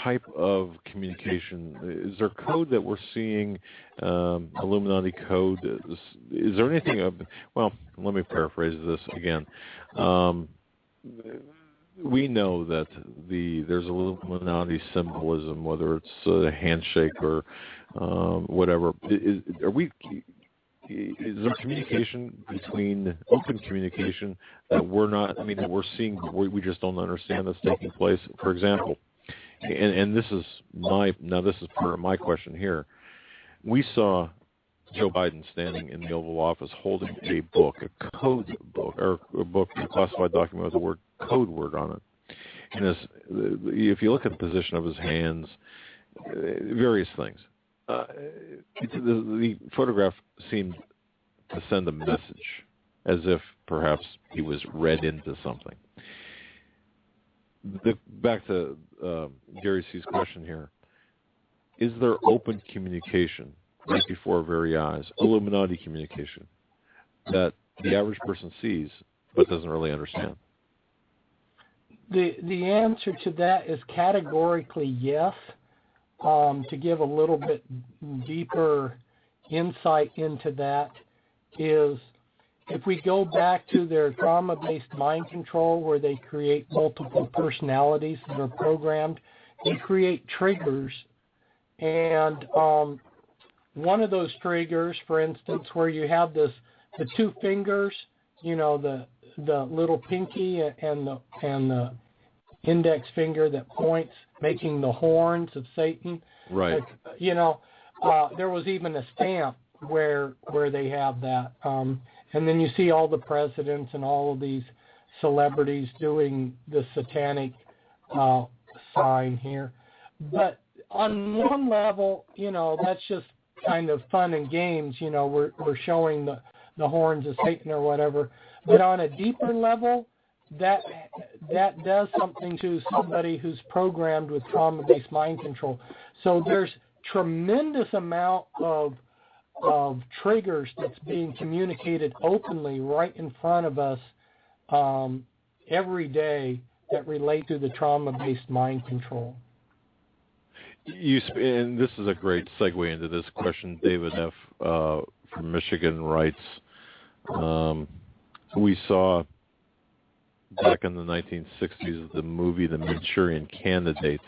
type of communication, is there code that we're seeing, Illuminati code? Is there anything, well, let me paraphrase this again. We know that there's Illuminati symbolism, whether it's a handshake or whatever. Is there communication open communication that that we're seeing, we just don't understand that's taking place? For example, and this is part of my question here. We saw Joe Biden standing in the Oval Office holding a book, a code book, or a book, a classified document with the word code word on it. And if you look at the position of his hands, various things, the photograph seemed to send a message, as if perhaps he was read into something. Back to Gary C's question here. Is there open communication right before our very eyes, Illuminati communication, that the average person sees but doesn't really understand? The answer to that is categorically yes. To give a little bit deeper insight into that is, if we go back to their trauma-based mind control, where they create multiple personalities that are programmed, they create triggers. And one of those triggers, for instance, where you have the two fingers, the little pinky and the index finger that points, making the horns of Satan. Right. There was even a stamp where they have that. And then you see all the presidents and all of these celebrities doing the satanic sign here. But on one level, that's just kind of fun and games. We're showing the horns of Satan or whatever. But on a deeper level, that does something to somebody who's programmed with trauma-based mind control. So there's tremendous amount of triggers that's being communicated openly right in front of us every day that relate to the trauma-based mind control. And this is a great segue into this question. David F. From Michigan writes, we saw back in the 1960s the movie The Manchurian Candidate.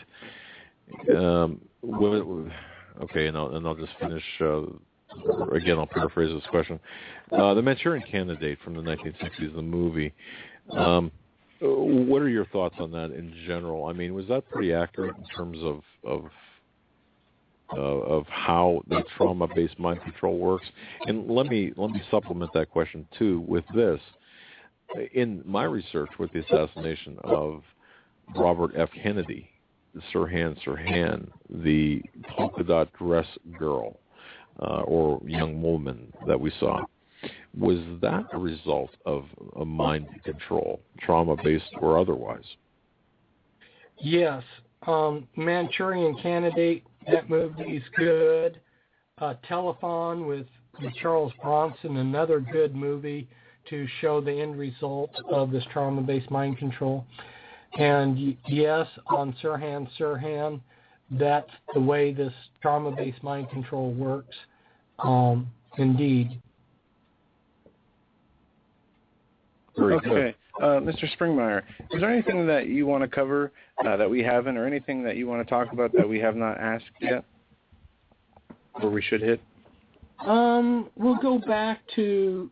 Okay, and I'll just finish. Again, I'll paraphrase this question. The Manchurian Candidate from the 1960s, the movie. What are your thoughts on that in general? I mean, was that pretty accurate in terms of how the trauma-based mind control works? And let me supplement that question too with this. In my research with the assassination of Robert F. Kennedy, Sirhan, the polka dot dress girl or young woman that we saw, was that a result of a mind control, trauma-based or otherwise? Yes. Manchurian Candidate, that movie is good. Telephone with Charles Bronson, another good movie to show the end result of this trauma-based mind control. And yes, on Sirhan, that's the way this trauma-based mind control works. Indeed. Okay. Mr. Springmeyer, is there anything that you want to cover that we haven't, or anything that you want to talk about that we have not asked yet, or we should hit? We'll go back to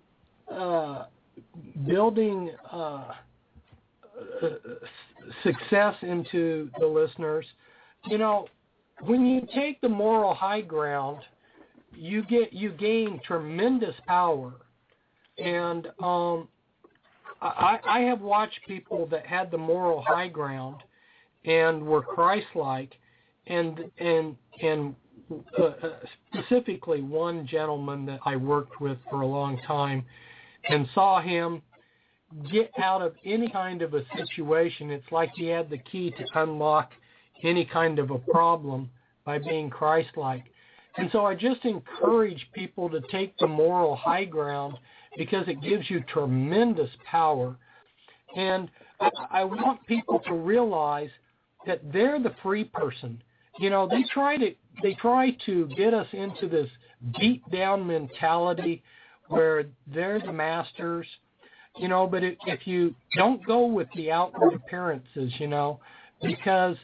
building success into the listeners. When you take the moral high ground, you gain tremendous power. And I have watched people that had the moral high ground and were Christ-like, and specifically one gentleman that I worked with for a long time, and saw him get out of any kind of a situation. It's like he had the key to unlock any kind of a problem by being Christ-like. And so I just encourage people to take the moral high ground, because it gives you tremendous power. And I want people to realize that they're the free person. They try to get us into this beat down mentality where they're the masters, but if you don't go with the outward appearances, because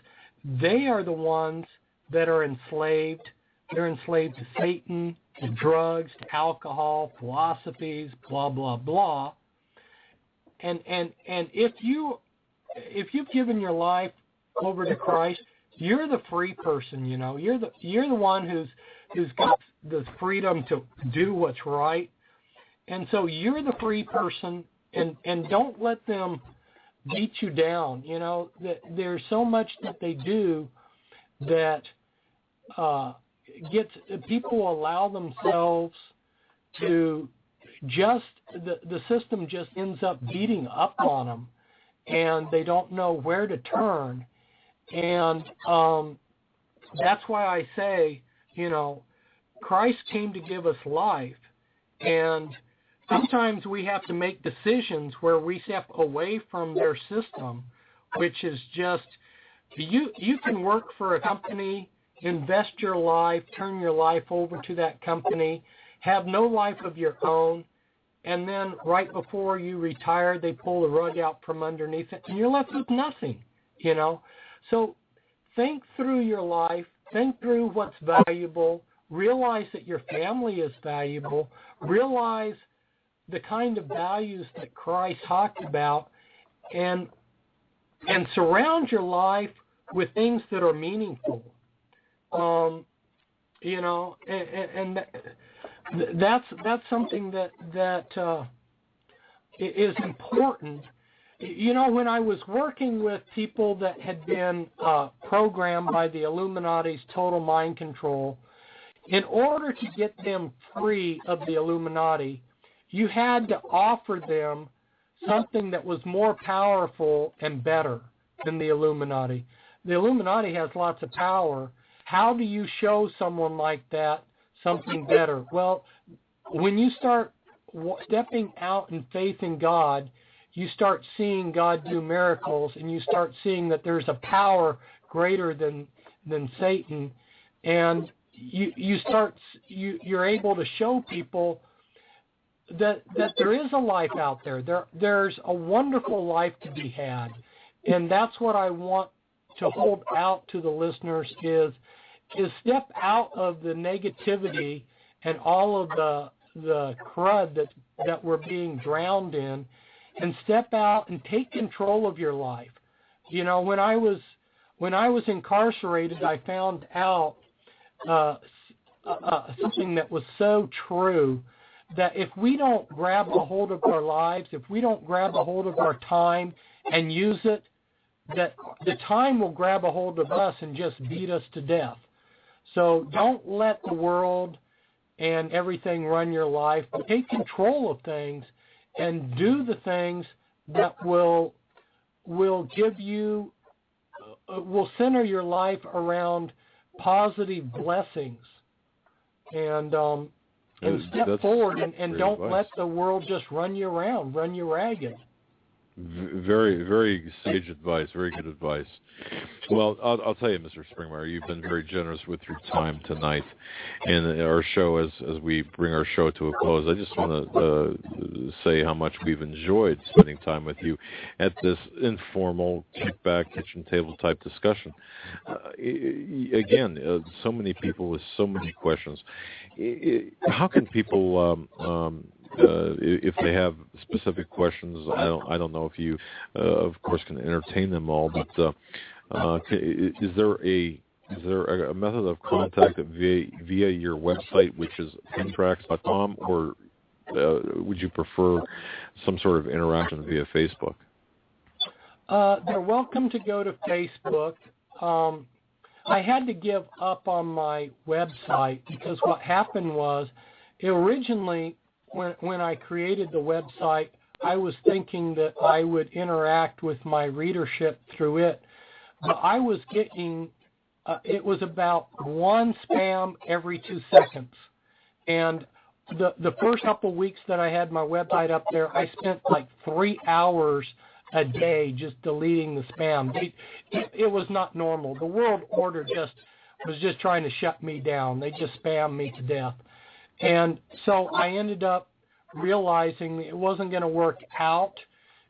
they are the ones that are enslaved. They're enslaved to Satan, to drugs, to alcohol, philosophies, blah, blah, blah. And if you've given your life over to Christ, you're the free person, You're the one who's got the freedom to do what's right. And so you're the free person, and don't let them beat you down. There's so much that they do that people allow themselves to the system just ends up beating up on them, and they don't know where to turn. And that's why I say, Christ came to give us life, and sometimes we have to make decisions where we step away from their system, which is just, you can work for a company, invest your life, turn your life over to that company, have no life of your own, and then right before you retire, they pull the rug out from underneath it, and you're left with nothing, So think through your life, think through what's valuable, realize that your family is valuable, realize the kind of values that Christ talked about, and surround your life with things that are meaningful. And that's something that is important. When I was working with people that had been programmed by the Illuminati's total mind control, in order to get them free of the Illuminati, you had to offer them something that was more powerful and better than the Illuminati. The Illuminati has lots of power. How do you show someone like that something better? Well, when you start stepping out in faith in God, you start seeing God do miracles, and you start seeing that there's a power greater than Satan, and you're able to show people that there is a life out there. There's a wonderful life to be had, and that's what I want to hold out to the listeners is step out of the negativity and all of the crud that we're being drowned in, and step out and take control of your life. When I was incarcerated, I found out something that was so true, that if we don't grab a hold of our lives, if we don't grab a hold of our time and use it, that the time will grab a hold of us and just beat us to death. So don't let the world and everything run your life, but take control of things and do the things that will give you, will center your life around positive blessings, and step forward and don't let the world just run you around, run you ragged. Very, very sage advice. Very good advice. Well, I'll tell you, Mr. Springmeyer, you've been very generous with your time tonight in our show. As we bring our show to a close, I just want to say how much we've enjoyed spending time with you at this informal, kickback, kitchen table type discussion. Again, so many people with so many questions. How can people if they have specific questions? I don't know if you, of course, can entertain them all, but is there a method of contact via your website, which is pentrax.com, or would you prefer some sort of interaction via Facebook? They're welcome to go to Facebook. I had to give up on my website because what happened was, originally, when I created the website, I was thinking that I would interact with my readership through it, but I was getting, it was about one spam every 2 seconds. And the first couple of weeks that I had my website up there, I spent like 3 hours a day just deleting the spam. It was not normal. The World Order was just trying to shut me down. They just spammed me to death. And so I ended up realizing it wasn't going to work out.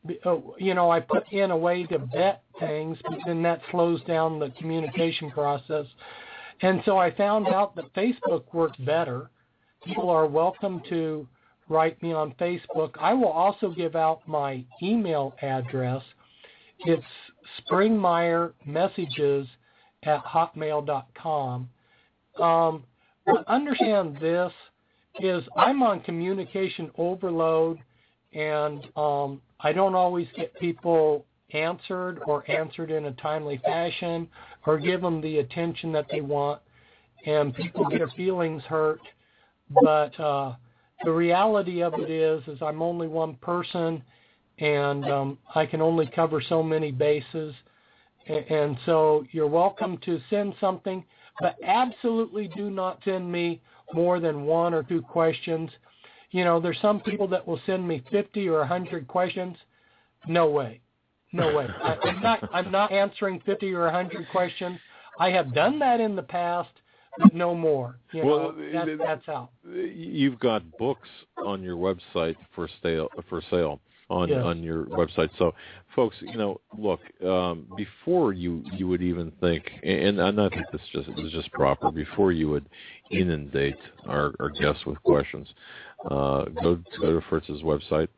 I put in a way to vet things, but then that slows down the communication process. And so I found out that Facebook works better. People are welcome to write me on Facebook. I will also give out my email address. It's springmeyermessages@hotmail.com. But understand this, is I'm on communication overload, and I don't always get people answered in a timely fashion or give them the attention that they want, and people get their feelings hurt. But the reality of it is I'm only one person, and I can only cover so many bases. And so you're welcome to send something, but absolutely do not send me more than 1 or 2 questions. You know, there's some people that will send me 50 or 100 questions. No way. No way. I'm not answering 50 or 100 questions. I have done that in the past, but no more. You know, that's out. You've got books on your website for sale on your website. So, folks, you know, look, before you would even think, and I think this is just proper, before you would inundate our guests with questions, go to Fritz's website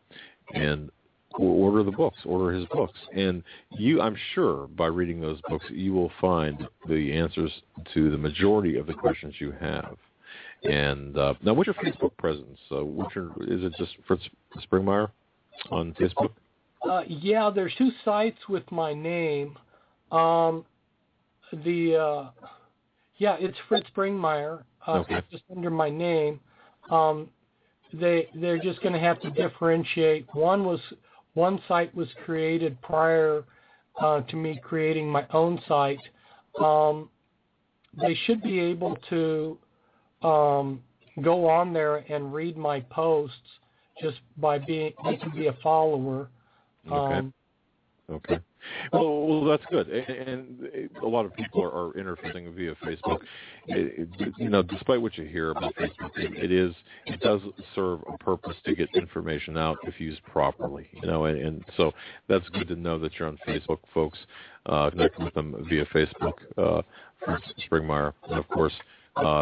and order the books, order his books. And I'm sure by reading those books, you will find the answers to the majority of the questions you have. And now, what's your Facebook presence? Is it just Fritz Springmeier on Facebook? Yeah, there's 2 sites with my name. It's Fritz Springmeier. Okay. It's just under my name. They're just going to have to differentiate. One site was created prior to me creating my own site. They should be able to go on there and read my posts just by they can be a follower. Okay. Well, that's good. And a lot of people are interfacing via Facebook. You know, despite what you hear about Facebook, it does serve a purpose to get information out if used properly. You know, and so that's good to know that you're on Facebook, folks. Connect with them via Facebook, Fritz Springmeier, and of course,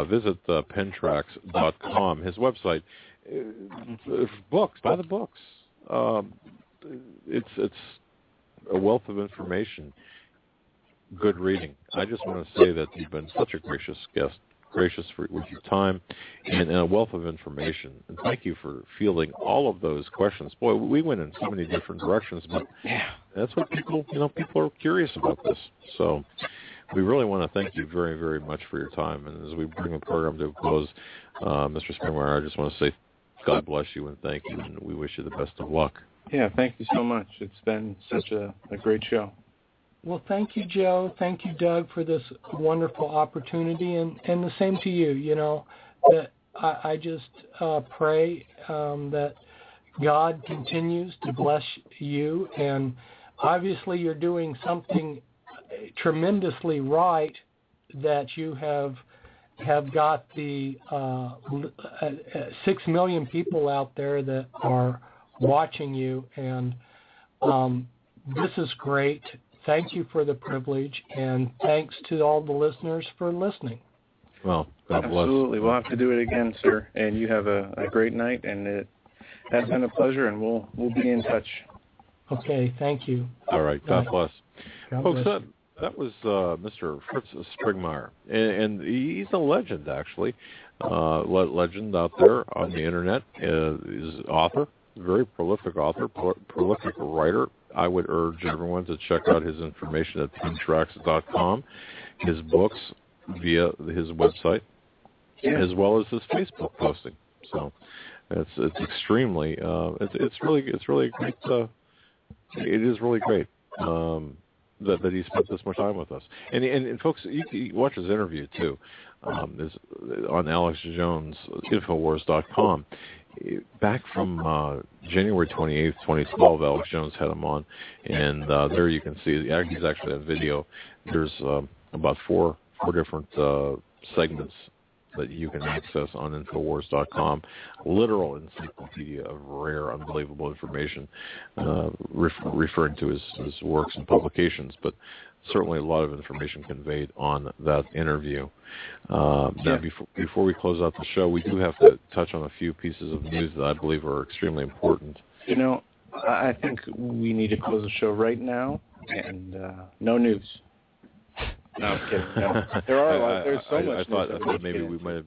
visit pentrax.com, his website. Books, buy the books. It's a wealth of information, good reading. I just want to say that you've been such a gracious guest, with your time, and a wealth of information. And thank you for fielding all of those questions. Boy, we went in so many different directions, but that's what people are curious about this. So we really want to thank you very, very much for your time. And as we bring the program to a close, Mr. Springmeier, I just want to say God bless you and thank you, and we wish you the best of luck. Yeah, thank you so much. It's been such a great show. Well, thank you, Joe. Thank you, Doug, for this wonderful opportunity, and the same to you. You know, that I just pray that God continues to bless you, and obviously you're doing something tremendously right, that you have got the 6 million people out there that are watching you, and this is great. Thank you for the privilege, and thanks to all the listeners for listening. Well, God bless. Absolutely. We'll have to do it again, sir. And you have a great night, and it has been a pleasure, and we'll be in touch. Okay, thank you. All right, God bless. God Folks, bless. that was Mr. Fritz Springmeier, and he's a legend, actually. Legend out there on the internet. Is author, very prolific author, prolific writer. I would urge everyone to check out his information at pentrax.com, his books via his website, as well as his Facebook posting. So it's extremely it's really great. It is really great that he spent this much time with us. And folks, you can watch his interview too. Is on alex+Jones, Infowars.com. Back from January 28th, 2012, Alex Jones had him on, and there you can see he's actually on video. There's about four different segments that you can access on Infowars.com. Literal encyclopedia of rare, unbelievable information, referring to his works and publications, but certainly a lot of information conveyed on that interview. Now, before we close out the show, we do have to touch on a few pieces of news that I believe are extremely important. You know, I think we need to close the show right now, and no news. No, I'm kidding. No. There are a lot. There's so much. I thought maybe we might have.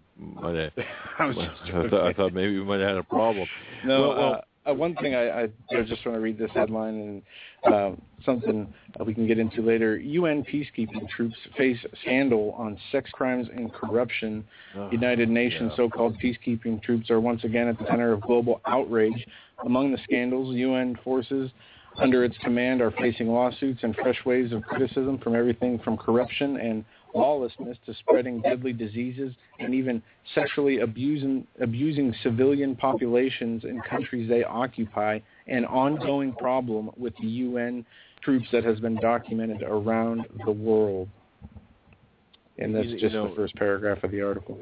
I thought maybe we might have had a problem. No, One thing I just want to read this headline and something we can get into later. UN peacekeeping troops face scandal on sex crimes and corruption. United Nations so-called peacekeeping troops are once again at the center of global outrage. Among the scandals, UN forces under its command are facing lawsuits and fresh waves of criticism from everything from corruption and lawlessness to spreading deadly diseases and even sexually abusing civilian populations in countries they occupy, an ongoing problem with the UN troops that has been documented around the world. And that's just the first paragraph of the article.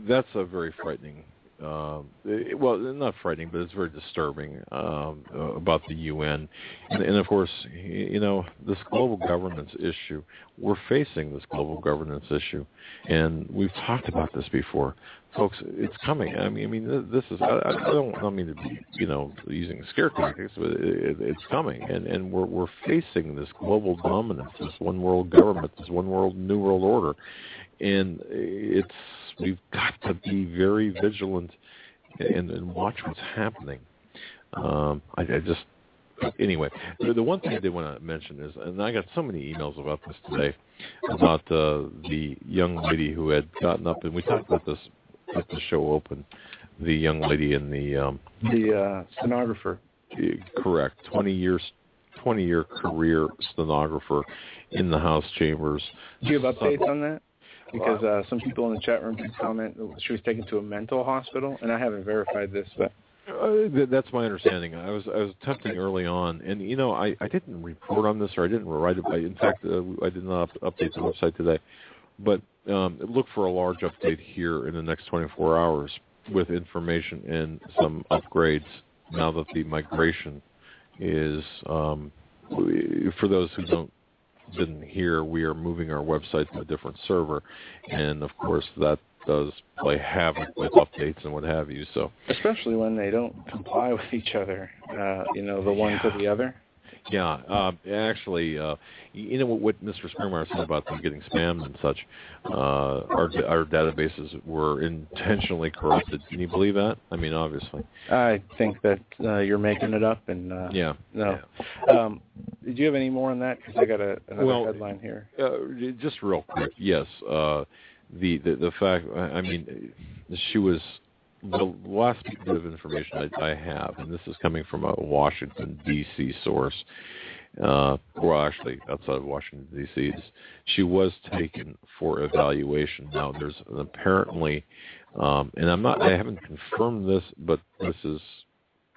That's a very frightening, well, not frightening, but it's very disturbing about the UN. And of course, this global governance issue, we're facing this global governance issue. And we've talked about this before. Folks, it's coming. I mean, this is, I don't mean to be, using scare tactics, but it's coming. And we're facing this global dominance, this one world government, this one world, New World Order. And we've got to be very vigilant and watch what's happening. Anyway, the one thing I did want to mention is, and I got so many emails about this today, about the young lady who had gotten up, and we talked about this at the show open, the young lady in the stenographer. Correct, 20-year career stenographer in the House chambers. Do you have updates on that? Because some people in the chat room did comment that she was taken to a mental hospital, and I haven't verified this, but that's my understanding. I was attempting early on, and I didn't report on this, or I didn't write about it. In fact, I did not update the website today, but look for a large update here in the next 24 hours with information and some upgrades now that the migration is. For those who didn't hear, we are moving our website to a different server, and of course that does play havoc with updates and what have you. So especially when they don't comply with each other, the one to the other. Yeah, actually, what Mr. Springmeyer said about them getting spammed and such. Our databases were intentionally corrupted. Can you believe that? I mean, obviously. I think that you're making it up. And no. Yeah. Did you have any more on that? Because I got another headline here. Just real quick. Yes. The fact. I mean, she was. The last bit of information I have, and this is coming from a Washington, D.C. source, well, actually outside of Washington, D.C., she was taken for evaluation. Now, there's apparently, and I haven't confirmed this, but this is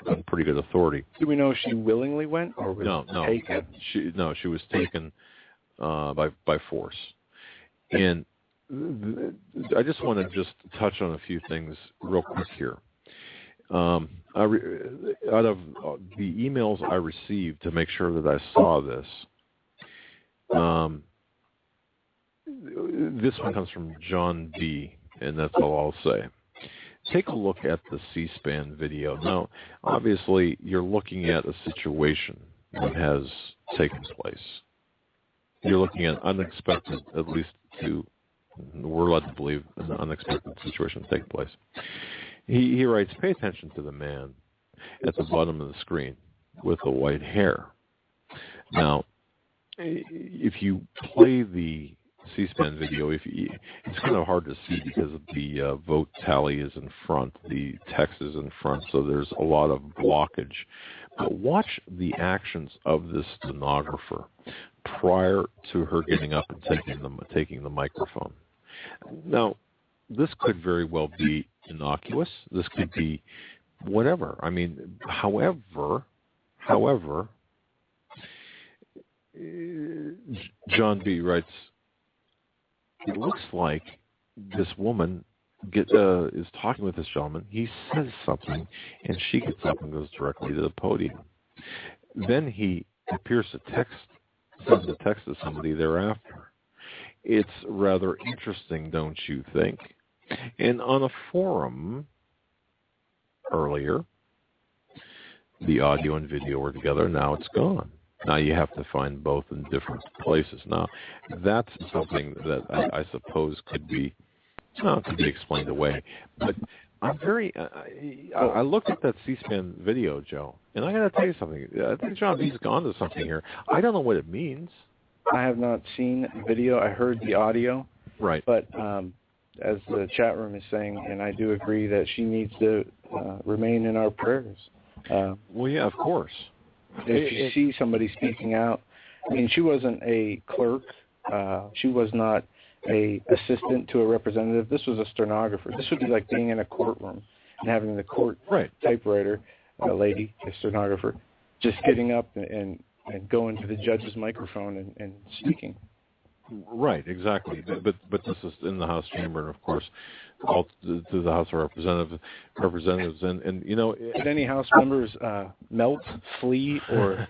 on pretty good authority. Do we know if she willingly went or was taken? She was taken by force. And I just want to touch on a few things real quick here. Out of the emails I received to make sure that I saw this, this one comes from John B., and that's all I'll say. Take a look at the C-SPAN video. Now, obviously, you're looking at a situation that has taken place. You're looking at unexpected, at least we're led to believe an unexpected situation taking place. He writes, pay attention to the man at the bottom of the screen with the white hair. Now, if you play the C-SPAN video, it's kind of hard to see because the vote tally is in front, the text is in front, so there's a lot of blockage. But watch the actions of this stenographer prior to her getting up and taking the microphone. Now, this could very well be innocuous. This could be whatever. I mean, however, John B. writes, it looks like this woman is talking with this gentleman. He says something, and she gets up and goes directly to the podium. Then he appears to send a text to somebody thereafter. It's rather interesting, don't you think? And on a forum earlier, the audio and video were together. Now it's gone. Now you have to find both in different places. Now, that's something that I suppose could be explained away. But I'm very. I looked at that C-SPAN video, Joe, and I got to tell you something. I think John B's gone to something here. I don't know what it means. I have not seen the video. I heard the audio. Right. But as the chat room is saying, and I do agree that she needs to remain in our prayers. Well, yeah, of course. If you see somebody speaking out, I mean, she wasn't a clerk. She was not a assistant to a representative. This was a stenographer. This would be like being in a courtroom and having the court typewriter, lady, a stenographer, just getting up and going to the judge's microphone and speaking. Right, exactly. But this is in the House chamber, and of course, all to the House of Representatives, and you know. Did any House members melt, flee, or?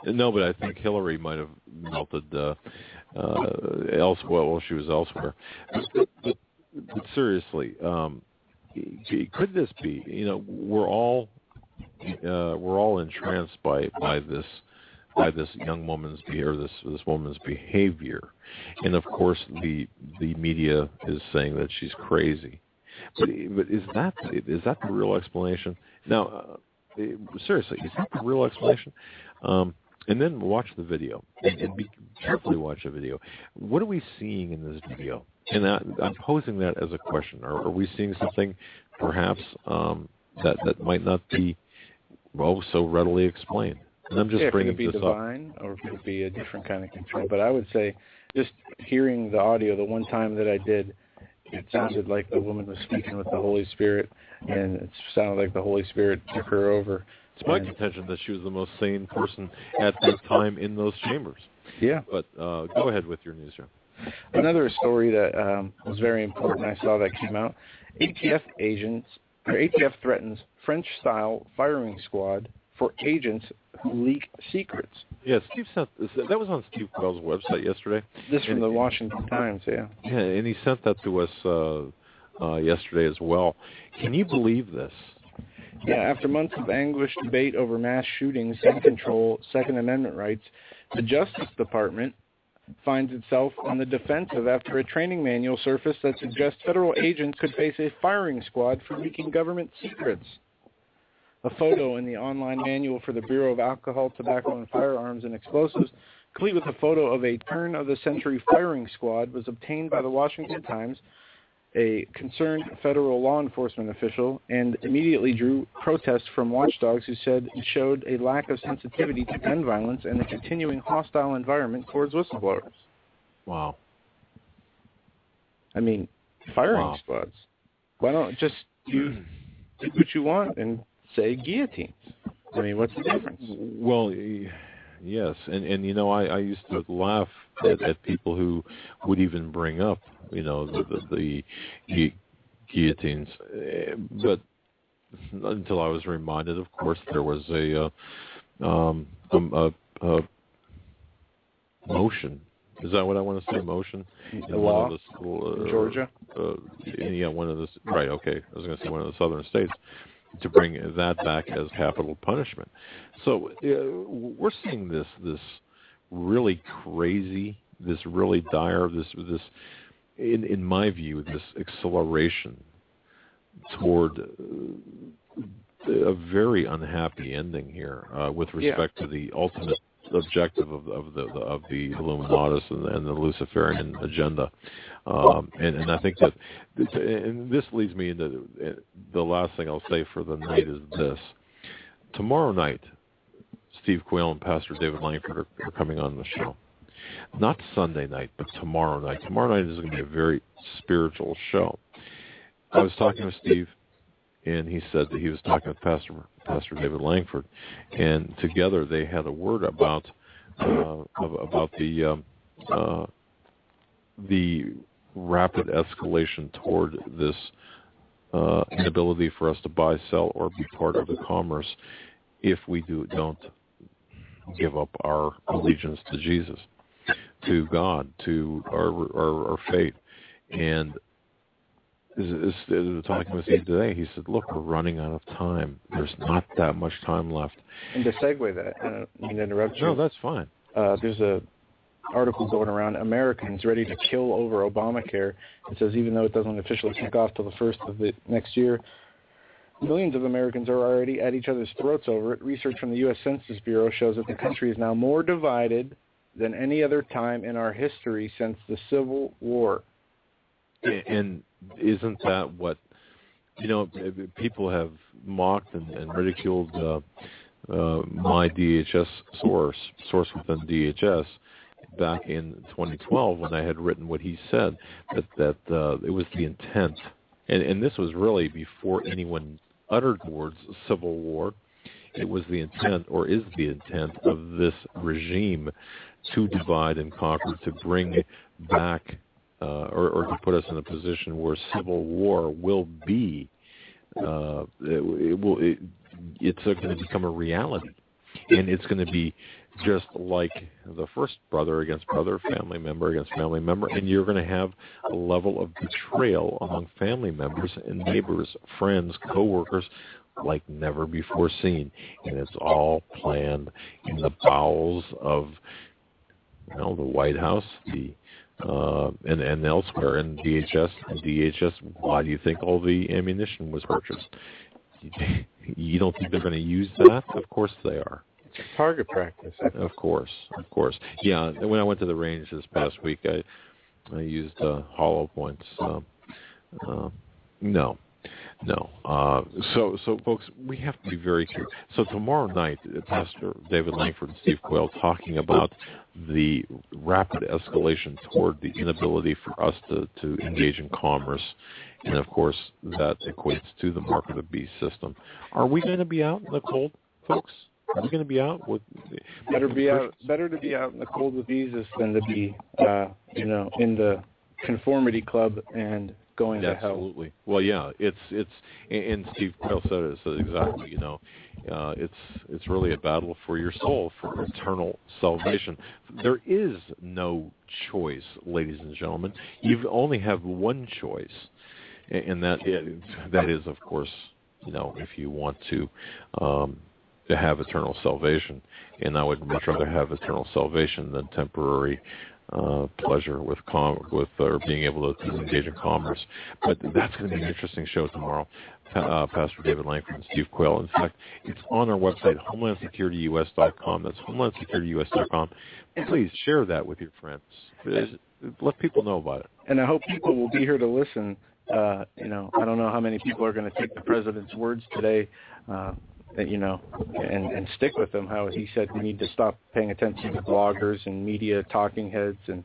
No, but I think Hillary might have melted elsewhere. Well, she was elsewhere. But seriously, could this be? You know, we're all entranced by this young woman's behavior, this woman's behavior, and of course the media is saying that she's crazy. But is that the real explanation? Now, seriously, is that the real explanation? And then watch the video, and be carefully watch the video. What are we seeing in this video? And I'm posing that as a question. Are we seeing something, perhaps, that might not be, well, so readily explained? And I'm just bringing this up. It could be divine, or it could be a different kind of control. But I would say, just hearing the audio, the one time that I did, it sounded like the woman was speaking with the Holy Spirit, and it sounded like the Holy Spirit took her over. It's my contention that she was the most sane person at that time in those chambers. Yeah. But go ahead with your news, Joe. Another story that was very important, I saw that came out. ATF threatens French-style firing squad for agents who leak secrets. Yeah, Steve sent that was on Steve Quayle's website yesterday. This from the Washington Times, yeah. Yeah, and he sent that to us yesterday as well. Can you believe this? Yeah, after months of anguished debate over mass shootings, gun control, Second Amendment rights, the Justice Department finds itself on the defensive after a training manual surfaced that suggests federal agents could face a firing squad for leaking government secrets. A photo in the online manual for the Bureau of Alcohol, Tobacco, and Firearms and Explosives, complete with a photo of a turn-of-the-century firing squad, was obtained by the Washington Times, a concerned federal law enforcement official, and immediately drew protests from watchdogs who said it showed a lack of sensitivity to gun violence and the continuing hostile environment towards whistleblowers. Wow. I mean, firing squads. Why don't just do what you want and say guillotines? I mean, what's the difference? Well, yes, and you know, I used to laugh at people who would even bring up, you know, the guillotines, but until I was reminded, of course, there was a motion. Is that what I want to say? Motion? The law? Georgia? Yeah, one of the, right, okay. I was going to say one of the southern states, to bring that back as capital punishment. So we're seeing this really crazy, this really dire, this in my view, this acceleration toward a very unhappy ending here with respect to the ultimate objective of the Illuminatus and the Luciferian agenda, and I think that, and this leads me into the last thing I'll say for the night is this: tomorrow night, Steve Quayle and Pastor David Langford are coming on the show. Not Sunday night, but tomorrow night. Tomorrow night is going to be a very spiritual show. I was talking with Steve, and he said that he was talking with Pastor David Langford, and together they had a word about the rapid escalation toward this inability for us to buy, sell, or be part of the commerce if we don't give up our allegiance to Jesus, to God, to our faith. And talking with Steve today, he said, look, we're running out of time. There's not that much time left. And to segue that, I don't mean to interrupt you. No, that's fine. There's a article going around, Americans ready to kill over Obamacare. It says even though it doesn't officially kick off till the 1st of the next year, millions of Americans are already at each other's throats over it. Research from the U.S. Census Bureau shows that the country is now more divided than any other time in our history since the Civil War. And isn't that what, people have mocked and ridiculed my DHS source within DHS back in 2012 when I had written what he said, that it was the intent, and this was really before anyone uttered the words Civil War. It was the intent, or is the intent, of this regime to divide and conquer, to bring back or to put us in a position where civil war will be, it's going to become a reality. And it's going to be just like the first brother against brother, family member against family member, and you're going to have a level of betrayal among family members and neighbors, friends, co-workers, like never before seen. And it's all planned in the bowels of the White House, and elsewhere in DHS. And DHS, why do you think all the ammunition was purchased? You don't think they're going to use that? Of course they are. Target practice. Of course. Yeah, when I went to the range this past week, I used hollow points. No. So folks, we have to be very careful. So tomorrow night, Pastor David Langford and Steve Quayle talking about the rapid escalation toward the inability for us to engage in commerce. And of course, that equates to the mark of the beast system. Are we going to be out in the cold, folks? Are we going to be out with? Better to be out in the cold with Jesus than to be, in the conformity club and going to hell. Absolutely. Well, yeah, it's and Steve Quayle said it exactly. It's really a battle for your soul, for eternal salvation. There is no choice, ladies and gentlemen. You only have one choice, and that is, of course, if you want to have eternal salvation. And I would much rather have eternal salvation than temporary pleasure with or being able to engage in commerce. But that's going to be an interesting show tomorrow. Pastor David Langford and Steve Quayle. In fact, it's on our website, HomelandSecurityUS.com. That's HomelandSecurityUS.com. Please share that with your friends. Let people know about it. And I hope people will be here to listen. I don't know how many people are going to take the president's words today, and stick with them. How he said we need to stop paying attention to bloggers and media talking heads and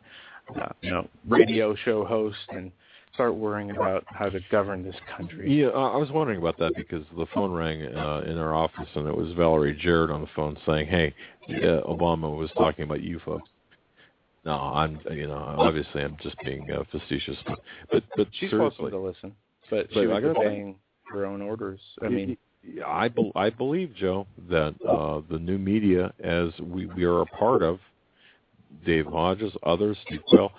radio show hosts and start worrying about how to govern this country. Yeah, I was wondering about that because the phone rang in our office and it was Valerie Jarrett on the phone saying, "Hey, Obama was talking about you folks." No, obviously I'm just being facetious, but she's seriously, welcome to listen. But she was obeying her own orders. I believe, Joe, that the new media, as we are a part of, Dave Hodges, others, Steve Quayle,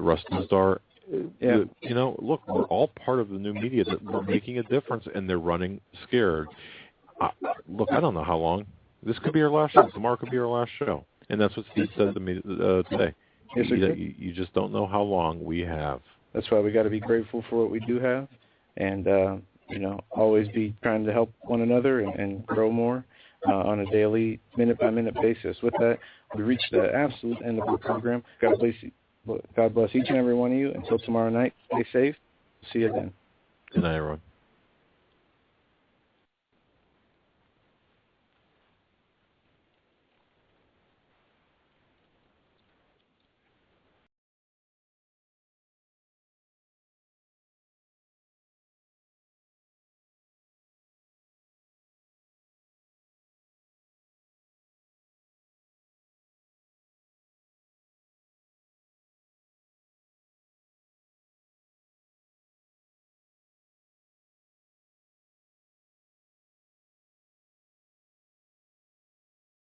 Russ Dizdar, look, we're all part of the new media that we're making a difference, and they're running scared. Look, I don't know how long. This could be our last show. Tomorrow could be our last show. And that's what Steve said to me today. Yes, you just don't know how long we have. That's why we got to be grateful for what we do have, and always be trying to help one another and grow more on a daily, minute-by-minute basis. With that, we reached the absolute end of the program. God bless each and every one of you. Until tomorrow night, stay safe. See you then. Good night, everyone.